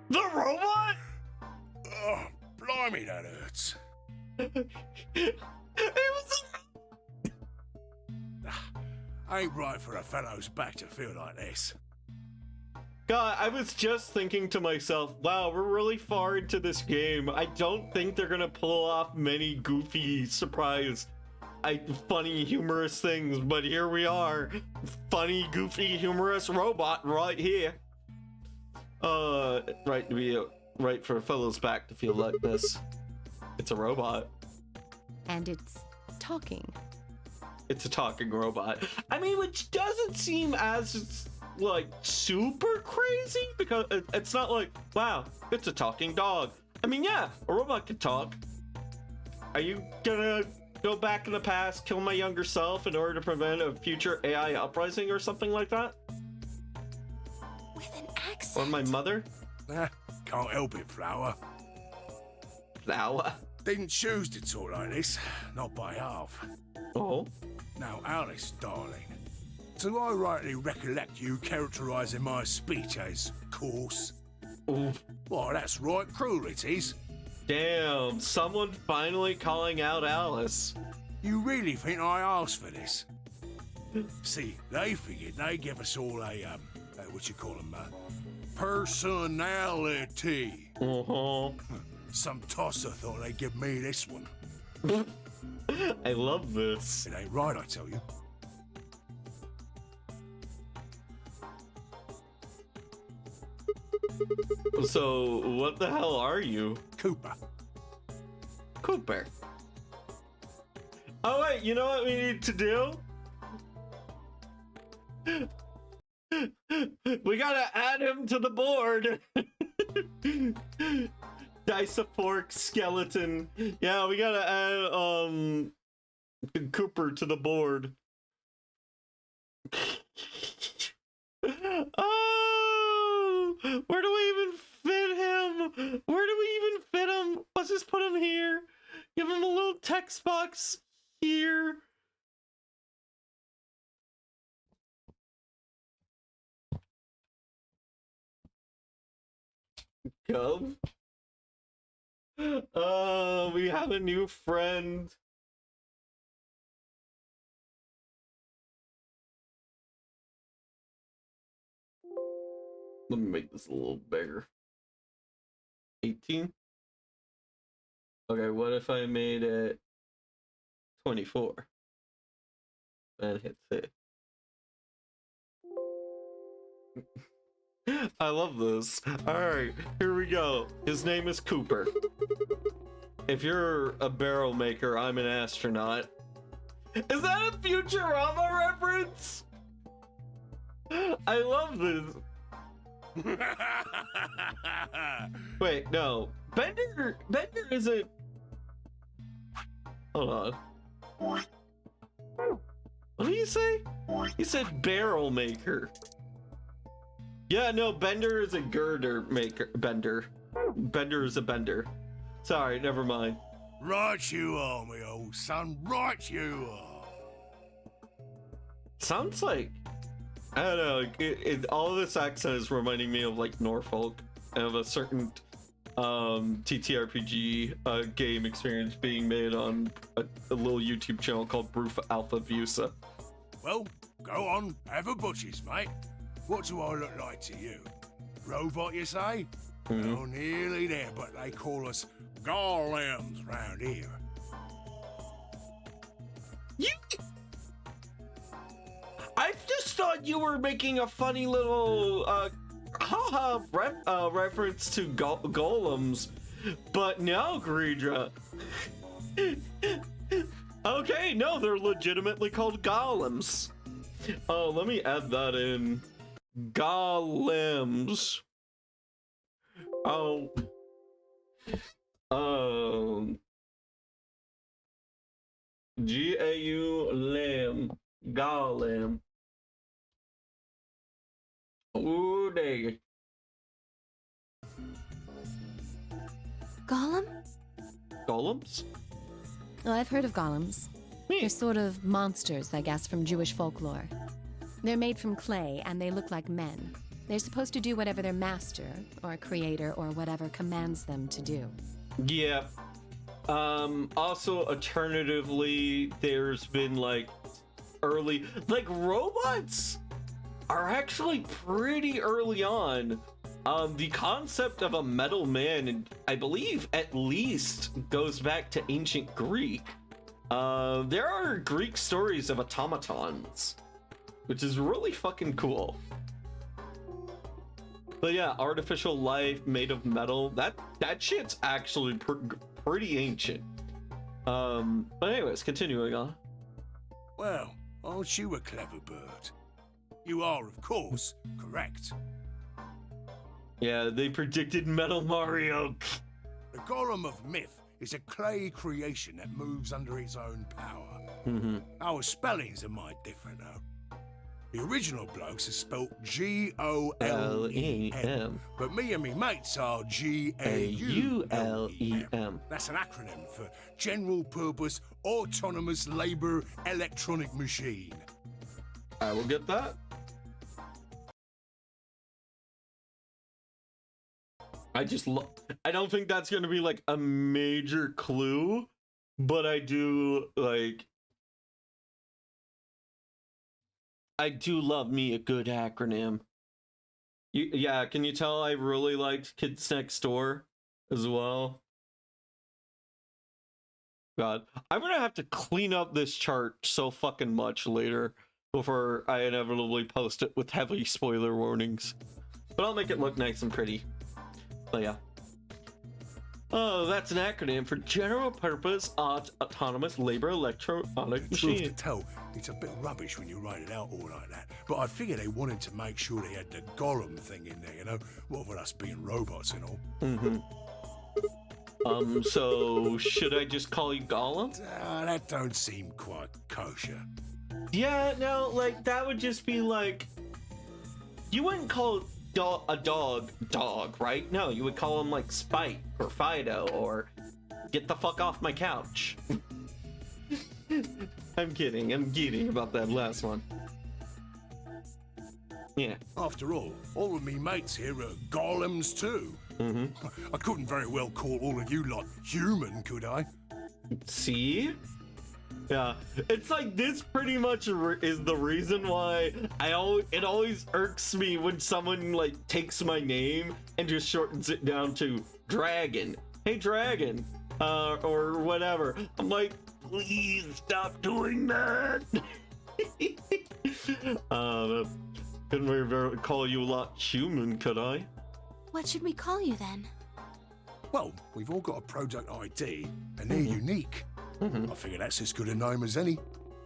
Speaker 1: The robot?
Speaker 6: Oh, blimey, that hurts.
Speaker 1: It was
Speaker 6: Ain't right for a fellow's back to feel like this.
Speaker 1: God, I was just thinking to myself, wow, we're really far into this game. I don't think they're gonna pull off many goofy, funny, humorous things, but here we are. Funny, goofy, humorous robot right here. Right for a fellow's back to feel like this. It's a robot.
Speaker 7: And it's talking.
Speaker 1: It's a talking robot. I mean, which doesn't seem as, like, super crazy, because it's not like, wow, it's a talking dog. I mean, yeah, a robot can talk. Are you gonna go back in the past, kill my younger self in order to prevent a future AI uprising or something like that?
Speaker 5: With an accent.
Speaker 1: Or my mother?
Speaker 6: Can't help it, Flower.
Speaker 1: Flower?
Speaker 6: Didn't choose to talk like this, not by half.
Speaker 1: Oh?
Speaker 6: Now, Alice, darling, Do I rightly recollect you characterising my speech as coarse?
Speaker 1: Oof.
Speaker 6: Well, that's right, cruel it is.
Speaker 1: Damn, someone finally calling out Alice.
Speaker 6: You really think I asked for this? See, they figured they give us all a, what you call them, personality.
Speaker 1: Uh-huh.
Speaker 6: Some tosser thought they'd give me this one.
Speaker 1: I love this.
Speaker 6: It ain't right, I tell you.
Speaker 1: So, what the hell are you?
Speaker 6: Cooper.
Speaker 1: Cooper. Oh wait, you know what we need to do? We gotta add him to the board. Dice a fork skeleton. Yeah, we gotta add Cooper to the board. Oh, where do we even fit him? Where do we even fit him? Let's just put him here. Give him a little text box here. Gov. We have a new friend. Let me make this a little bigger. 18? Okay, what if I made it 24? And hit save. I love this. Alright, here we go. His name is Cooper. If you're a barrel maker, I'm an astronaut. Is that a Futurama reference? I love this. Wait, no. Bender isn't... Hold on. What did you say? He said barrel maker. Yeah, no, Bender is a girder maker. Bender is a bender. Sorry, never mind.
Speaker 6: Right you are, me old son. Right you are.
Speaker 1: Sounds like... I don't know, all of this accent is reminding me of like Norfolk and of a certain TTRPG game experience being made on a little YouTube channel called Proof Alpha Vusa.
Speaker 6: Well, go on, have a butchers, mate. What do I look like to you? Robot, you say? Oh, nearly there, but they call us golems round here.
Speaker 1: You... I just thought you were making a funny little reference to golems, but no, Greedra. Okay, no, they're legitimately called golems. Oh, let me add that in. Golems. Oh. G-A-U lamb. Golem. Ooh, dang.
Speaker 7: Golem?
Speaker 1: Golems?
Speaker 7: Oh, I've heard of golems. They're sort of monsters, I guess, from Jewish folklore. They're made from clay, and they look like men. They're supposed to do whatever their master, or creator, or whatever commands them to do.
Speaker 1: Yeah. Also, alternatively, there's been, like, early... Like, robots are actually pretty early on. The concept of a metal man, I believe, at least goes back to ancient Greek. There are Greek stories of automatons, which is really fucking cool. But yeah, artificial life made of metal, that shit's actually pretty ancient. But anyways, continuing on.
Speaker 6: Well, aren't you a clever bird? You are, of course, correct.
Speaker 1: Yeah, they predicted Metal Mario.
Speaker 6: The Golem of Myth is a clay creation that moves under its own power. Our spellings are might different, though. The original blokes are spelt G-O-L-E-M, but me and me mates are G-A-U-L-E-M. That's an acronym for General Purpose Autonomous Labour Electronic Machine.
Speaker 1: I will get that. I don't think that's gonna be like a major clue, but I do love me a good acronym. Yeah, can you tell I really liked Kids Next Door as well? God, I'm gonna have to clean up this chart so fucking much later before I inevitably post it with heavy spoiler warnings. But I'll make it look nice and pretty. But yeah. Oh, that's an acronym for General Purpose Autonomous Labor Electronic
Speaker 6: Truth
Speaker 1: Machine.
Speaker 6: to tell, it's a bit rubbish when you write it out all like that. But I figure they wanted to make sure they had the Golem thing in there, you know? What with us being robots and all.
Speaker 1: So should I just call you Gollum?
Speaker 6: That don't seem quite kosher.
Speaker 1: Yeah, no, like that would just be like, you wouldn't call a dog, right? No, you would call him like Spike or Fido or get the fuck off my couch. I'm kidding about that last one. Yeah.
Speaker 6: After all of me mates here are golems too. I couldn't very well call all of you lot human, could I?
Speaker 1: See? Yeah, it's like this pretty much is the reason why it always irks me when someone like takes my name and just shortens it down to Dragon. Hey Dragon, or whatever. I'm like, please stop doing that. Couldn't really call you a lot human, could I?
Speaker 5: What should we call you then?
Speaker 6: Well, we've all got a product ID, and they're unique. I figure that's as good a name as any.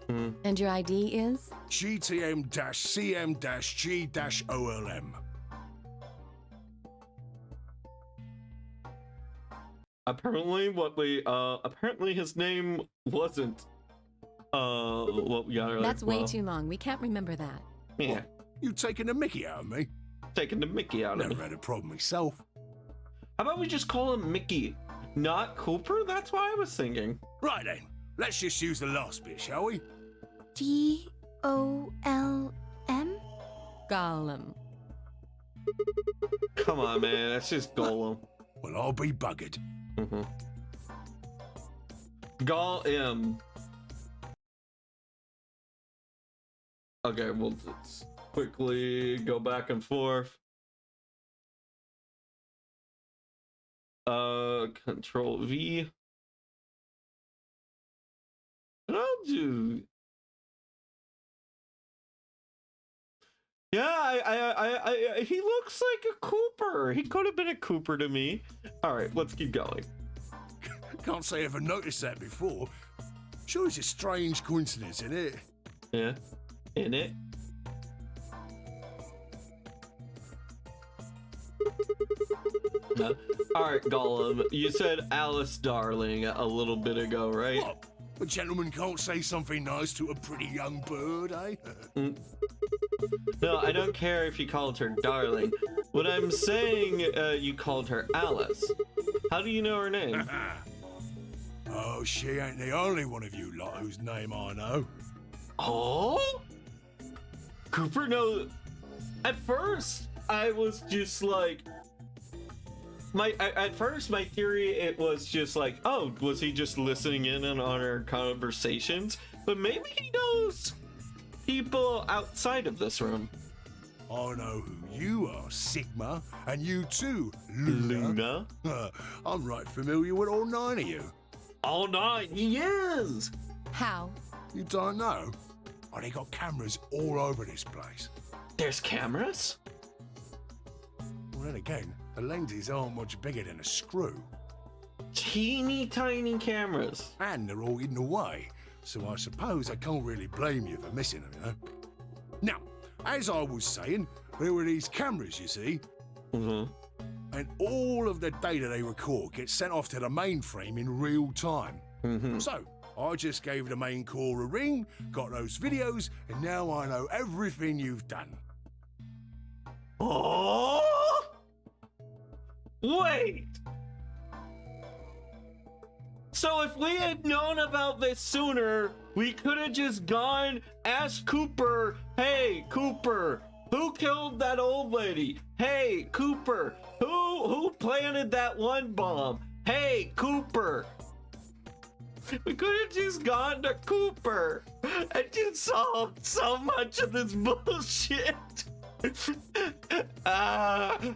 Speaker 7: And your ID is?
Speaker 6: GTM-CM-G-OLM.
Speaker 1: Apparently his name wasn't what we got.
Speaker 7: That's way too long. We can't remember that.
Speaker 1: Yeah.
Speaker 6: What? You taking the mickey out of me?
Speaker 1: Taking the mickey out of me.
Speaker 6: Never had a problem myself.
Speaker 1: How about we just call him Mickey, not Cooper? That's what I was thinking.
Speaker 6: Right then, let's just use the last bit, shall we?
Speaker 5: Golm?
Speaker 7: Gollum.
Speaker 1: Come on, man. That's just Golem.
Speaker 6: Well, I'll be buggered.
Speaker 1: Golem. Okay, we'll just quickly go back and forth. Control V. And I'll do. Yeah, I he looks like a Cooper. He could have been a Cooper to me. All right, let's keep going.
Speaker 6: Can't say I ever noticed that before. Sure, it's a strange coincidence, isn't it?
Speaker 1: Yeah, in it. All right, Gollum. You said Alice Darling a little bit ago, right?
Speaker 6: What? A gentleman can't say something nice to a pretty young bird, eh?
Speaker 1: No, I don't care if you called her Darling. What I'm saying, you called her Alice. How do you know her name?
Speaker 6: Oh, she ain't the only one of you lot whose name I know.
Speaker 1: Oh? Cooper knows. At first, I was just like, at first my theory it was just like, oh, was he just listening in on our conversations? But maybe he knows people outside of this room.
Speaker 6: I know who you are, Sigma, and you too, Luna. I'm right familiar with all 9 of you.
Speaker 1: All 9, he is.
Speaker 7: How?
Speaker 6: You don't know? Oh, they got cameras all over this place.
Speaker 1: There's cameras?
Speaker 6: Well, then again, the lenses aren't much bigger than a screw.
Speaker 1: Teeny tiny cameras.
Speaker 6: And they're all hidden away, so I suppose I can't really blame you for missing them, you know? Now, as I was saying, there were these cameras, you see? And all of the data they record gets sent off to the mainframe in real time. So, I just gave the main core a ring, got those videos, and now I know everything you've done.
Speaker 1: Oh! Wait! So if we had known about this sooner, we could have just gone Ask Cooper. Hey, Cooper, who killed that old lady? Hey, Cooper, who planted that one bomb? Hey, Cooper. We could have just gone to Cooper and just solved so much of this bullshit.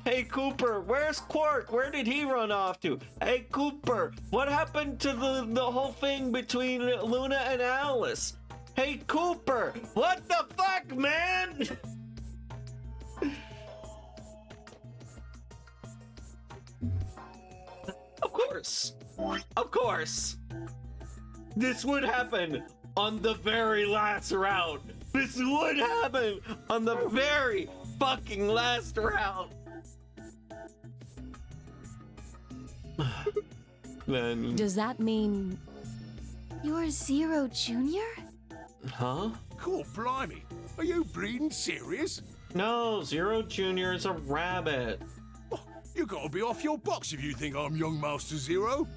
Speaker 1: Hey Cooper, where's Quark? Where did he run off to? Hey Cooper, what happened to the whole thing between Luna and Alice? Hey Cooper, what the fuck, man? Of course. This would happen on the very last round. This would happen on the very fucking last round. Then...
Speaker 7: Does that mean...
Speaker 5: You're Zero Jr.?
Speaker 1: Huh?
Speaker 6: Cool, blimey. Are you bleeding serious?
Speaker 1: No, Zero Jr. is a rabbit.
Speaker 6: Oh, you gotta be off your box if you think I'm young Master Zero.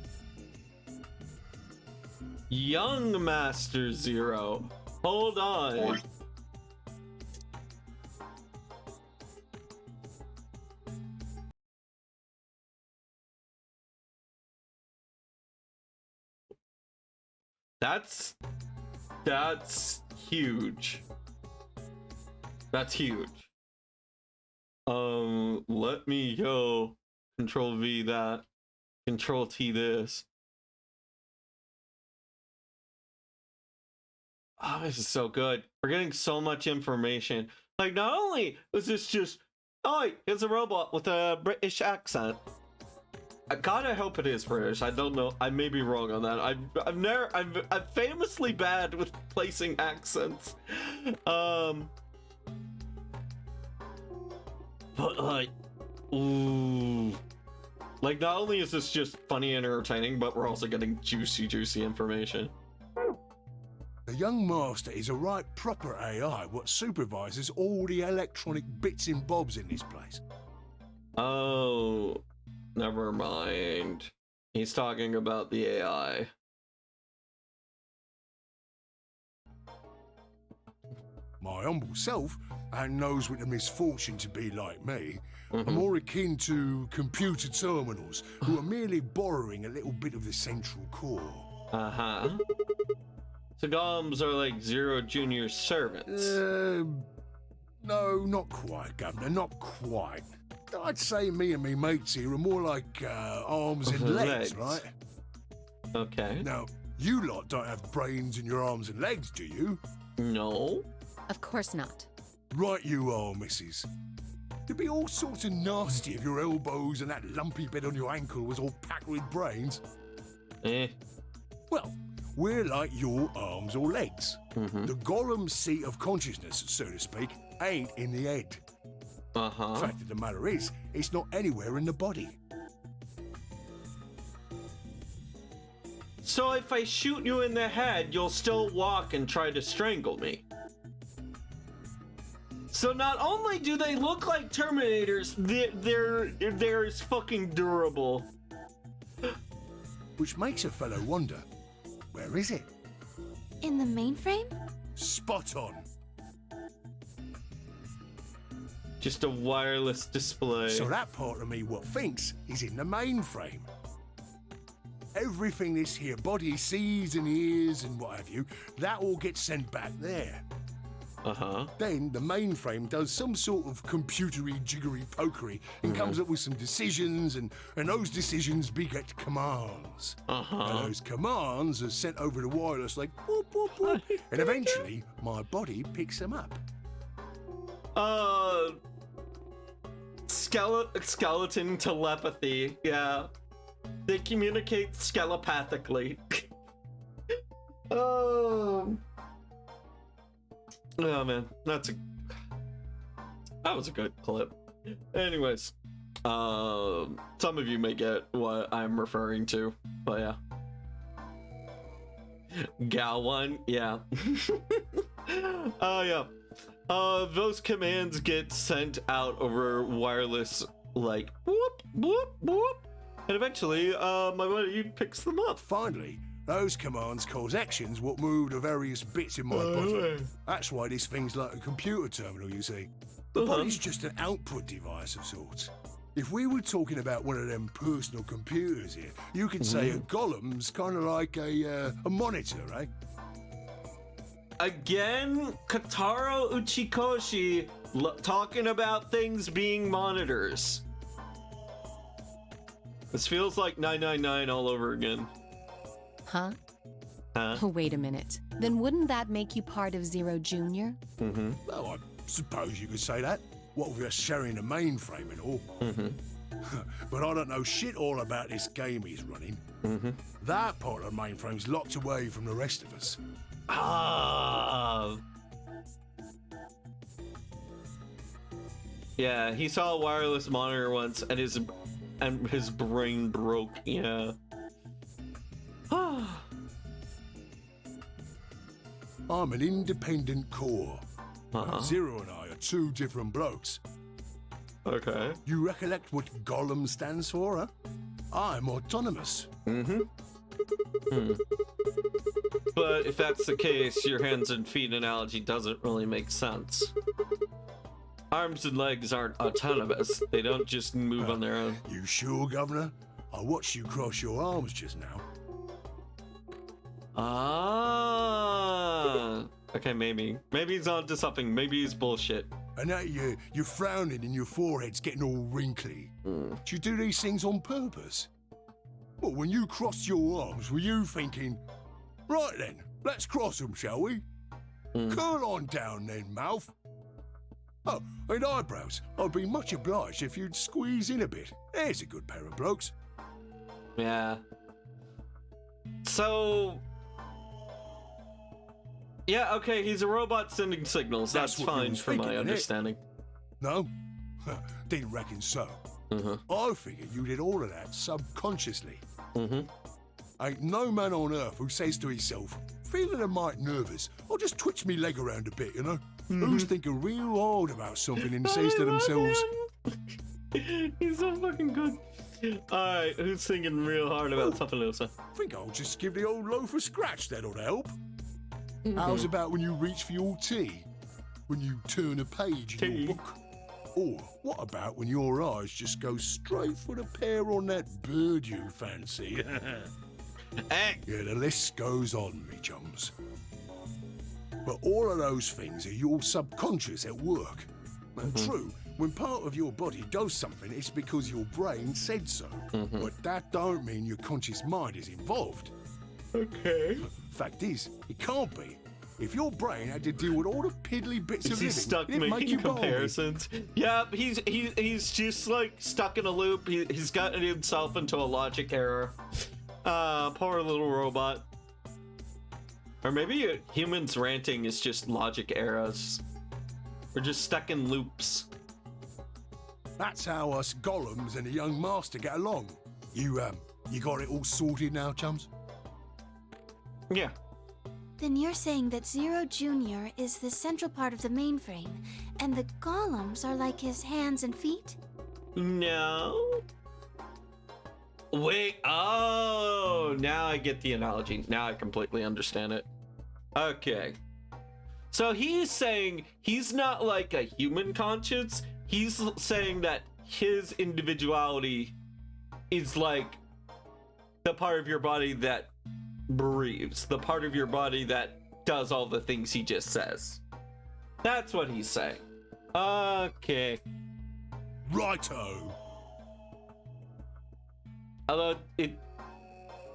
Speaker 1: Young Master Zero. Hold on. That's huge. That's huge. Let me go Control V that. Control T this. Oh, this is so good. We're getting so much information. Like, not only is this just, oh, it's a robot with a British accent. I gotta hope it is British. I don't know. I may be wrong on that. I'm famously bad with placing accents. But like, ooh. Like, not only is this just funny and entertaining, but we're also getting juicy information.
Speaker 6: The young master is a right proper AI what supervises all the electronic bits and bobs in this place.
Speaker 1: Oh, never mind. He's talking about the AI.
Speaker 6: My humble self, and those with the misfortune to be like me, are more akin to computer terminals who are merely borrowing a little bit of the central core.
Speaker 1: Uh-huh. So golems are like Zero Jr.'s servants.
Speaker 6: No, not quite, Governor, not quite. I'd say me and me mates here are more like arms and legs, right?
Speaker 1: Okay.
Speaker 6: Now, you lot don't have brains in your arms and legs, do you?
Speaker 1: No.
Speaker 7: Of course not.
Speaker 6: Right you are, missus. It'd be all sorts of nasty if your elbows and that lumpy bit on your ankle was all packed with brains.
Speaker 1: Well,
Speaker 6: we're like your arms or legs. The golem's seat of consciousness, so to speak, ain't in the head. The fact of the matter is, it's not anywhere in the body.
Speaker 1: So if I shoot you in the head, you'll still walk and try to strangle me. So not only do they look like Terminators, they're fucking durable.
Speaker 6: Which makes a fellow wonder, where is it?
Speaker 5: In the mainframe?
Speaker 6: Spot on.
Speaker 1: Just a wireless display.
Speaker 6: So that part of me what thinks is in the mainframe. Everything this here body sees and hears and what have you, that all gets sent back there. Then the mainframe does some sort of computery jiggery pokery and comes up with some decisions, and those decisions beget commands. And those commands are sent over the wireless like whoop whoop whoop, and eventually my body picks them up.
Speaker 1: Skeleton telepathy, yeah. They communicate telepathically. Oh man, that was a good clip. Anyways, some of you may get what I'm referring to, but yeah. Gal one, yeah. Yeah. Those commands get sent out over wireless, like whoop whoop whoop, and eventually, my buddy picks them up.
Speaker 6: Finally, Those commands cause actions what move the various bits in my body. That's why this thing's like a computer terminal, you see. The body's just an output device of sorts. If we were talking about one of them personal computers here, you could say a golem's kind of like a monitor, right?
Speaker 1: Again, Kataro Uchikoshi talking about things being monitors. This feels like 999 all over again.
Speaker 7: Huh?
Speaker 1: Huh?
Speaker 7: Oh, wait a minute. Then wouldn't that make you part of Zero Junior?
Speaker 6: Well, I suppose you could say that. What with us sharing the mainframe and all. But I don't know shit all about this game he's running. That part of the mainframe's locked away from the rest of us.
Speaker 1: Ah. Yeah, he saw a wireless monitor once, and his brain broke. Yeah.
Speaker 6: I'm an independent core. Zero and I are two different blokes.
Speaker 1: Okay.
Speaker 6: You recollect what Golem stands for, huh? I'm autonomous.
Speaker 1: But if that's the case, your hands and feet analogy doesn't really make sense. Arms and legs aren't autonomous. They don't just move on their own.
Speaker 6: You sure, Governor? I watched you cross your arms just now.
Speaker 1: Ah. Okay, maybe. Maybe he's onto something. Maybe he's bullshit.
Speaker 6: And now you're frowning and your forehead's getting all wrinkly. Do you do these things on purpose? Well, when you crossed your arms, were you thinking, right then, let's cross them, shall we? Curl on down then, mouth. Oh, and eyebrows. I'd be much obliged if you'd squeeze in a bit. There's a good pair of blokes.
Speaker 1: Yeah. So... yeah, okay, he's a robot sending signals. That's
Speaker 6: That's what you
Speaker 1: fine
Speaker 6: was
Speaker 1: from my
Speaker 6: thinking, innit?
Speaker 1: understanding.
Speaker 6: No? Didn't reckon so. I figured you did all of that subconsciously. Ain't no man on earth who says to himself, feeling a mite nervous, I'll just twitch me leg around a bit, you know? Who's thinking real hard about something and says to themselves,
Speaker 1: He's so fucking good. Alright, who's thinking real hard about something else?
Speaker 6: I think I'll just give the old loaf a scratch, that'll help. How's about when you reach for your tea? When you turn a page in your book? Or what about when your eyes just go straight for the pair on that bird you fancy? Yeah, the list goes on, me chums. But all of those things are your subconscious at work. And true, when part of your body does something, it's because your brain said so. But that don't mean your conscious mind is involved.
Speaker 1: Okay.
Speaker 6: Fact is, it can't be. If your brain had to deal with all the piddly bits of living,
Speaker 1: He's stuck
Speaker 6: it'd make
Speaker 1: making
Speaker 6: you balmy.
Speaker 1: comparisons. Yeah, he's just like stuck in a loop. He's gotten himself into a logic error. Poor little robot. Or maybe humans ranting is just logic errors. We're just stuck in loops.
Speaker 6: That's how us golems and the young master get along. You got it all sorted now, chums?
Speaker 1: Yeah.
Speaker 8: Then you're saying that Zero Junior is the central part of the mainframe, and the golems are like his hands and feet?
Speaker 1: No. Wait, oh, now I get the analogy. Now I completely understand it. Okay. So he's saying he's not like a human conscience. He's saying that his individuality is like the part of your body that breathes, the part of your body that does all the things he just says. That's what he's saying. Okay.
Speaker 6: Righto.
Speaker 1: Although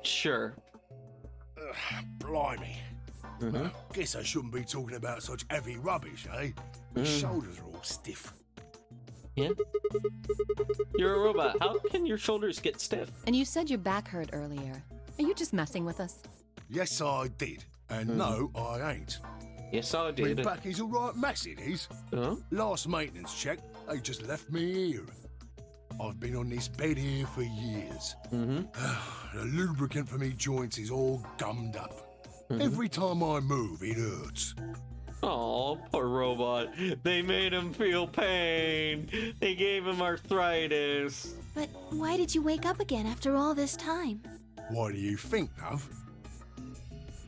Speaker 1: sure.
Speaker 6: Blimey. Guess I shouldn't be talking about such heavy rubbish, eh? My shoulders are all stiff.
Speaker 1: Yeah. You're a robot. How can your shoulders get stiff?
Speaker 7: And you said your back hurt earlier. Are you just messing with us?
Speaker 6: Yes, I did. And no, I ain't.
Speaker 1: Yes, I
Speaker 6: My
Speaker 1: did.
Speaker 6: back is all right mess, it is.
Speaker 1: Huh?
Speaker 6: Last maintenance check, they just left me here. I've been on this bed here for years. The lubricant for me joints is all gummed up. Every time I move, it hurts.
Speaker 1: Oh, poor robot. They made him feel pain. They gave him arthritis.
Speaker 8: But why did you wake up again after all this time?
Speaker 6: Why do you think, love?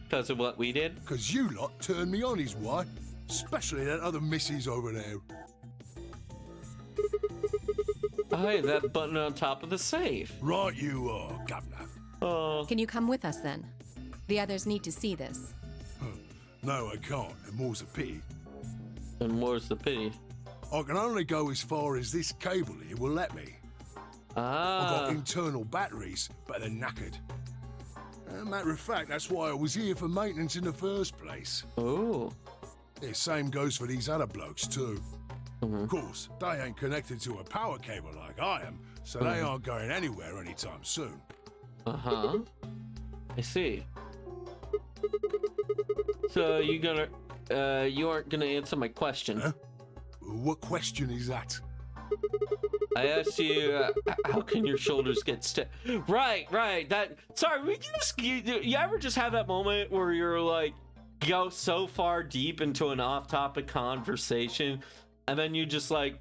Speaker 1: Because of what we did?
Speaker 6: Because you lot turned me on is why. Especially that other missus over there.
Speaker 1: Oh, hey, that button on top of the safe.
Speaker 6: Right you are, Governor.
Speaker 1: Oh.
Speaker 7: Can you come with us then? The others need to see this.
Speaker 6: No, I can't, and more's a pity.
Speaker 1: And more's the pity.
Speaker 6: I can only go as far as this cable here will let me. I've got internal batteries, but they're knackered. Matter of fact, that's why I was here for maintenance in the first place.
Speaker 1: Oh.
Speaker 6: The same goes for these other blokes too. Of course, they ain't connected to a power cable like I am, so they aren't going anywhere anytime soon.
Speaker 1: Uh-huh. I see. So you aren't gonna answer my question.
Speaker 6: Huh? What question is that?
Speaker 1: I asked you, how can your shoulders get stiff? Right. Sorry, you ever just have that moment where you're like, go so far deep into an off-topic conversation, and then you just like,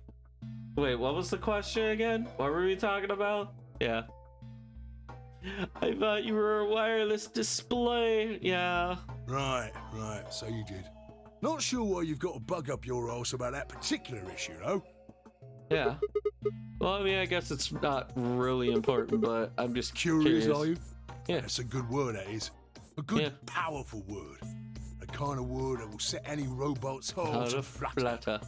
Speaker 1: wait, what was the question again? What were we talking about? Yeah. I thought you were a wireless display. Yeah.
Speaker 6: Right, so you did. Not sure why you've got a bug up your arse about that particular issue, though.
Speaker 1: Yeah. Well, I mean, I guess it's not really important, but I'm just
Speaker 6: Curious, are you?
Speaker 1: Yeah.
Speaker 6: That's a good word, that is. A good, powerful word. The kind of word that will set any robot's heart to flutter.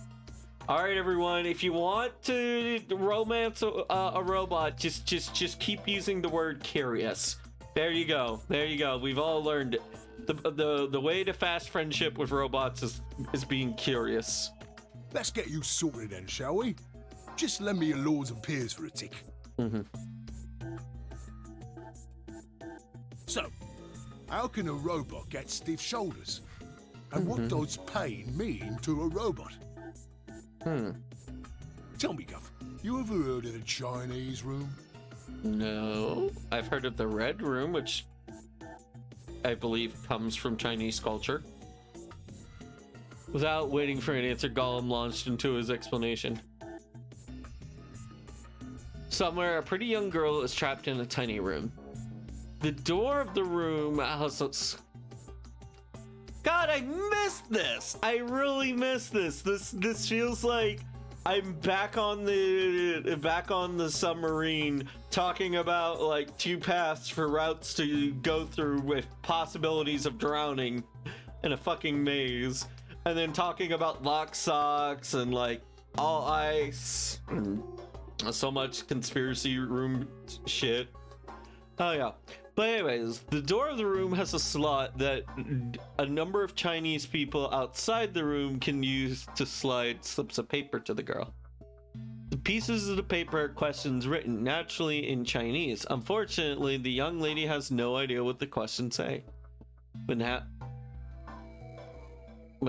Speaker 1: All right, everyone. If you want to romance a robot, just keep using the word curious. There you go. We've all learned it. The way to fast friendship with robots is being curious.
Speaker 6: Let's get you sorted then, shall we? Just lend me your lords and peers for a tick. So, how can a robot get stiff shoulders? And what does pain mean to a robot? Tell me, Gov, you ever heard of the Chinese room?
Speaker 1: No, I've heard of the Red Room, which I believe comes from Chinese culture. Without waiting for an answer, Gollum launched into his explanation. Somewhere, a pretty young girl is trapped in a tiny room. The door of the room has... God, I missed this! I really missed this. This feels like I'm back on the submarine talking about like two paths for routes to go through with possibilities of drowning in a fucking maze, and then talking about lock socks and like all ice and so much conspiracy room shit. Oh yeah. But anyways, the door of the room has a slot that a number of Chinese people outside the room can use to slide slips of paper to the girl. The pieces of the paper are questions written naturally in Chinese. Unfortunately, the young lady has no idea what the questions say. But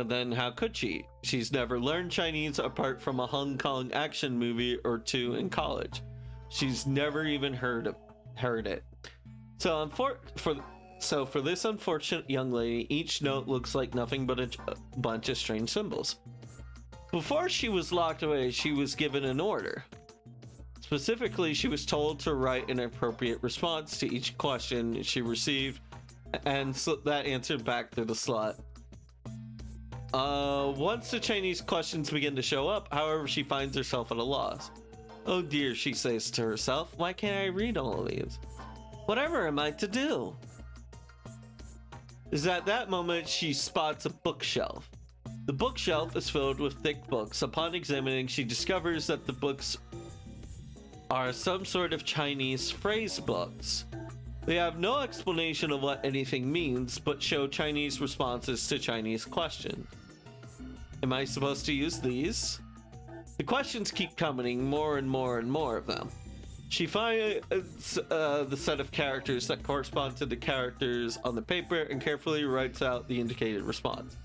Speaker 1: then how could she? She's never learned Chinese apart from a Hong Kong action movie or two in college. She's never even heard it. So for this unfortunate young lady, each note looks like nothing but a bunch of strange symbols. Before she was locked away, she was given an order. Specifically, she was told to write an appropriate response to each question she received and slip that answer back through the slot. Once the Chinese questions begin to show up, however, she finds herself at a loss. Oh dear, she says to herself, why can't I read all of these? Whatever am I to do? Is at that moment she spots a bookshelf. The bookshelf is filled with thick books. Upon examining, she discovers that the books are some sort of Chinese phrase books. They have no explanation of what anything means, but show Chinese responses to Chinese questions. Am I supposed to use these? The questions keep coming, more and more and more of them. She finds the set of characters that correspond to the characters on the paper and carefully writes out the indicated response.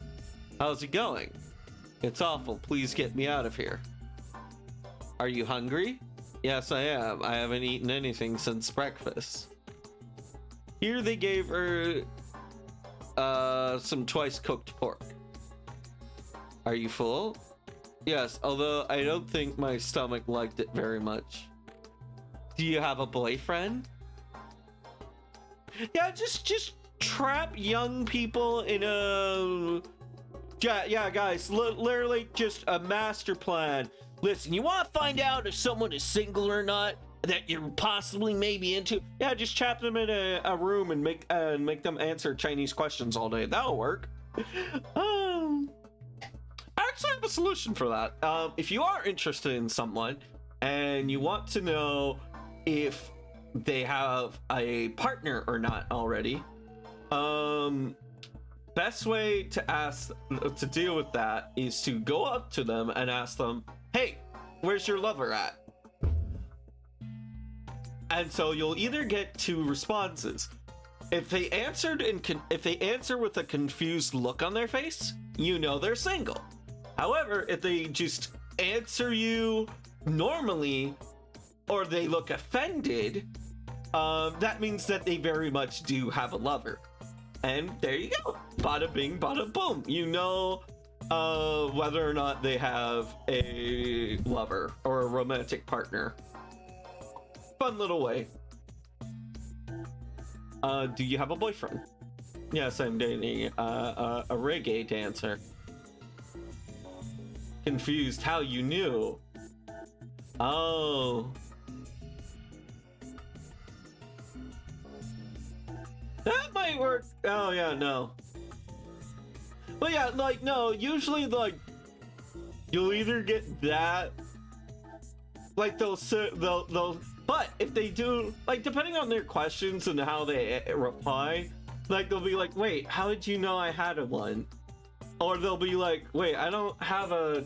Speaker 1: How's it going? It's awful. Please get me out of here. Are you hungry? Yes, I am. I haven't eaten anything since breakfast. Here they gave her some twice cooked pork. Are you full? Yes, although I don't think my stomach liked it very much. Do you have a boyfriend? Yeah, just trap young people in a... Yeah, guys, literally just a master plan. Listen, you want to find out if someone is single or not, that you're possibly maybe into? Yeah, just trap them in a room and make them answer Chinese questions all day. That'll work. I actually have a solution for that. If you are interested in someone and you want to know if they have a partner or not already, best way to deal with that is to go up to them and ask them, hey, where's your lover at? And so you'll either get two responses. If they answer with a confused look on their face, you know they're single. However, if they just answer you normally or they look offended, that means that they very much do have a lover. And there you go. Bada bing, bada boom. You know whether or not they have a lover or a romantic partner. Fun little way. Do you have a boyfriend? Yes, I'm dating a reggae dancer. Confused how you knew. Oh. That might work. Oh yeah, no. But yeah, like, no, usually, like, you'll either get that, like, they'll but if they do, like, depending on their questions and how they reply, like, they'll be like, wait, how did you know I had one? Or they'll be like, wait, I don't have a...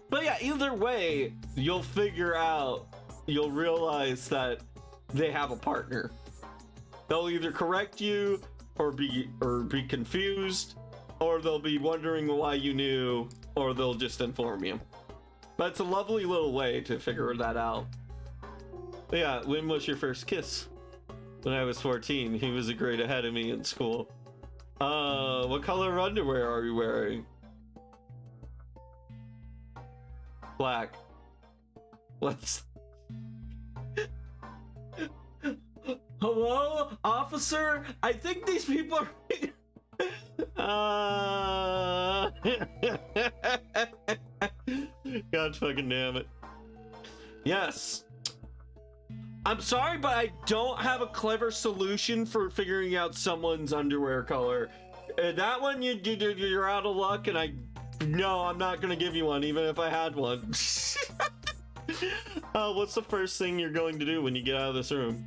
Speaker 1: But yeah, either way, you'll realize that they have a partner. They'll either correct you or be confused, or they'll be wondering why you knew, or they'll just inform you. But it's a lovely little way to figure that out. But yeah, when was your first kiss? When I was 14. He was a grade ahead of me in school. What color underwear are you wearing? Black. What's... Hello, officer? I think these people are... God fucking damn it. Yes. I'm sorry, but I don't have a clever solution for figuring out someone's underwear color. That one, you're out of luck, and no, I'm not gonna give you one, even if I had one. What's the first thing you're going to do when you get out of this room?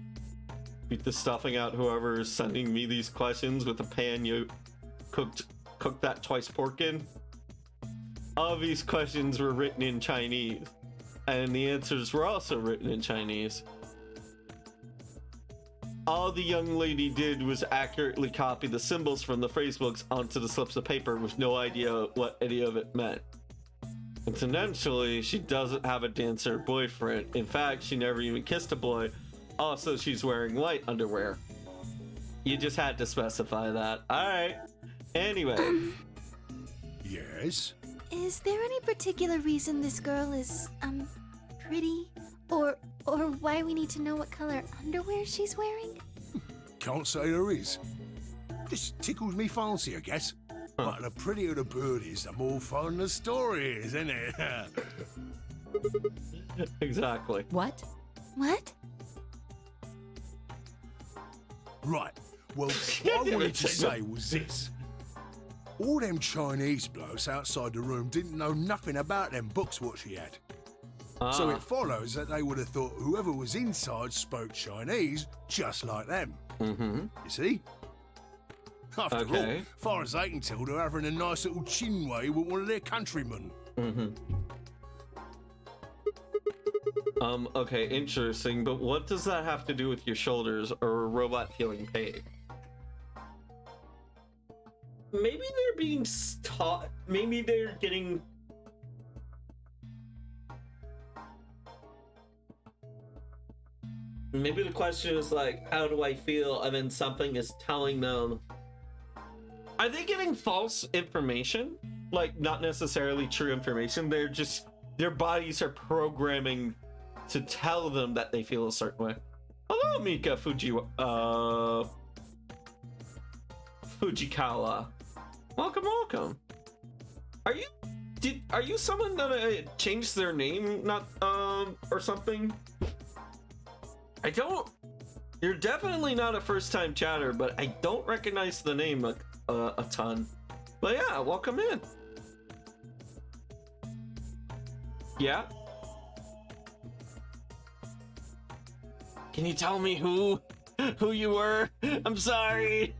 Speaker 1: Beat the stuffing out whoever is sending me these questions with a pan you cooked that twice pork in. All of these questions were written in Chinese, and the answers were also written in Chinese. All the young lady did was accurately copy the symbols from the phrasebooks onto the slips of paper with no idea what any of it meant. Incidentally, she doesn't have a dancer boyfriend. In fact, she never even kissed a boy. Also, she's wearing white underwear. You just had to specify that. Alright. Anyway.
Speaker 6: Yes?
Speaker 8: Is there any particular reason this girl is, pretty? Or why we need to know what color underwear she's wearing?
Speaker 6: Can't say there is. Just tickles me fancy, I guess. But the prettier the bird is, the more fun the story is, isn't it?
Speaker 1: Exactly.
Speaker 7: What?
Speaker 8: What?
Speaker 6: Right. Well, what I wanted to say was this. All them Chinese blokes outside the room didn't know nothing about them books what she had. So it follows that they would have thought whoever was inside spoke Chinese just like them. Mm-hmm. You see? After all, far as they can tell, they're having a nice little chinway with one of their countrymen.
Speaker 1: Mm-hmm. Okay, interesting, but what does that have to do with your shoulders or a robot feeling pain? Maybe they're being taught, maybe they're getting... Maybe the question is like, how do I feel? And then something is telling them... Are they getting false information? Like, not necessarily true information. They're just... Their bodies are programming to tell them that they feel a certain way. Hello, Mika Fuji... Fujikawa. Welcome, welcome. Are you someone that changed their name, not or something? I don't. You're definitely not a first-time chatter, but I don't recognize the name a ton. But yeah, welcome in. Yeah. Can you tell me who you were? I'm sorry.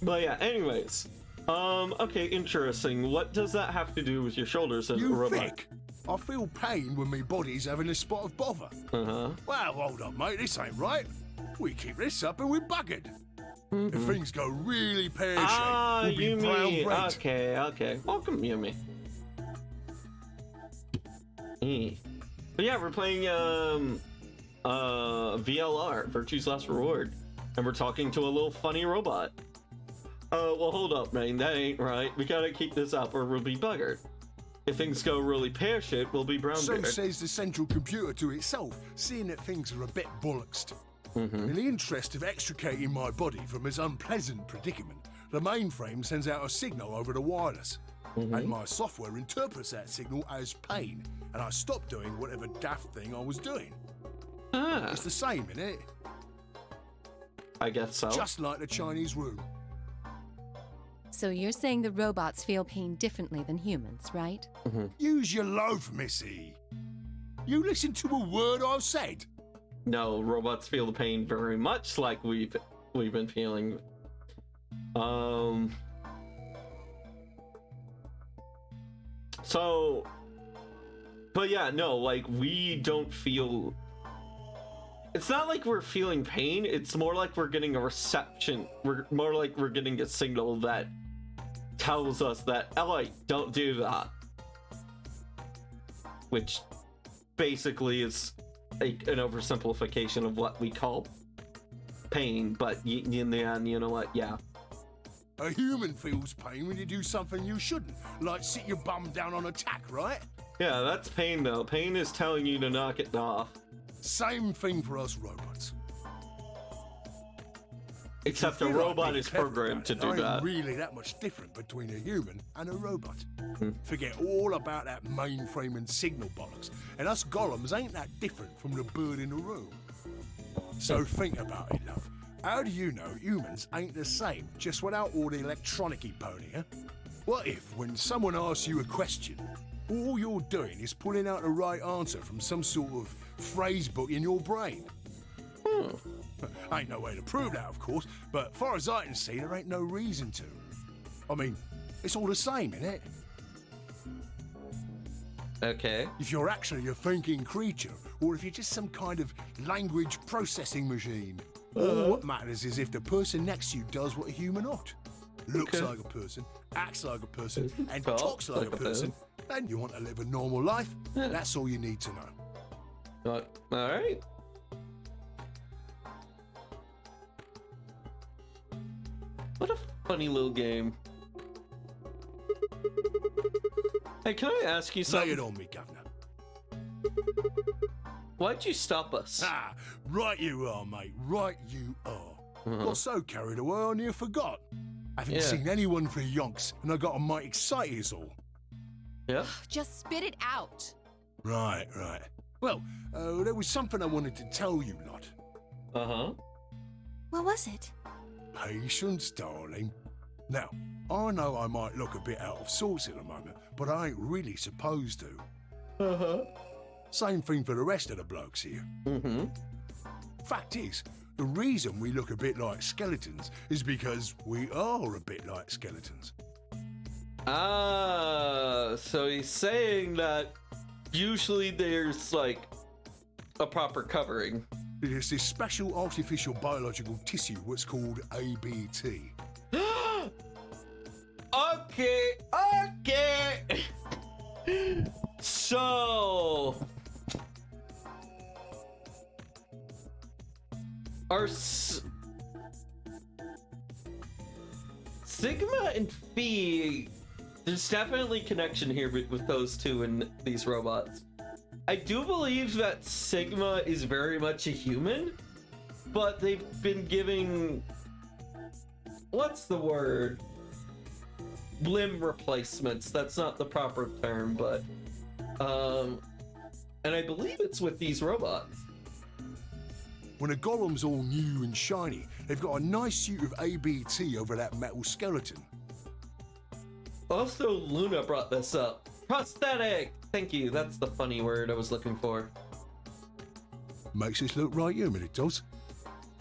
Speaker 1: But yeah, anyways. Okay, interesting. What does that have to do with your shoulders as a robot?
Speaker 6: FECK. I feel pain when my body's having a spot of bother.
Speaker 1: Uh-huh.
Speaker 6: Well, hold up, mate, this ain't right. We keep this up and we're buggered. If things go really pear-shaped, we'll be brown
Speaker 1: Yumi.
Speaker 6: red.
Speaker 1: Okay. Welcome, Yumi. But yeah, we're playing VLR, Virtue's Last Reward, and we're talking to a little funny robot. Well, hold up, man, that ain't right. We gotta keep this up or we'll be buggered. If things go really pear-shaped, we'll be brown
Speaker 6: So
Speaker 1: beard.
Speaker 6: says the central computer to itself, seeing that things are a bit bollocksed. In the interest of extricating my body from this unpleasant predicament, the mainframe sends out a signal over the wireless. And my software interprets that signal as pain, and I stop doing whatever daft thing I was doing. It's the same, innit?
Speaker 1: I guess so.
Speaker 6: Just like the Chinese room.
Speaker 7: So you're saying the robots feel pain differently than humans, right?
Speaker 6: Use your loaf, missy. You listen to a word I've said.
Speaker 1: No, robots feel the pain very much like we've been feeling. So, but yeah, no, like we don't feel. It's not like we're feeling pain. It's more like we're getting a reception. We're more like we're getting a signal that tells us that, oh, wait, don't do that. Which basically is an oversimplification of what we call pain, but in the end, you know what? Yeah.
Speaker 6: A human feels pain when you do something you shouldn't, like sit your bum down on a tack, right?
Speaker 1: Yeah, that's pain though. Pain is telling you to knock it off.
Speaker 6: Same thing for us robots.
Speaker 1: Except a
Speaker 6: Feel like
Speaker 1: robot
Speaker 6: being
Speaker 1: is
Speaker 6: clever
Speaker 1: programmed to
Speaker 6: about it,
Speaker 1: do
Speaker 6: there ain't
Speaker 1: that.
Speaker 6: really that much different between a human and a robot. Forget all about that mainframe and signal bollocks. And us golems ain't that different from the bird in the room. So think about it, love. How do you know humans ain't the same, just without all the electronic-y pony, huh? What if, when someone asks you a question, all you're doing is pulling out the right answer from some sort of phrase book in your brain? Ain't no way to prove that, of course, but far as I can see, there ain't no reason to. I mean, it's all the same, innit?
Speaker 1: Okay.
Speaker 6: If you're actually a thinking creature, or if you're just some kind of language processing machine. All what matters is if the person next to you does what a human ought. Looks
Speaker 1: Okay.
Speaker 6: like a person, acts like a person, and
Speaker 1: Talks
Speaker 6: talks like a person, and you want to live a normal life, that's all you need to know.
Speaker 1: Alright. What a funny little game. Hey, can I ask you
Speaker 6: Lay
Speaker 1: something?
Speaker 6: it on me, governor.
Speaker 1: Why'd you stop us?
Speaker 6: Ah, right you are, mate, right you are. Got so carried away I near forgot. Haven't
Speaker 1: Yeah.
Speaker 6: seen anyone for yonks, and I got a mite excited is all.
Speaker 1: Yeah.
Speaker 7: Just spit it out.
Speaker 6: Right. Well, there was something I wanted to tell you, lot.
Speaker 1: Uh-huh.
Speaker 8: What was it?
Speaker 6: Patience, darling. Now, I know I might look a bit out of sorts at the moment, but I ain't really supposed to.
Speaker 1: Uh-huh.
Speaker 6: Same thing for the rest of the blokes here.
Speaker 1: Mm-hmm.
Speaker 6: Fact is, the reason we look a bit like skeletons is because we are a bit like skeletons.
Speaker 1: So he's saying that usually there's like a proper covering.
Speaker 6: There's this special artificial biological tissue what's called ABT.
Speaker 1: Okay. So our Sigma and Phi, there's definitely connection here with those two and these robots. I do believe that Sigma is very much a human, but they've been giving, what's the word? Limb replacements. That's not the proper term, but and I believe it's with these robots.
Speaker 6: When a golem's all new and shiny, they've got a nice suit of ABT over that metal skeleton.
Speaker 1: Also, Luna brought this up. Prosthetic! Thank you, that's the funny word I was looking for.
Speaker 6: Makes us look right human, it does.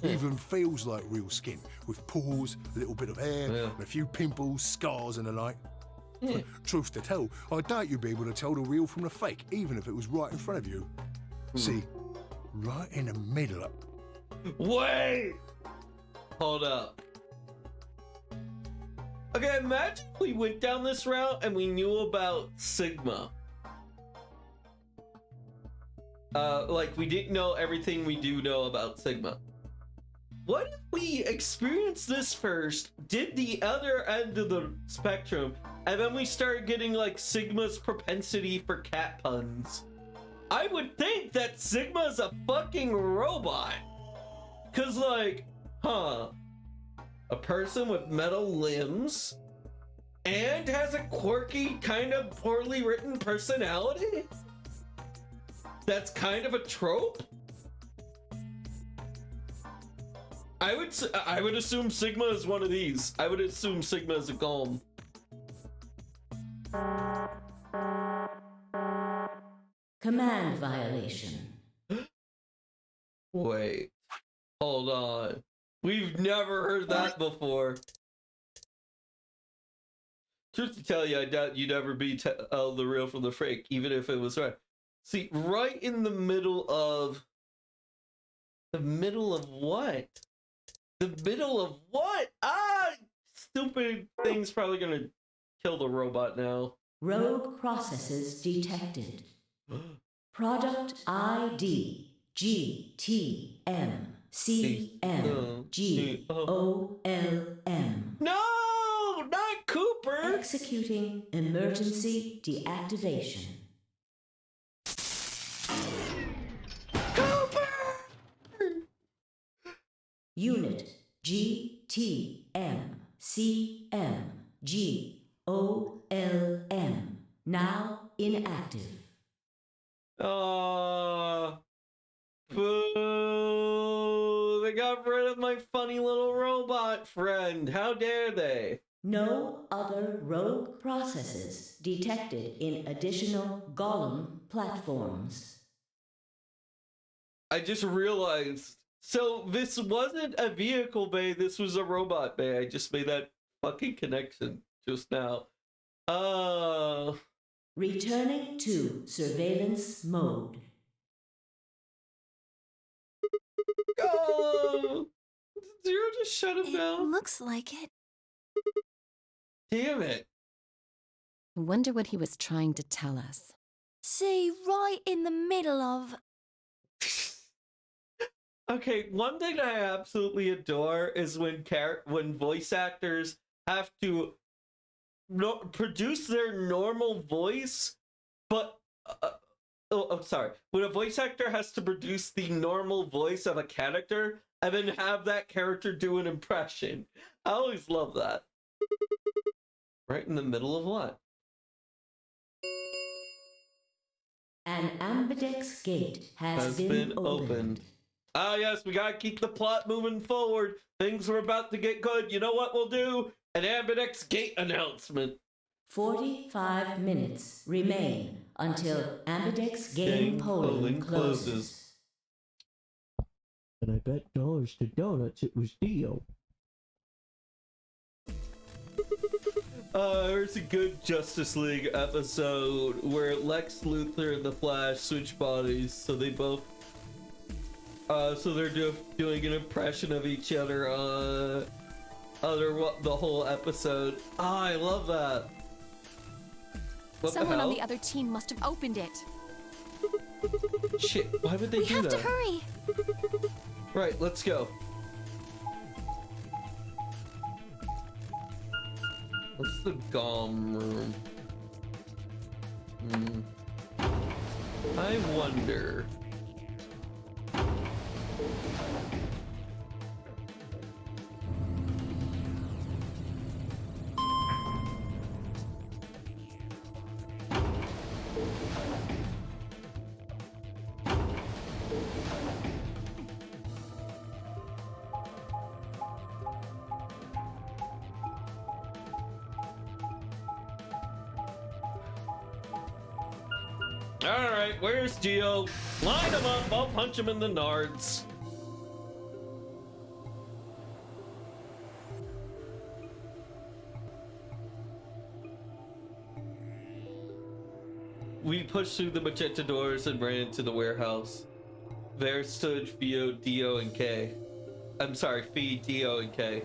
Speaker 6: Even feels like real skin, with pores, a little bit of hair, and a few pimples, scars and the like. Truth to tell, I doubt you'd be able to tell the real from the fake, even if it was right in front of you. See, right in the middle of...
Speaker 1: Wait! Hold up. Okay, imagine we went down this route and we knew about Sigma. Like, we didn't know everything we do know about Sigma. What if we experienced this first, did the other end of the spectrum, and then we started getting, like, Sigma's propensity for cat puns? I would think that Sigma's a fucking robot. Cause, like, a person with metal limbs and has a quirky, kind of poorly written personality? That's kind of a trope? I would assume Sigma is one of these. I would assume Sigma is a golem.
Speaker 2: Command violation.
Speaker 1: Wait. Hold on. We've never heard that before. Truth to tell you, I doubt you'd ever be the real from the fake, even if it was right. See, right in the middle of... The middle of what? The middle of what? Ah! Stupid thing's probably gonna kill the robot now.
Speaker 2: Rogue processes detected. Product ID GTMCMGOLM.
Speaker 1: No! Not Cooper!
Speaker 2: Executing emergency deactivation.
Speaker 1: Cooper!
Speaker 2: Unit GTMCMGOLM. Now inactive.
Speaker 1: Boo! They got rid of my funny little robot friend. How dare they?
Speaker 2: No other rogue processes detected in additional golem platforms.
Speaker 1: I just realized. So this wasn't a vehicle bay, this was a robot bay. I just made that fucking connection just now.
Speaker 2: Returning to surveillance mode.
Speaker 1: Oh! Zero just shut him down.
Speaker 8: Looks like it.
Speaker 1: Damn it.
Speaker 7: I wonder what he was trying to tell us.
Speaker 8: See, right in the middle of...
Speaker 1: Okay, one thing I absolutely adore is when voice actors have to produce their normal voice, but sorry. When a voice actor has to produce the normal voice of a character and then have that character do an impression. I always love that. Right in the middle of what?
Speaker 2: An ambidex gate has been opened.
Speaker 1: Ah, yes, we gotta keep the plot moving forward. Things are about to get good. You know what we'll do? An ambidex gate announcement.
Speaker 2: 45 minutes remain until ambidex game polling closes.
Speaker 1: And I bet dollars to donuts it was Dio. There's a good Justice League episode where Lex Luthor and the Flash switch bodies, so they both so they're doing an impression of each other the whole episode. Ah, I love that. What
Speaker 7: Someone on the other team must have opened it.
Speaker 1: Shit, why would they do that?
Speaker 8: We have to hurry.
Speaker 1: Right, let's go. What's the GOM room? I wonder. All right, where's Geo? Line him up. I'll punch him in the nards. We pushed through the magenta doors and ran into the warehouse. There stood Fio, Dio, and Kay. I'm sorry, Fee, Dio, and Kay.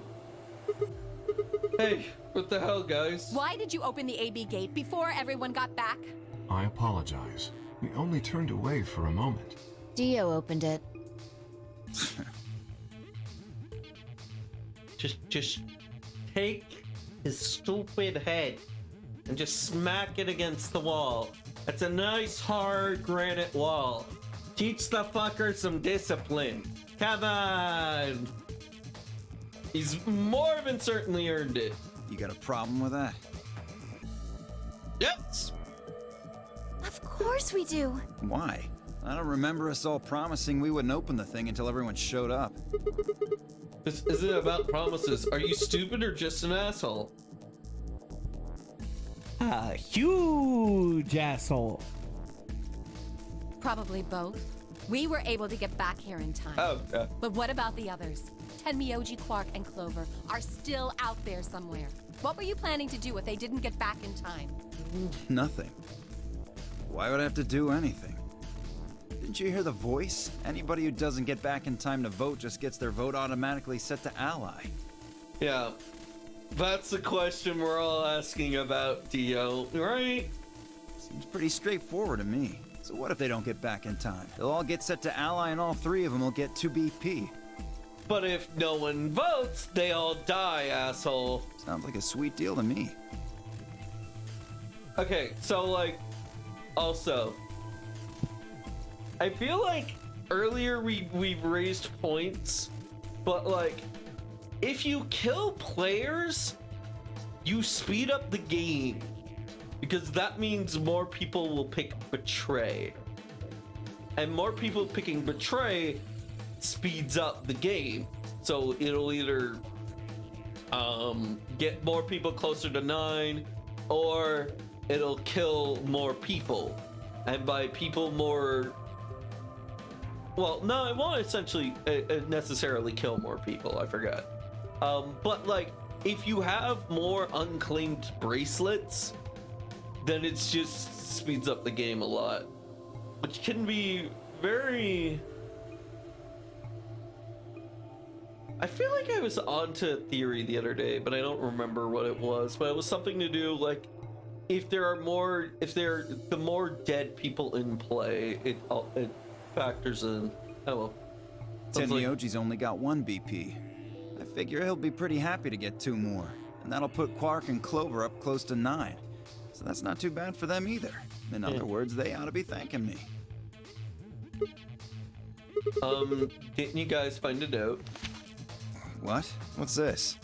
Speaker 1: Hey, what the hell, guys?
Speaker 7: Why did you open the AB gate before everyone got back?
Speaker 3: I apologize. We only turned away for a moment.
Speaker 9: Dio opened it.
Speaker 1: Just take his stupid head and just smack it against the wall. It's a nice hard granite wall. Teach the fucker some discipline. Come on. He's more than certainly earned it.
Speaker 10: You got a problem with that?
Speaker 1: Yes.
Speaker 8: Of course we do.
Speaker 10: Why? I don't remember us all promising we wouldn't open the thing until everyone showed up.
Speaker 1: This isn't about promises. Are you stupid or just an asshole?
Speaker 11: A huge asshole.
Speaker 7: Probably both. We were able to get back here in time.
Speaker 1: Oh,
Speaker 7: But what about the others? Tenmyoji, Quark, and Clover are still out there somewhere. What were you planning to do if they didn't get back in time?
Speaker 10: Nothing. Why would I have to do anything? Didn't you hear the voice? Anybody who doesn't get back in time to vote just gets their vote automatically set to ally.
Speaker 1: yeah. That's the question we're all asking about, Dio, right?
Speaker 10: Seems pretty straightforward to me. So what if they don't get back in time? They'll all get set to ally and all three of them will get 2 BP.
Speaker 1: But if no one votes, they all die, asshole.
Speaker 10: Sounds like a sweet deal to me.
Speaker 1: Okay, so like, also, I feel like earlier we raised points, but like, if you kill players, you speed up the game, because that means more people will pick Betray. And more people picking Betray speeds up the game. So it'll either get more people closer to 9, or it'll kill more people. And by people more... Well, no, it won't essentially necessarily kill more people, I forgot. But like, if you have more unclaimed bracelets, then it's just speeds up the game a lot, which can be very... I feel like I was onto a theory the other day, but I don't remember what it was, but it was something to do like, if there are more, the more dead people in play, it factors in. Oh well.
Speaker 10: Tenmyoji's only got 1 BP. I figure he'll be pretty happy to get 2 more, and that'll put Quark and Clover up close to 9. So that's not too bad for them either. In other words, they ought to be thanking me.
Speaker 1: Didn't you guys find a note?
Speaker 10: What? What's this?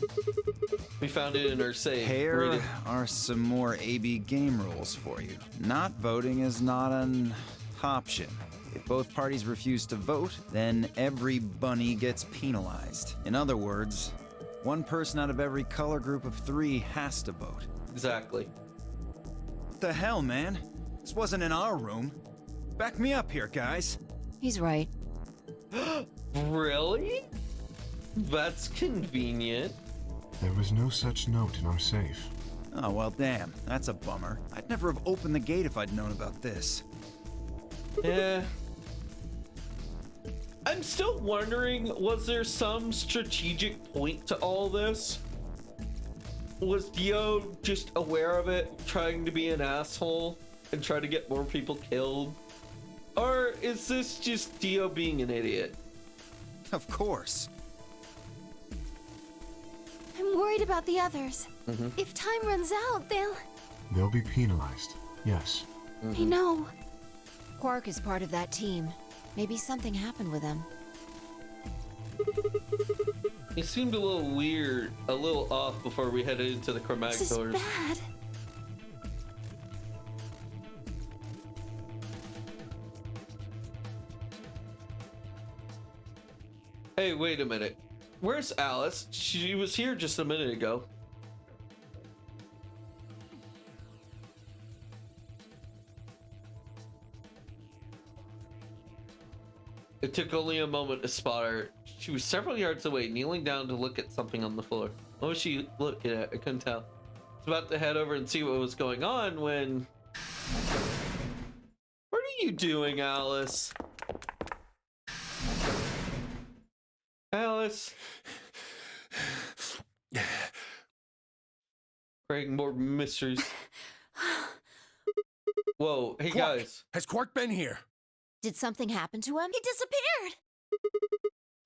Speaker 1: We found it in our save. Read
Speaker 10: Here
Speaker 1: it.
Speaker 10: are some more AB game rules for you. Not voting is not an option. If both parties refuse to vote, then every bunny gets penalized. In other words, 1 person out of every color group of 3 has to vote.
Speaker 1: Exactly.
Speaker 10: What the hell, man? This wasn't in our room. Back me up here, guys.
Speaker 9: He's right.
Speaker 1: Really? That's convenient.
Speaker 3: There was no such note in our safe.
Speaker 10: Oh, well, damn. That's a bummer. I'd never have opened the gate if I'd known about this.
Speaker 1: Yeah. I'm still wondering, was there some strategic point to all this? Was Dio just aware of it, trying to be an asshole and try to get more people killed? Or is this just Dio being an idiot?
Speaker 10: Of course.
Speaker 8: I'm worried about the others. If time runs out,
Speaker 3: They'll be penalized. Yes.
Speaker 8: I know.
Speaker 9: Quark is part of that team. Maybe something happened with him.
Speaker 1: He seemed a little weird, a little off before we headed into the chromatic
Speaker 8: This is
Speaker 1: doors.
Speaker 8: bad.
Speaker 1: Hey, wait a minute. Where's Alice? She was here just a minute ago. It took only a moment to spot her. She was several yards away, kneeling down to look at something on the floor. What was she looking at? I couldn't tell. I was about to head over and see what was going on when... What are you doing, Alice? Alice? Creating more mysteries. Whoa, hey
Speaker 6: Quark,
Speaker 1: guys.
Speaker 6: has Quark been here?
Speaker 9: Did something happen to him?
Speaker 5: He disappeared.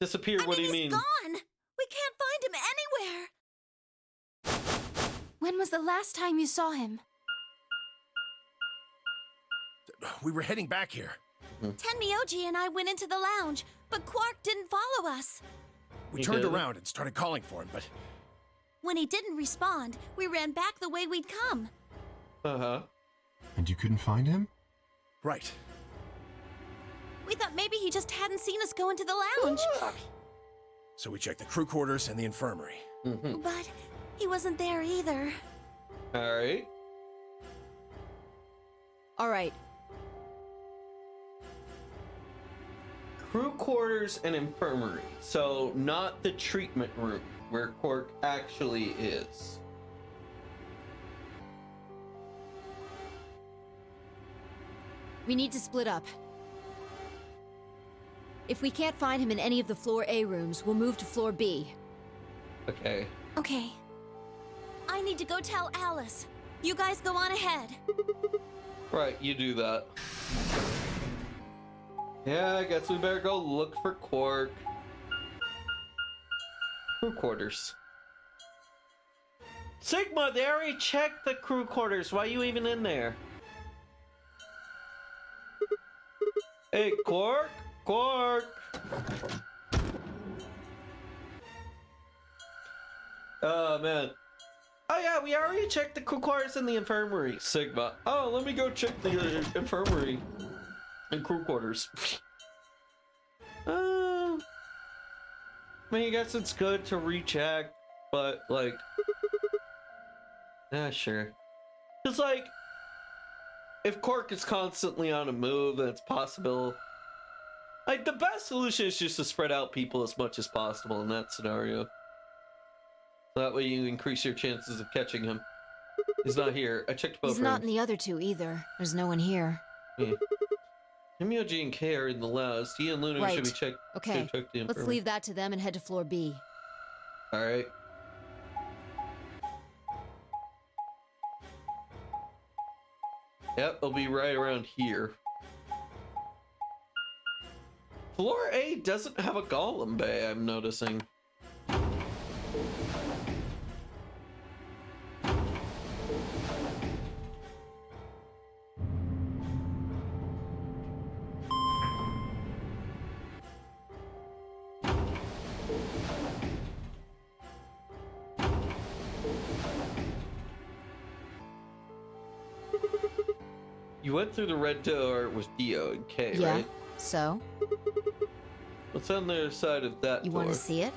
Speaker 1: Disappeared? What do you mean?
Speaker 5: He's gone. We can't find him anywhere.
Speaker 8: When was the last time you saw him?
Speaker 6: We were heading back here.
Speaker 5: Tenmyoji and I went into the lounge, but Quark didn't follow us.
Speaker 6: We turned around and started calling for him, but...
Speaker 5: When he didn't respond, we ran back the way we'd come.
Speaker 1: Uh-huh.
Speaker 3: And you couldn't find him?
Speaker 6: Right.
Speaker 5: We thought maybe he just hadn't seen us go into the lounge.
Speaker 6: So we checked the crew quarters and the infirmary.
Speaker 5: But he wasn't there either.
Speaker 1: All right.
Speaker 9: All right.
Speaker 1: Crew quarters and infirmary. So not the treatment room where Quark actually is.
Speaker 9: We need to split up. If we can't find him in any of the Floor A rooms, we'll move to Floor B.
Speaker 1: Okay.
Speaker 5: Okay. I need to go tell Alice. You guys go on ahead.
Speaker 1: Right, you do that. Yeah, I guess we better go look for Quark. Crew quarters. Sigma, they already checked the crew quarters. Why are you even in there? Hey, Quark? Quark! Oh, man. Oh, yeah, we already checked the crew quarters in the infirmary. Sigma. Oh, let me go check the infirmary and crew quarters. I mean, I guess it's good to recheck, but, like... Yeah, sure. It's like... If Quark is constantly on a move, then it's possible... Like, the best solution is just to spread out people as much as possible in that scenario. That way you increase your chances of catching him. He's not here. I checked both rooms.
Speaker 9: He's not in the other two either. There's no one here.
Speaker 1: Yeah. Tenmyoji and K are in the last. He and Luna
Speaker 9: Right.
Speaker 1: should be checked.
Speaker 9: Okay, let's leave that to them and head to Floor B.
Speaker 1: Alright. Yep, it'll be right around here. Floor A doesn't have a golem bay, I'm noticing. You went through the red door with Dio and K,
Speaker 9: Yeah,
Speaker 1: right?
Speaker 9: so?
Speaker 1: What's on the other side of that
Speaker 9: You
Speaker 1: door?
Speaker 9: want to see it?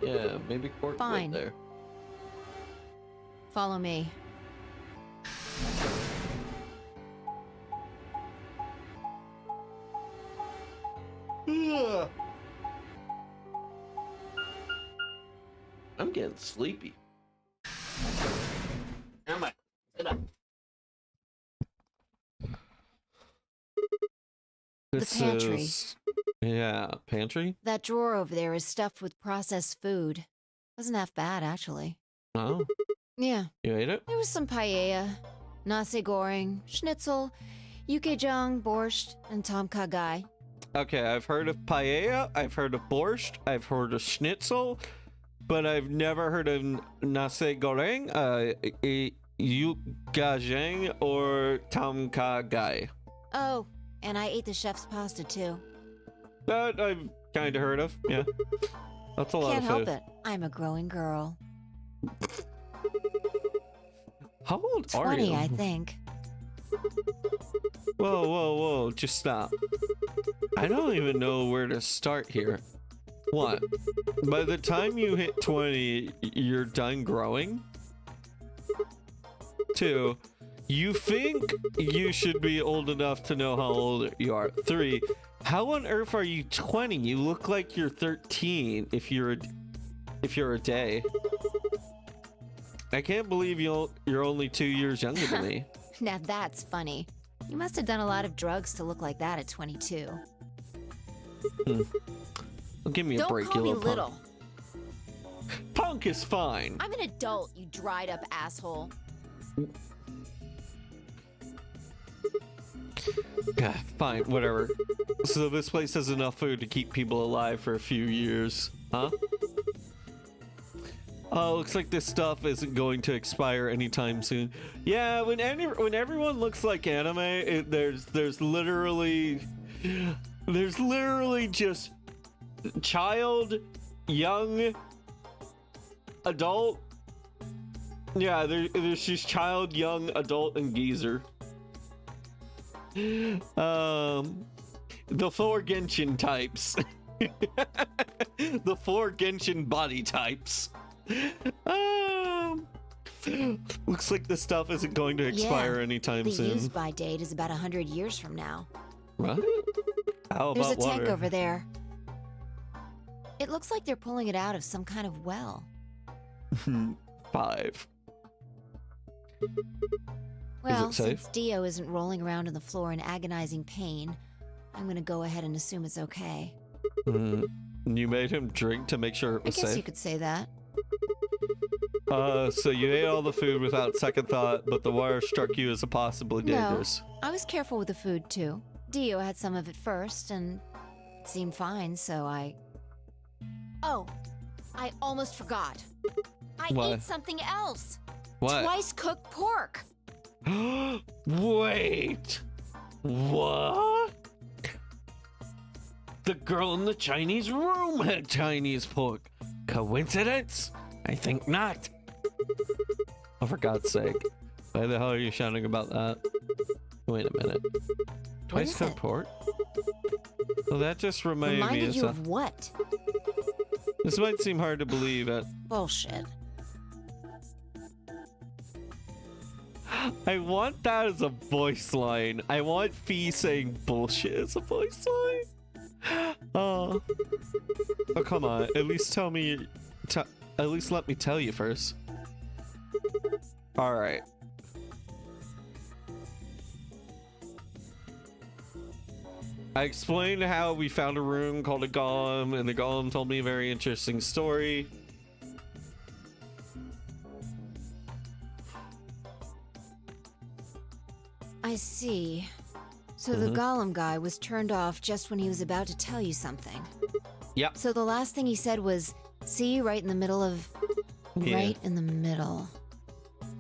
Speaker 1: Yeah, maybe Quark
Speaker 9: Fine.
Speaker 1: went there.
Speaker 9: Follow me.
Speaker 1: Ugh. I'm getting sleepy. Am I? Sit up.
Speaker 9: The pantry.
Speaker 1: Yeah, pantry?
Speaker 9: That drawer over there is stuffed with processed food. Wasn't half bad, actually.
Speaker 1: Oh,
Speaker 9: Yeah,
Speaker 1: you ate it?
Speaker 9: there was some paella, nasi goreng, schnitzel, yukejang, borscht, and tom kha gai.
Speaker 1: Okay, I've heard of paella, I've heard of borscht, I've heard of schnitzel, but I've never heard of nasi goreng, yukejang, or tom kha gai.
Speaker 9: Oh, and I ate the chef's pasta too.
Speaker 1: That I've kind of heard of, yeah. That's a lot
Speaker 9: Can't
Speaker 1: of food.
Speaker 9: help it. I'm a growing girl.
Speaker 1: How old are
Speaker 9: 20,
Speaker 1: you?
Speaker 9: I think.
Speaker 1: Whoa, whoa, whoa, just stop. I don't even know where to start here. What? By the time you hit 20, you're done growing? 2, You think you should be old enough to know how old you are. 3. How on earth are you 20? You look like you're 13 if you're a day. I can't believe you're only 2 years younger than me.
Speaker 9: Now that's funny. You must have done a lot of drugs to look like that at 22.
Speaker 1: Well, give me a break,
Speaker 9: Don't call me
Speaker 1: you
Speaker 9: little.
Speaker 1: Punk is fine.
Speaker 9: I'm an adult, you dried up asshole.
Speaker 1: God, fine, whatever. So this place has enough food to keep people alive for a few years, huh? Oh, looks like this stuff isn't going to expire anytime soon. Yeah, when everyone looks like anime, there's literally just child, young, adult. Yeah, there's just child, young, adult, and geezer. The 4 Genshin types. The 4 Genshin body types. Looks like this stuff isn't going to expire anytime soon.
Speaker 9: The use-by date is about 100 years from now.
Speaker 1: What? How
Speaker 9: There's
Speaker 1: about
Speaker 9: a tank
Speaker 1: water?
Speaker 9: over there. It looks like they're pulling it out of some kind of well.
Speaker 1: 5.
Speaker 9: Well,
Speaker 1: Is it safe?
Speaker 9: since Dio isn't rolling around on the floor in agonizing pain, I'm gonna go ahead and assume it's okay.
Speaker 1: You made him drink to make sure it
Speaker 9: I
Speaker 1: was
Speaker 9: guess
Speaker 1: safe?
Speaker 9: you could say that.
Speaker 1: So you ate all the food without second thought, but the wire struck you as a possibly dangerous.
Speaker 9: No, I was careful with the food too. Dio had some of it first, and it seemed fine, so I... Oh, I almost forgot. I
Speaker 1: What?
Speaker 9: ate something else.
Speaker 1: What?
Speaker 9: Twice cooked pork.
Speaker 1: Wait! What? The girl in the Chinese room had Chinese pork. Coincidence? I think not. Oh, for God's sake. Why the hell are you shouting about that? Wait a minute. Twice cooked pork? Well, that just reminded me
Speaker 9: Reminded you of what?
Speaker 1: This might seem hard to believe at...
Speaker 9: Bullshit.
Speaker 1: I want that as a voice line. I want Fee saying bullshit as a voice line. Oh, come on. At least tell me. At least let me tell you first. All right. I explained how we found a room called a golem, and the golem told me a very interesting story.
Speaker 9: I see. So the golem guy was turned off just when he was about to tell you something.
Speaker 1: Yep.
Speaker 9: So the last thing he said was, see, right in the middle of...
Speaker 1: Yeah.
Speaker 9: Right in the middle.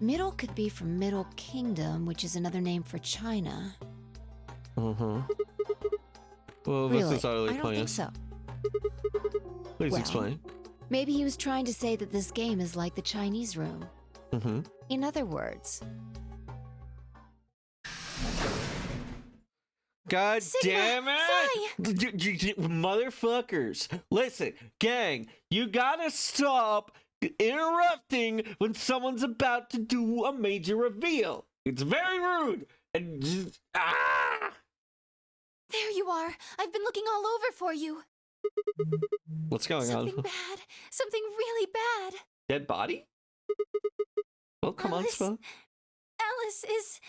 Speaker 9: Middle could be from Middle Kingdom, which is another name for China.
Speaker 1: Well,
Speaker 9: Really?
Speaker 1: this is utterly
Speaker 9: I don't think
Speaker 1: pointless.
Speaker 9: so.
Speaker 1: Please
Speaker 9: Well,
Speaker 1: explain.
Speaker 9: Maybe he was trying to say that this game is like the Chinese room. In other words,
Speaker 1: God
Speaker 8: Sigma,
Speaker 1: damn it! Motherfuckers. Listen, gang, you gotta stop interrupting when someone's about to do a major reveal. It's very rude. And just,
Speaker 8: There you are. I've been looking all over for you.
Speaker 1: What's going
Speaker 8: Something
Speaker 1: on?
Speaker 8: bad. Something really bad.
Speaker 1: Dead body? Well, come on,
Speaker 8: Alice.
Speaker 1: Spell.
Speaker 8: Alice is...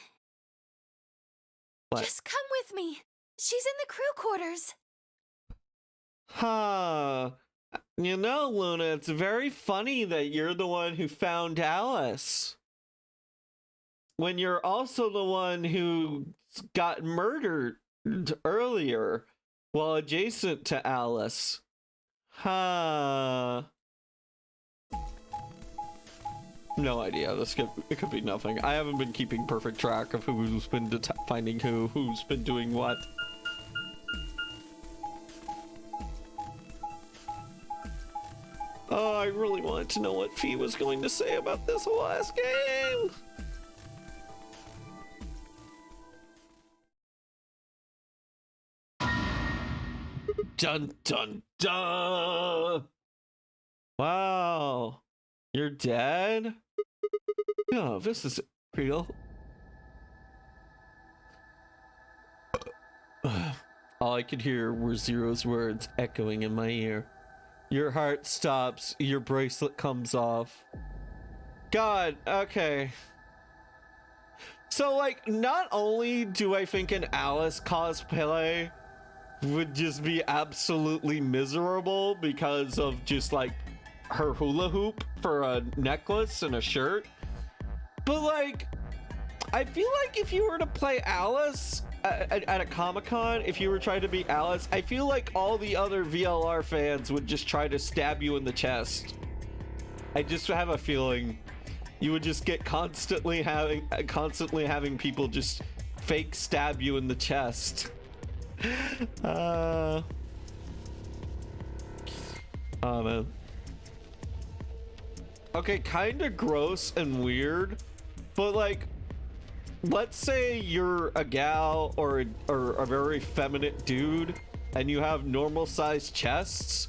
Speaker 1: What?
Speaker 8: Just come with me. She's in the crew quarters.
Speaker 1: Huh. You know, Luna, it's very funny that you're the one who found Alice. When you're also the one who got murdered earlier while adjacent to Alice. Huh. No idea. It could be nothing. I haven't been keeping perfect track of who's been finding who's been doing what. Oh, I really wanted to know what Fee was going to say about this last game. Dun dun dun! Wow, you're dead? No, this is real. All I could hear were Zero's words echoing in my ear. Your heart stops, your bracelet comes off. God, okay. So, like, not only do I think an Alice cosplay would just be absolutely miserable because of just, like, her hula hoop for a necklace and a shirt, but, like, I feel like if you were to play Alice at a Comic-Con, if you were trying to be Alice, I feel like all the other VLR fans would just try to stab you in the chest. I just have a feeling you would just get constantly having people just fake stab you in the chest. Oh man. Okay, kind of gross and weird, but like, let's say you're a gal or a very feminine dude and you have normal sized chests.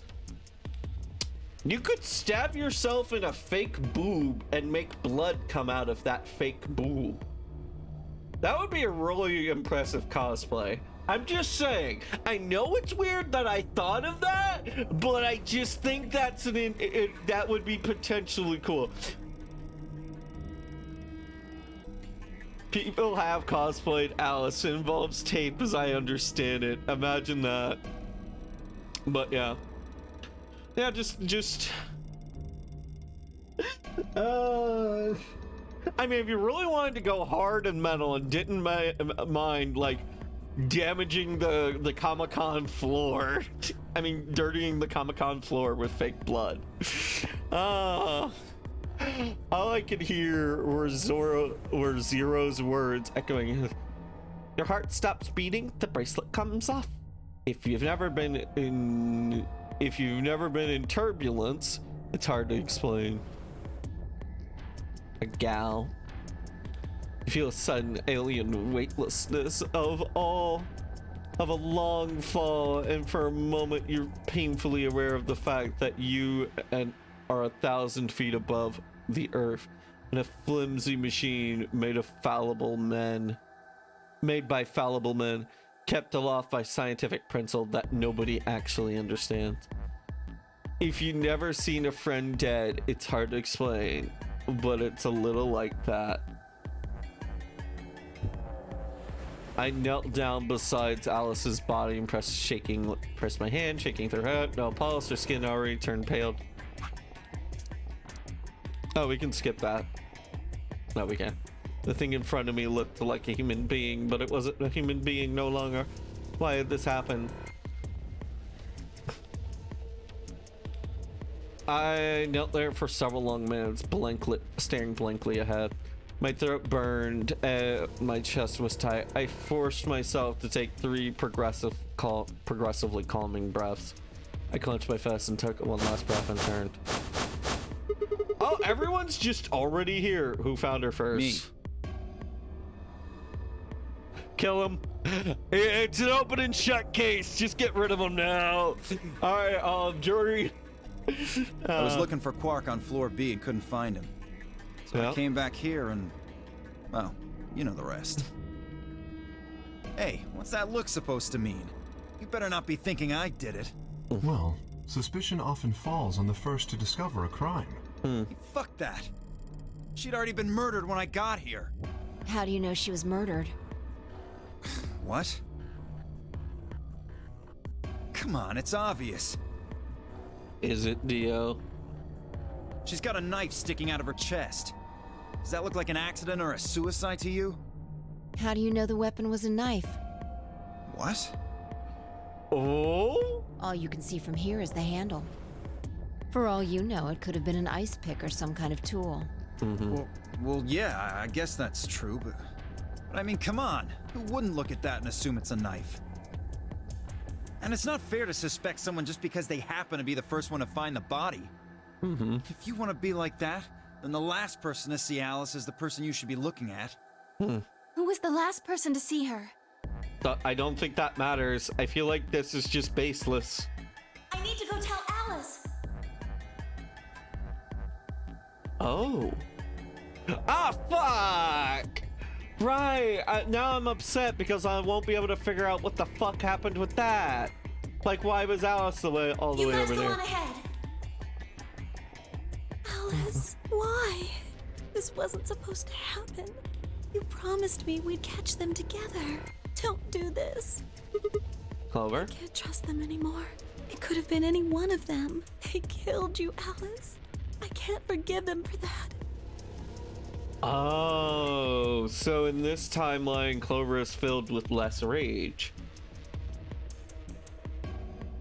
Speaker 1: You could stab yourself in a fake boob and make blood come out of that fake boob. That would be a really impressive cosplay. I'm just saying, I know it's weird that I thought of that, but I just think that's that would be potentially cool. People have cosplayed Alice. It involves tape as I understand it. Imagine that. But yeah. Yeah, just I mean, if you really wanted to go hard and metal and didn't mind like damaging the Comic-Con floor, I mean dirtying the Comic-Con floor with fake blood, all I could hear were Zero's words echoing. Your heart stops beating, the bracelet comes off. If you've never been in turbulence, it's hard to explain. A gal. You feel a sudden alien weightlessness of a long fall, and for a moment you're painfully aware of the fact that you are 1,000 feet above the earth in a flimsy machine made by fallible men, kept aloft by scientific principle that nobody actually understands. If you've never seen a friend dead, it's hard to explain, but it's a little like that. I knelt down beside Alice's body and pressed my hand, shaking through her head. No pulse, her skin already turned pale. Oh, we can skip that. No, we can't. The thing in front of me looked like a human being, but it wasn't a human being no longer. Why had this happened? I knelt there for several long minutes, staring blankly ahead. My throat burned, my chest was tight. I forced myself to take 3 progressively calming breaths. I clenched my fist and took one last breath and turned. Oh, everyone's just already here. Who found her first?
Speaker 10: Me.
Speaker 1: Kill him. It's an open and shut case. Just get rid of him now. All right, jury.
Speaker 10: I was looking for Quark on floor B and couldn't find him. So I came back here and, well, you know the rest. Hey, what's that look supposed to mean? You better not be thinking I did it.
Speaker 3: Well, suspicion often falls on the first to discover a crime.
Speaker 10: Fuck that. She'd already been murdered when I got here.
Speaker 9: How do you know she was murdered?
Speaker 10: What? Come on, it's obvious.
Speaker 1: Is it, Dio?
Speaker 10: She's got a knife sticking out of her chest. Does that look like an accident or a suicide to you?
Speaker 9: How do you know the weapon was a knife?
Speaker 10: What?
Speaker 1: Oh?
Speaker 9: All you can see from here is the handle. For all you know, it could have been an ice pick or some kind of tool.
Speaker 10: Well, yeah, I guess that's true, but I mean, come on. Who wouldn't look at that and assume it's a knife? And it's not fair to suspect someone just because they happen to be the first one to find the body. If you want to be like that, then the last person to see Alice is the person you should be looking at.
Speaker 8: Who was the last person to see her?
Speaker 1: I don't think that matters. I feel like this is just baseless.
Speaker 8: I need to go tell Alice.
Speaker 1: Oh. Ah, fuck! Right, now I'm upset because I won't be able to figure out what the fuck happened with that. Like, why was Alice all the way over there?
Speaker 5: You guys go on ahead. Alice, why? This wasn't supposed to happen. You promised me we'd catch them together. Don't do this.
Speaker 1: Clover?
Speaker 5: I can't trust them anymore. It could have been any one of them. They killed you, Alice. I can't forgive them for that.
Speaker 1: Oh, so in this timeline, Clover is filled with less rage.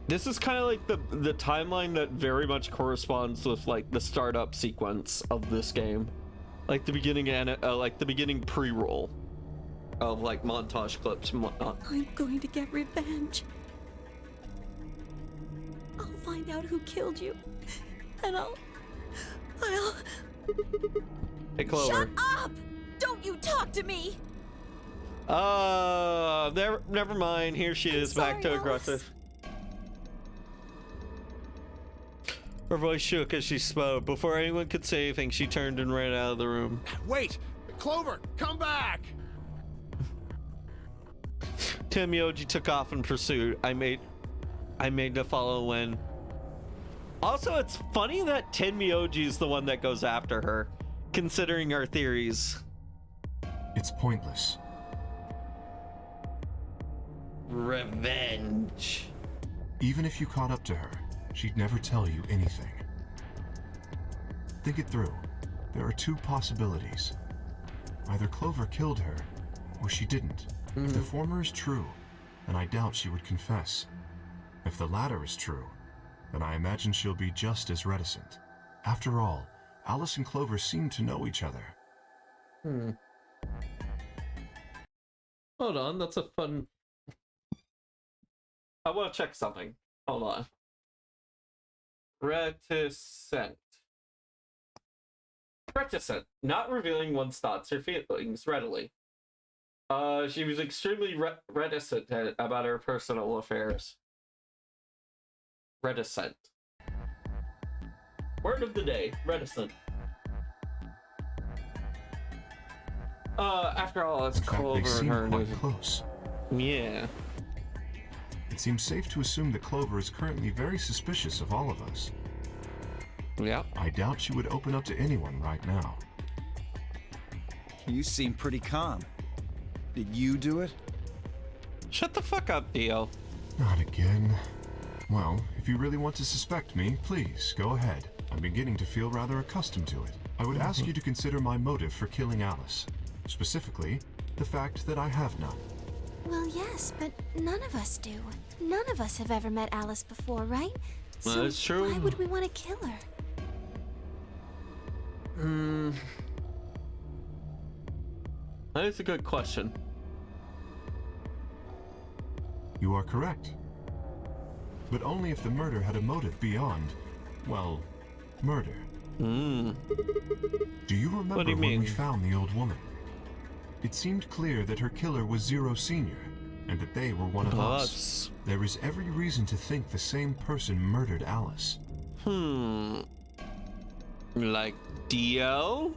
Speaker 1: This is kind of like the timeline that very much corresponds with like the startup sequence of this game, like the beginning and like the beginning pre-roll of like montage clips and whatnot.
Speaker 5: I'm going to get revenge. I'll find out who killed you, and I'll.
Speaker 1: Hey, Clover.
Speaker 5: Shut up! Don't you talk to me!
Speaker 1: Never mind. Here she is, back to
Speaker 5: Alice.
Speaker 1: aggressive. Her voice shook as she spoke. Before anyone could say anything, she turned and ran out of the room.
Speaker 6: Wait! Clover, come back!
Speaker 1: Tim Yoji took off in pursuit. I made to follow when. Also, it's funny that Tenmyoji is the one that goes after her, considering our theories.
Speaker 3: It's pointless.
Speaker 1: Revenge.
Speaker 3: Even if you caught up to her, she'd never tell you anything. Think it through. There are two possibilities. Either Clover killed her, or she didn't. If the former is true, then I doubt she would confess. If the latter is true, then I imagine she'll be just as reticent. After all, Alice and Clover seem to know each other.
Speaker 1: Hold on, that's a fun... I want to check something. Hold on. Reticent. Reticent. Not revealing one's thoughts or feelings readily. She was extremely reticent about her personal affairs. Reticent. Word of the day, reticent. After all, it's Clover
Speaker 3: They seem
Speaker 1: and her.
Speaker 3: quite close.
Speaker 1: Yeah.
Speaker 3: It seems safe to assume that Clover is currently very suspicious of all of us.
Speaker 1: Yeah.
Speaker 3: I doubt she would open up to anyone right now.
Speaker 10: You seem pretty calm. Did you do it?
Speaker 1: Shut the fuck up, Dio.
Speaker 3: Not again. Well, if you really want to suspect me, please, go ahead. I'm beginning to feel rather accustomed to it. I would ask you to consider my motive for killing Alice. Specifically, the fact that I have none.
Speaker 8: Well, yes, but none of us do. None of us have ever met Alice before, right? So
Speaker 1: That's true.
Speaker 8: why would we want to kill her?
Speaker 1: That is a good question.
Speaker 3: You are correct. But only if the murder had a motive beyond, well, murder. Do you remember
Speaker 1: What do you
Speaker 3: when
Speaker 1: mean?
Speaker 3: we found the old woman? It seemed clear that her killer was Zero Senior, and that they were one of us. There is every reason to think the same person murdered Alice.
Speaker 1: Like Dio?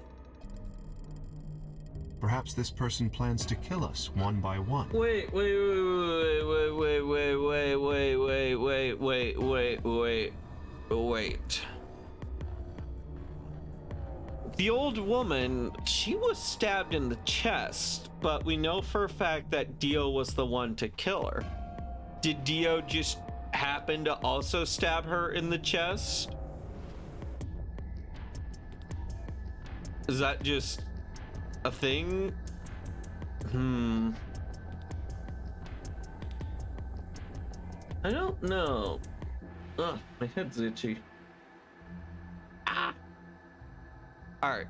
Speaker 3: Perhaps this person plans to kill us one by one.
Speaker 1: Wait. The old woman, she was stabbed in the chest, but we know for a fact that Dio was the one to kill her. Did Dio just happen to also stab her in the chest? Is that just a thing? I don't know. Ugh, my head's itchy. Alright.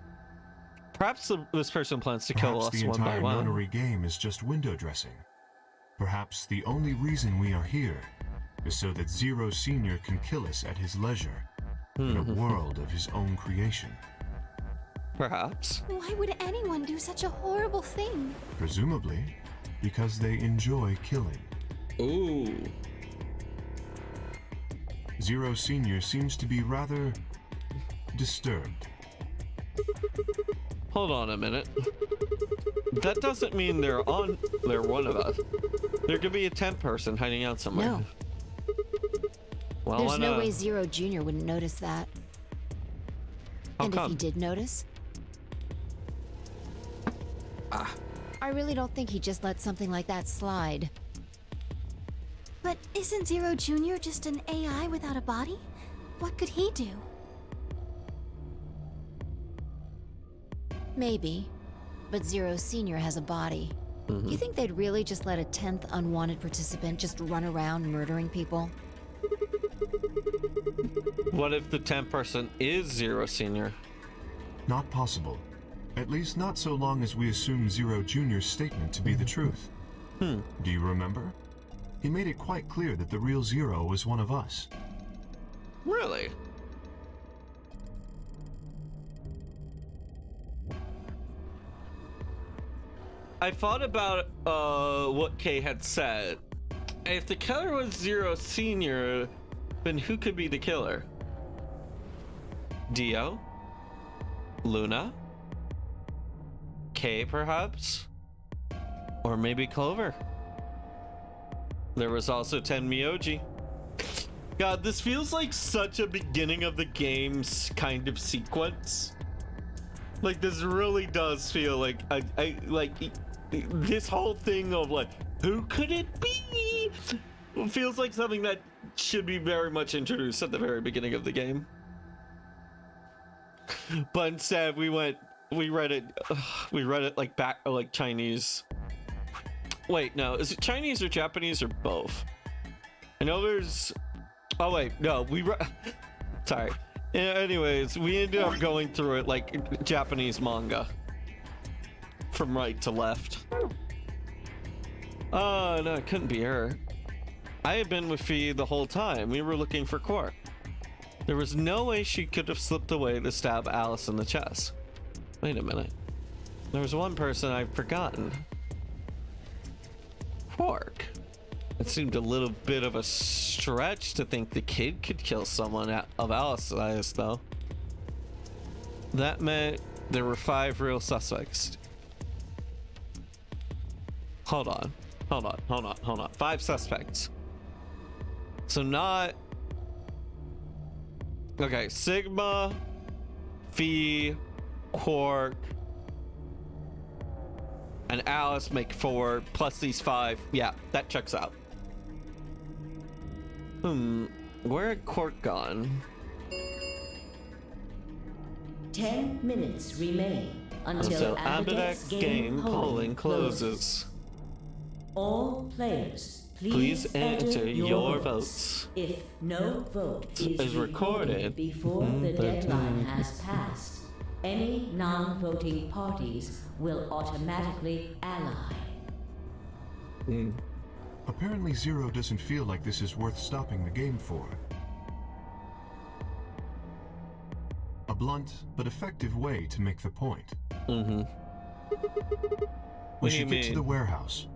Speaker 1: Perhaps this person plans to kill
Speaker 3: Perhaps
Speaker 1: us
Speaker 3: the
Speaker 1: one by
Speaker 3: entire
Speaker 1: one.
Speaker 3: nunnery game is just window dressing. Perhaps the only reason we are here is so that Zero Senior can kill us at his leisure, in a world of his own creation.
Speaker 1: Perhaps.
Speaker 8: Why would anyone do such a horrible thing?
Speaker 3: Presumably, because they enjoy killing.
Speaker 1: Ooh.
Speaker 3: Zero Senior seems to be rather disturbed.
Speaker 1: Hold on a minute. That doesn't mean they're one of us. There could be a 10th person hiding out somewhere.
Speaker 9: No.
Speaker 1: Well,
Speaker 9: There's no way Zero Jr. wouldn't notice that.
Speaker 1: How
Speaker 9: And
Speaker 1: come?
Speaker 9: if he did notice, I really don't think he'd just let something like that slide.
Speaker 8: But isn't Zero Jr. just an AI without a body? What could he do?
Speaker 9: Maybe. But Zero Sr. has a body. You think they'd really just let a 10th unwanted participant just run around murdering people?
Speaker 1: What if the 10th person is Zero Senior?
Speaker 3: Not possible. At least not so long as we assume Zero Jr.'s statement to be the truth. Do you remember? He made it quite clear that the real Zero was one of us.
Speaker 1: Really? I thought about what Kay had said. If the killer was Zero Senior, then who could be the killer? Dio? Luna? Kay, perhaps? Or maybe Clover? There was also 10 Miyoji. God, this feels like such a beginning of the game's kind of sequence. Like, this really does feel like this whole thing of like, who could it be? Feels like something that should be very much introduced at the very beginning of the game. But instead we read it like Chinese. Wait, no, is it Chinese or Japanese or both? I know there's, oh wait, no, sorry. Anyways, we ended up going through it like Japanese manga. From right to left. Oh, no, it couldn't be her. I had been with Fee the whole time. We were looking for Quark. There was no way she could have slipped away to stab Alice in the chest. Wait a minute. There was one person I've forgotten. Quark. It seemed a little bit of a stretch to think the kid could kill someone of Alice's size, though. That meant there were 5 real suspects. Hold on. 5 suspects. So not... Okay, Sigma, Fee, Quark, and Alice make 4, plus these 5. Yeah, that checks out. Where had Quark gone?
Speaker 2: 10 minutes remain until
Speaker 1: Ambidex's game polling closes.
Speaker 2: All players,
Speaker 1: Please enter your votes.
Speaker 2: If no vote
Speaker 1: is recorded
Speaker 2: before the deadline has passed, any non-voting parties will automatically ally.
Speaker 3: Apparently Zero doesn't feel like this is worth stopping the game for. A blunt but effective way to make the point. We should get to the warehouse.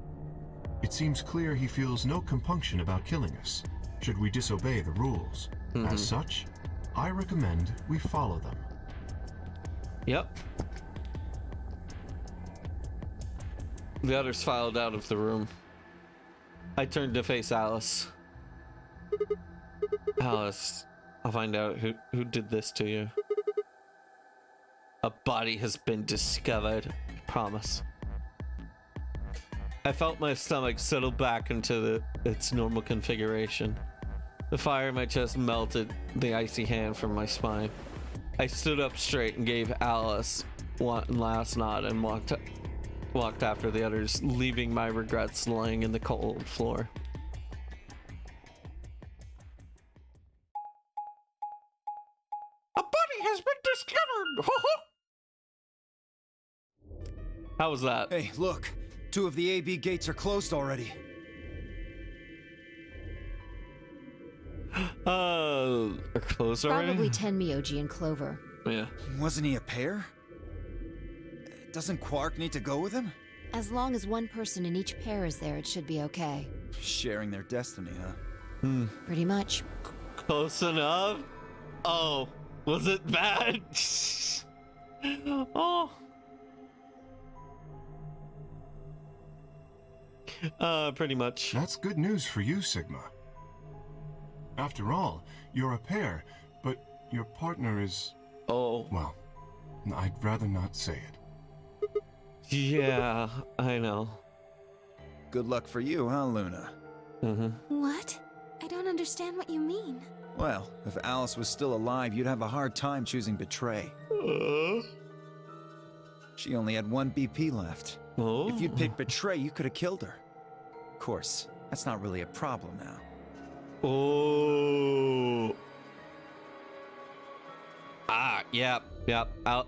Speaker 3: It seems clear he feels no compunction about killing us, should we disobey the rules. As such, I recommend we follow them.
Speaker 1: Yep. The others filed out of the room. I turned to face Alice. Alice, I'll find out who did this to you. A body has been discovered. I promise. I felt my stomach settle back into its normal configuration. The fire in my chest melted the icy hand from my spine. I stood up straight and gave Alice one last nod and walked after the others, leaving my regrets lying in the cold floor. A body has been discovered! How was that?
Speaker 4: Hey, look. 2 of the AB gates are closed already.
Speaker 1: Are closed already?
Speaker 9: Probably 10 Miyoji and Clover.
Speaker 1: Yeah.
Speaker 4: Wasn't he a pair? Doesn't Quark need to go with him?
Speaker 9: As long as one person in each pair is there, it should be okay.
Speaker 10: Sharing their destiny, huh?
Speaker 9: Pretty much.
Speaker 1: Close enough? Oh, was it bad? Oh, Pretty much.
Speaker 3: That's good news for you, Sigma. After all, you're a pair, but your partner is...
Speaker 1: Oh.
Speaker 3: Well, I'd rather not say it.
Speaker 1: Yeah, I know.
Speaker 10: Good luck for you, huh, Luna?
Speaker 8: What? I don't understand what you mean.
Speaker 10: Well, if Alice was still alive, you'd have a hard time choosing Betray. She only had 1 BP left.
Speaker 1: Oh.
Speaker 10: If you'd picked Betray, you could have killed her. Of course, that's not really a problem now.
Speaker 1: Oh. Yep.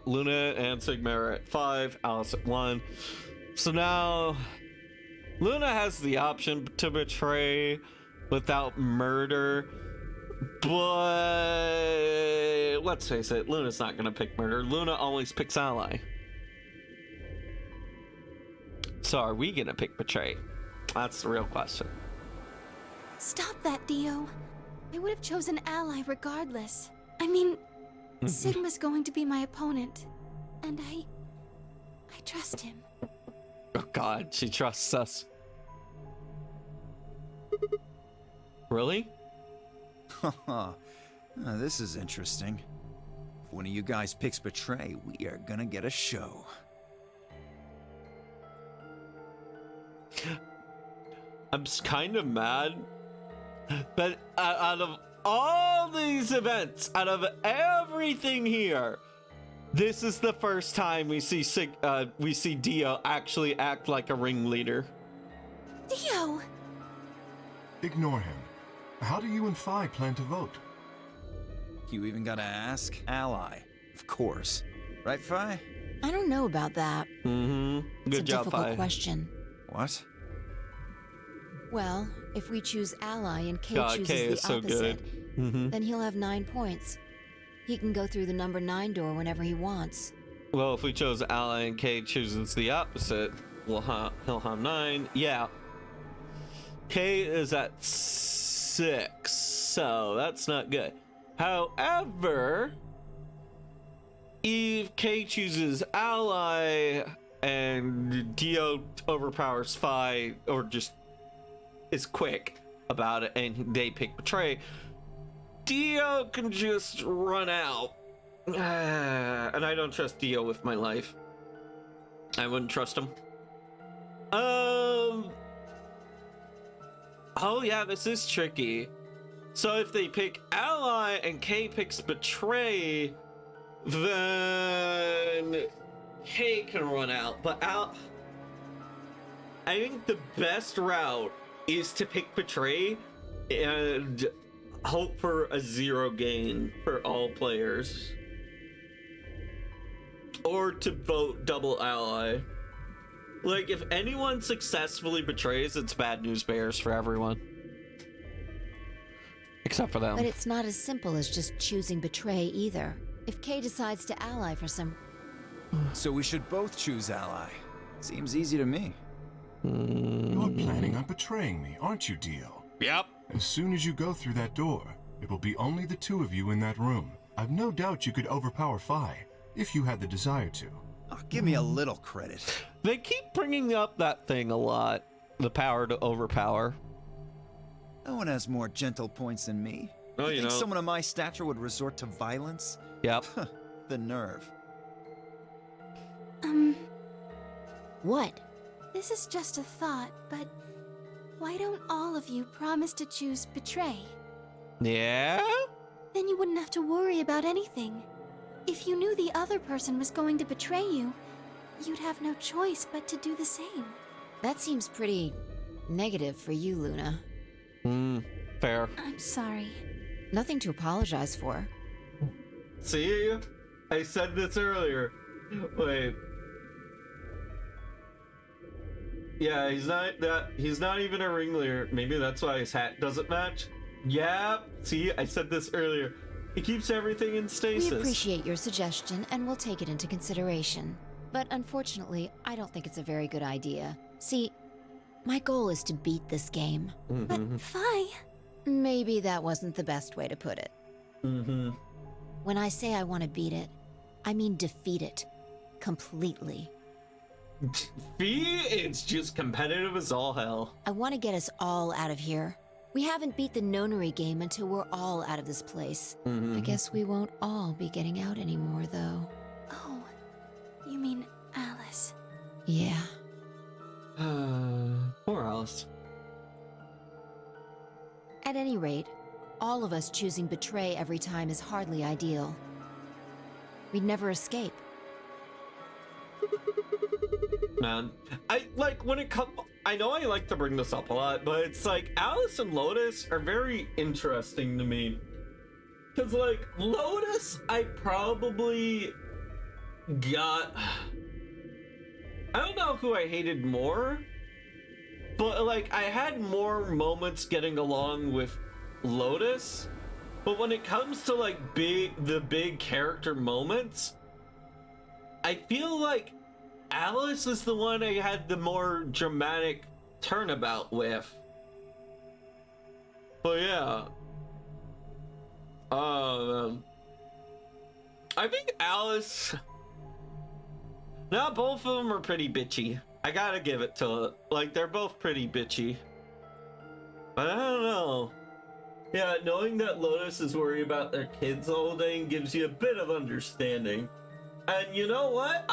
Speaker 1: Luna and Sigma are at 5, Alice at 1. So now, Luna has the option to betray without murder, but let's face it, Luna's not gonna pick murder. Luna always picks ally. So are we gonna pick betray? That's the real question.
Speaker 8: Stop that, Dio. I would have chosen ally regardless. I mean, Sigma's going to be my opponent, and I trust him.
Speaker 1: Oh god, she trusts us. Really?
Speaker 10: Haha. This is interesting. If one of you guys picks Betray, we are gonna get a show.
Speaker 1: I'm just kind of mad that out of all these events, out of everything here, this is the first time we see Dio actually act like a ringleader.
Speaker 8: Dio!
Speaker 3: Ignore him. How do you and Phi plan to vote?
Speaker 10: You even gotta ask? Ally. Of course. Right, Phi?
Speaker 9: I don't know about that.
Speaker 1: Good
Speaker 9: It's a
Speaker 1: job,
Speaker 9: difficult
Speaker 1: Phi.
Speaker 9: question.
Speaker 10: What?
Speaker 9: Well, if we choose ally and Kay
Speaker 1: God,
Speaker 9: chooses
Speaker 1: Kay
Speaker 9: the
Speaker 1: is so
Speaker 9: opposite,
Speaker 1: good.
Speaker 9: then he'll have 9 points. He can go through the number 9 door whenever he wants.
Speaker 1: Well, if we chose ally and Kay chooses the opposite, he'll have 9. Yeah. Kay is at 6, so that's not good. However, if Kay chooses ally and Dio overpowers Phi, or just is quick about it, and they pick betray, Dio can just run out. And I don't trust Dio with my life. I wouldn't trust him. Oh yeah, this is tricky. So if they pick ally and Kay picks betray, then Kay can run out. But I think the best route is to pick betray and hope for a 0 gain for all players, or to vote double ally. Like, if anyone successfully betrays, it's bad news bears for everyone, except for them.
Speaker 9: But it's not as simple as just choosing betray either. If Kay decides to ally for some...
Speaker 10: So we should both choose ally. Seems easy to me.
Speaker 3: You're planning on betraying me, aren't you, Dio?
Speaker 1: Yep.
Speaker 3: As soon as you go through that door, it will be only the 2 of you in that room. I've no doubt you could overpower Phi, if you had the desire to.
Speaker 10: Oh, give me a little credit.
Speaker 1: They keep bringing up that thing a lot. The power to overpower.
Speaker 10: No one has more gentle points than me.
Speaker 1: Oh,
Speaker 10: you
Speaker 1: you
Speaker 10: think
Speaker 1: know.
Speaker 10: someone of my stature would resort to violence?
Speaker 1: Yep.
Speaker 10: The nerve.
Speaker 9: What?
Speaker 8: This is just a thought, but why don't all of you promise to choose betray?
Speaker 1: Yeah?
Speaker 8: Then you wouldn't have to worry about anything. If you knew the other person was going to betray you, you'd have no choice but to do the same.
Speaker 9: That seems pretty negative for you, Luna.
Speaker 1: Fair.
Speaker 8: I'm sorry.
Speaker 9: Nothing to apologize for.
Speaker 1: See? I said this earlier. Wait. Yeah, he's not even a ringleader. Maybe that's why his hat doesn't match. Yeah, see, I said this earlier. He keeps everything in stasis.
Speaker 9: We appreciate your suggestion and we'll take it into consideration. But unfortunately, I don't think it's a very good idea. See, my goal is to beat this game.
Speaker 8: But Phi...
Speaker 9: Maybe that wasn't the best way to put it. When I say I want to beat it, I mean defeat it. Completely.
Speaker 1: Fee is just competitive as all hell.
Speaker 9: I want to get us all out of here. We haven't beat the nonary game until we're all out of this place. I guess we won't all be getting out anymore, though.
Speaker 8: Oh, you mean Alice?
Speaker 9: Yeah.
Speaker 1: Poor Alice.
Speaker 9: At any rate, all of us choosing betray every time is hardly ideal. We'd never escape.
Speaker 1: Man, I like when it comes. I know I like to bring this up a lot, but it's like Alice and Lotus are very interesting to me. Cause like Lotus, I probably got. I don't know who I hated more, but like I had more moments getting along with Lotus. But when it comes to like the big character moments, I feel like Alice is the one I had the more dramatic turnabout with. But yeah. I think Alice... Now both of them are pretty bitchy. I gotta give it to... Like, they're both pretty bitchy. But I don't know. Yeah, knowing that Lotus is worried about their kids all day gives you a bit of understanding. And you know what?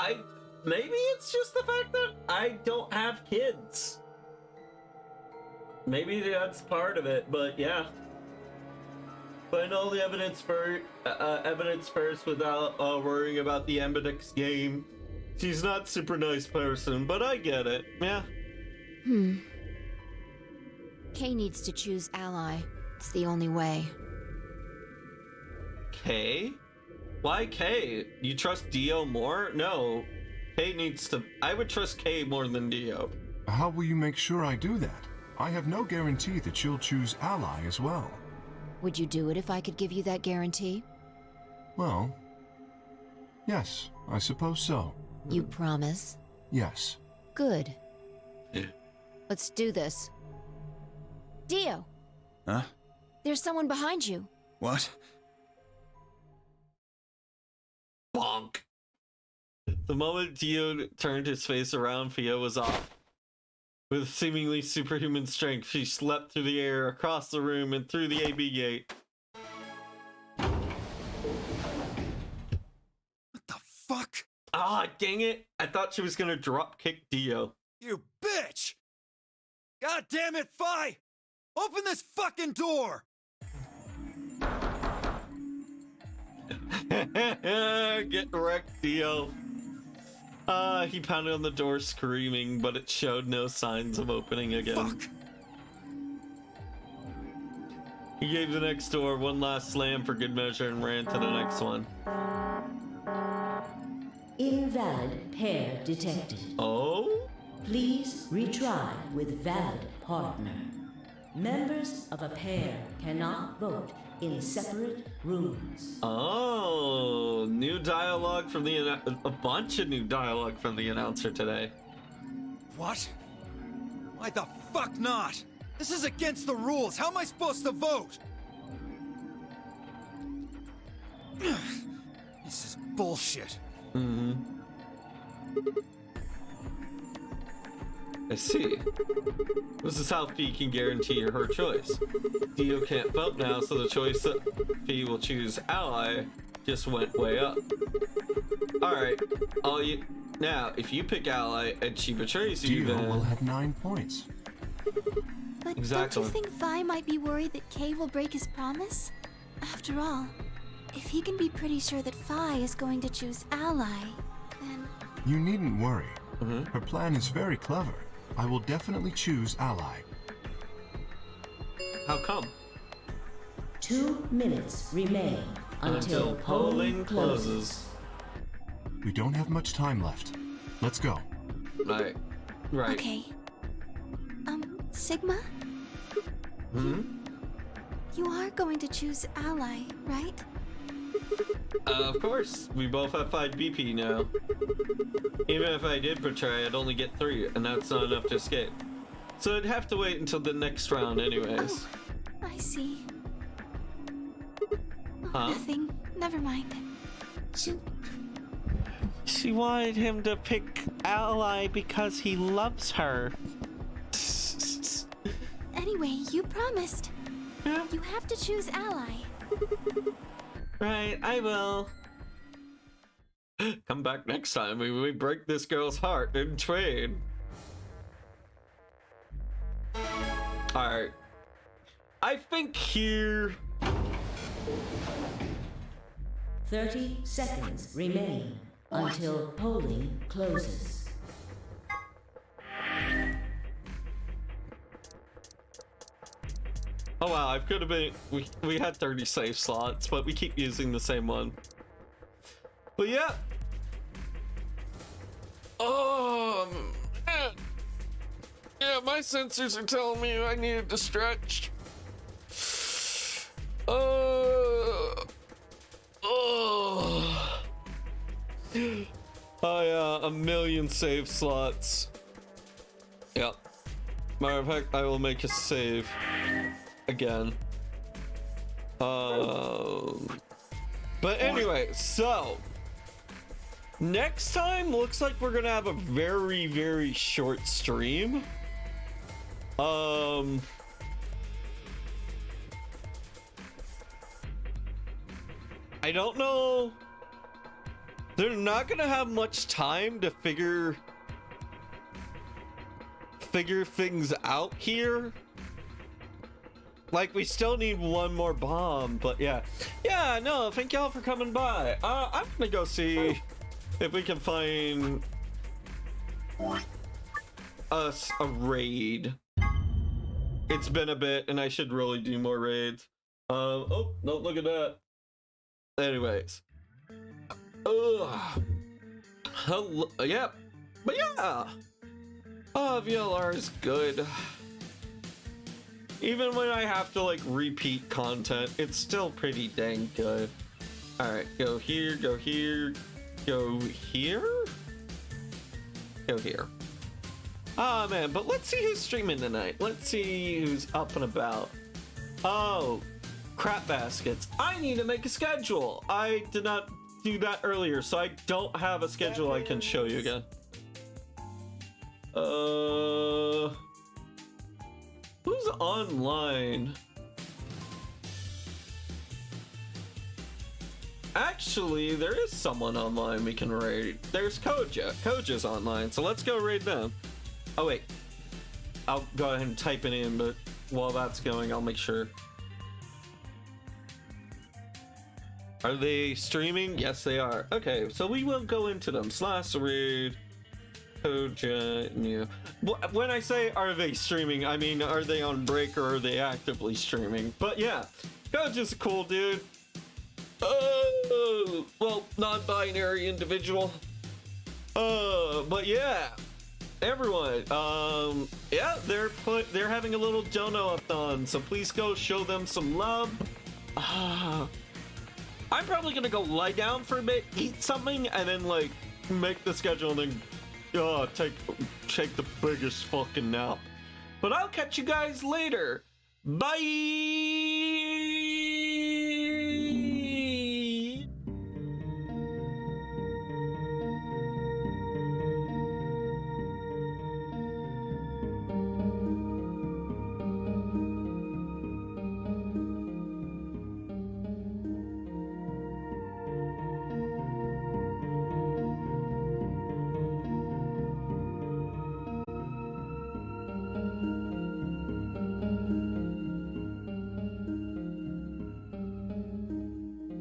Speaker 1: Maybe it's just the fact that I don't have kids. Maybe that's part of it, but yeah. But I know the evidence first without worrying about the Ambidex game. She's not super nice person, but I get it. Yeah.
Speaker 9: Kay needs to choose ally. It's the only way.
Speaker 1: Kay? Why Kay? You trust Dio more? No. Kay needs to... I would trust Kay more than Dio.
Speaker 3: How will you make sure I do that? I have no guarantee that she'll choose ally as well.
Speaker 9: Would you do it if I could give you that guarantee?
Speaker 3: Well, yes, I suppose so.
Speaker 9: You promise?
Speaker 3: Yes.
Speaker 9: Good. Let's do this. Dio!
Speaker 10: Huh?
Speaker 9: There's someone behind you.
Speaker 10: What?
Speaker 1: Bonk. The moment Dio turned his face around, Fia was off. With seemingly superhuman strength, she leapt through the air, across the room, and through the AB gate.
Speaker 4: What the fuck?
Speaker 1: Ah, dang it. I thought she was gonna drop kick Dio.
Speaker 4: You bitch! God damn it, Fi! Open this fucking door!
Speaker 1: Get wrecked, Dio. He pounded on the door screaming, but it showed no signs of opening again.
Speaker 4: Fuck!
Speaker 1: He gave the next door one last slam for good measure and ran to the next one.
Speaker 2: Invalid pair detected.
Speaker 1: Oh?
Speaker 2: Please retry with valid partner. Members of a pair cannot vote in separate rooms.
Speaker 1: Oh, new dialogue from the a bunch of new dialogue from the announcer today.
Speaker 4: What? Why the fuck not? This is against the rules. How am I supposed to vote? This is bullshit.
Speaker 1: I see. This is how Fee can guarantee her choice. Dio can't vote now, so the choice that Fee will choose ally just went way up. Alright, now, if you pick ally and she betrays you,
Speaker 3: Dio
Speaker 1: then...
Speaker 3: will have 9 points.
Speaker 8: But
Speaker 1: Exactly.
Speaker 8: don't you think Vi might be worried that Kay will break his promise? After all, if he can be pretty sure that Vi is going to choose ally, then...
Speaker 3: You needn't worry. Her plan is very clever. I will definitely choose ally.
Speaker 1: How come?
Speaker 2: 2 minutes remain until polling closes.
Speaker 3: We don't have much time left. Let's go.
Speaker 1: Right.
Speaker 8: Okay. Sigma? You are going to choose ally, right?
Speaker 1: Of course. We both have 5 BP now. Even if I did betray, I'd only get 3, and that's not enough to escape. So I'd have to wait until the next round anyways.
Speaker 8: Oh, I see. Oh,
Speaker 1: Huh?
Speaker 8: nothing. Never mind.
Speaker 1: She wanted him to pick ally because he loves her.
Speaker 8: Anyway, you promised.
Speaker 1: Yeah.
Speaker 8: You have to choose ally.
Speaker 1: Right, I will. Come back next time when we break this girl's heart in trade. Alright. I think here...
Speaker 2: 30 seconds remain until polling closes.
Speaker 1: Oh wow, I could have been... We had 30 save slots, but we keep using the same one. But yeah. Man. Yeah, my sensors are telling me I needed to stretch. Oh yeah, a million save slots. Yep. Matter of fact, I will make a save again. But anyway, so next time looks like we're gonna have a very, very short stream. I don't know. They're not gonna have much time to figure things out here. Like, we still need one more bomb, but yeah. Yeah, no, thank y'all for coming by. I'm gonna go see if we can find us a raid. It's been a bit, and I should really do more raids. Oh, no, look at that. Anyways. Hello, yeah. But yeah. Oh, VLR is good. Even when I have to, like, repeat content, it's still pretty dang good. Alright, go here, go here, go here? Go here. Ah, man, but let's see who's streaming tonight. Let's see who's up and about. Oh, crap baskets. I need to make a schedule. I did not do that earlier, so I don't have a schedule I can show you again. Who's online? Actually, there is someone online we can raid. There's Koja. Koja's online, so let's go raid them. Oh, wait. I'll go ahead and type it in, but while that's going, I'll make sure. Are they streaming? Yes, they are. Okay, so we will go into them. Slash raid. Koja, yeah. When I say are they streaming, I mean are they on break or are they actively streaming? But yeah, Koja's a cool dude. Well, non-binary individual. But yeah, everyone. Yeah, they're having a little dono-a-thon, so please go show them some love. I'm probably gonna go lie down for a bit, eat something, and then like make the schedule and then take the biggest fucking nap. But I'll catch you guys later. Bye.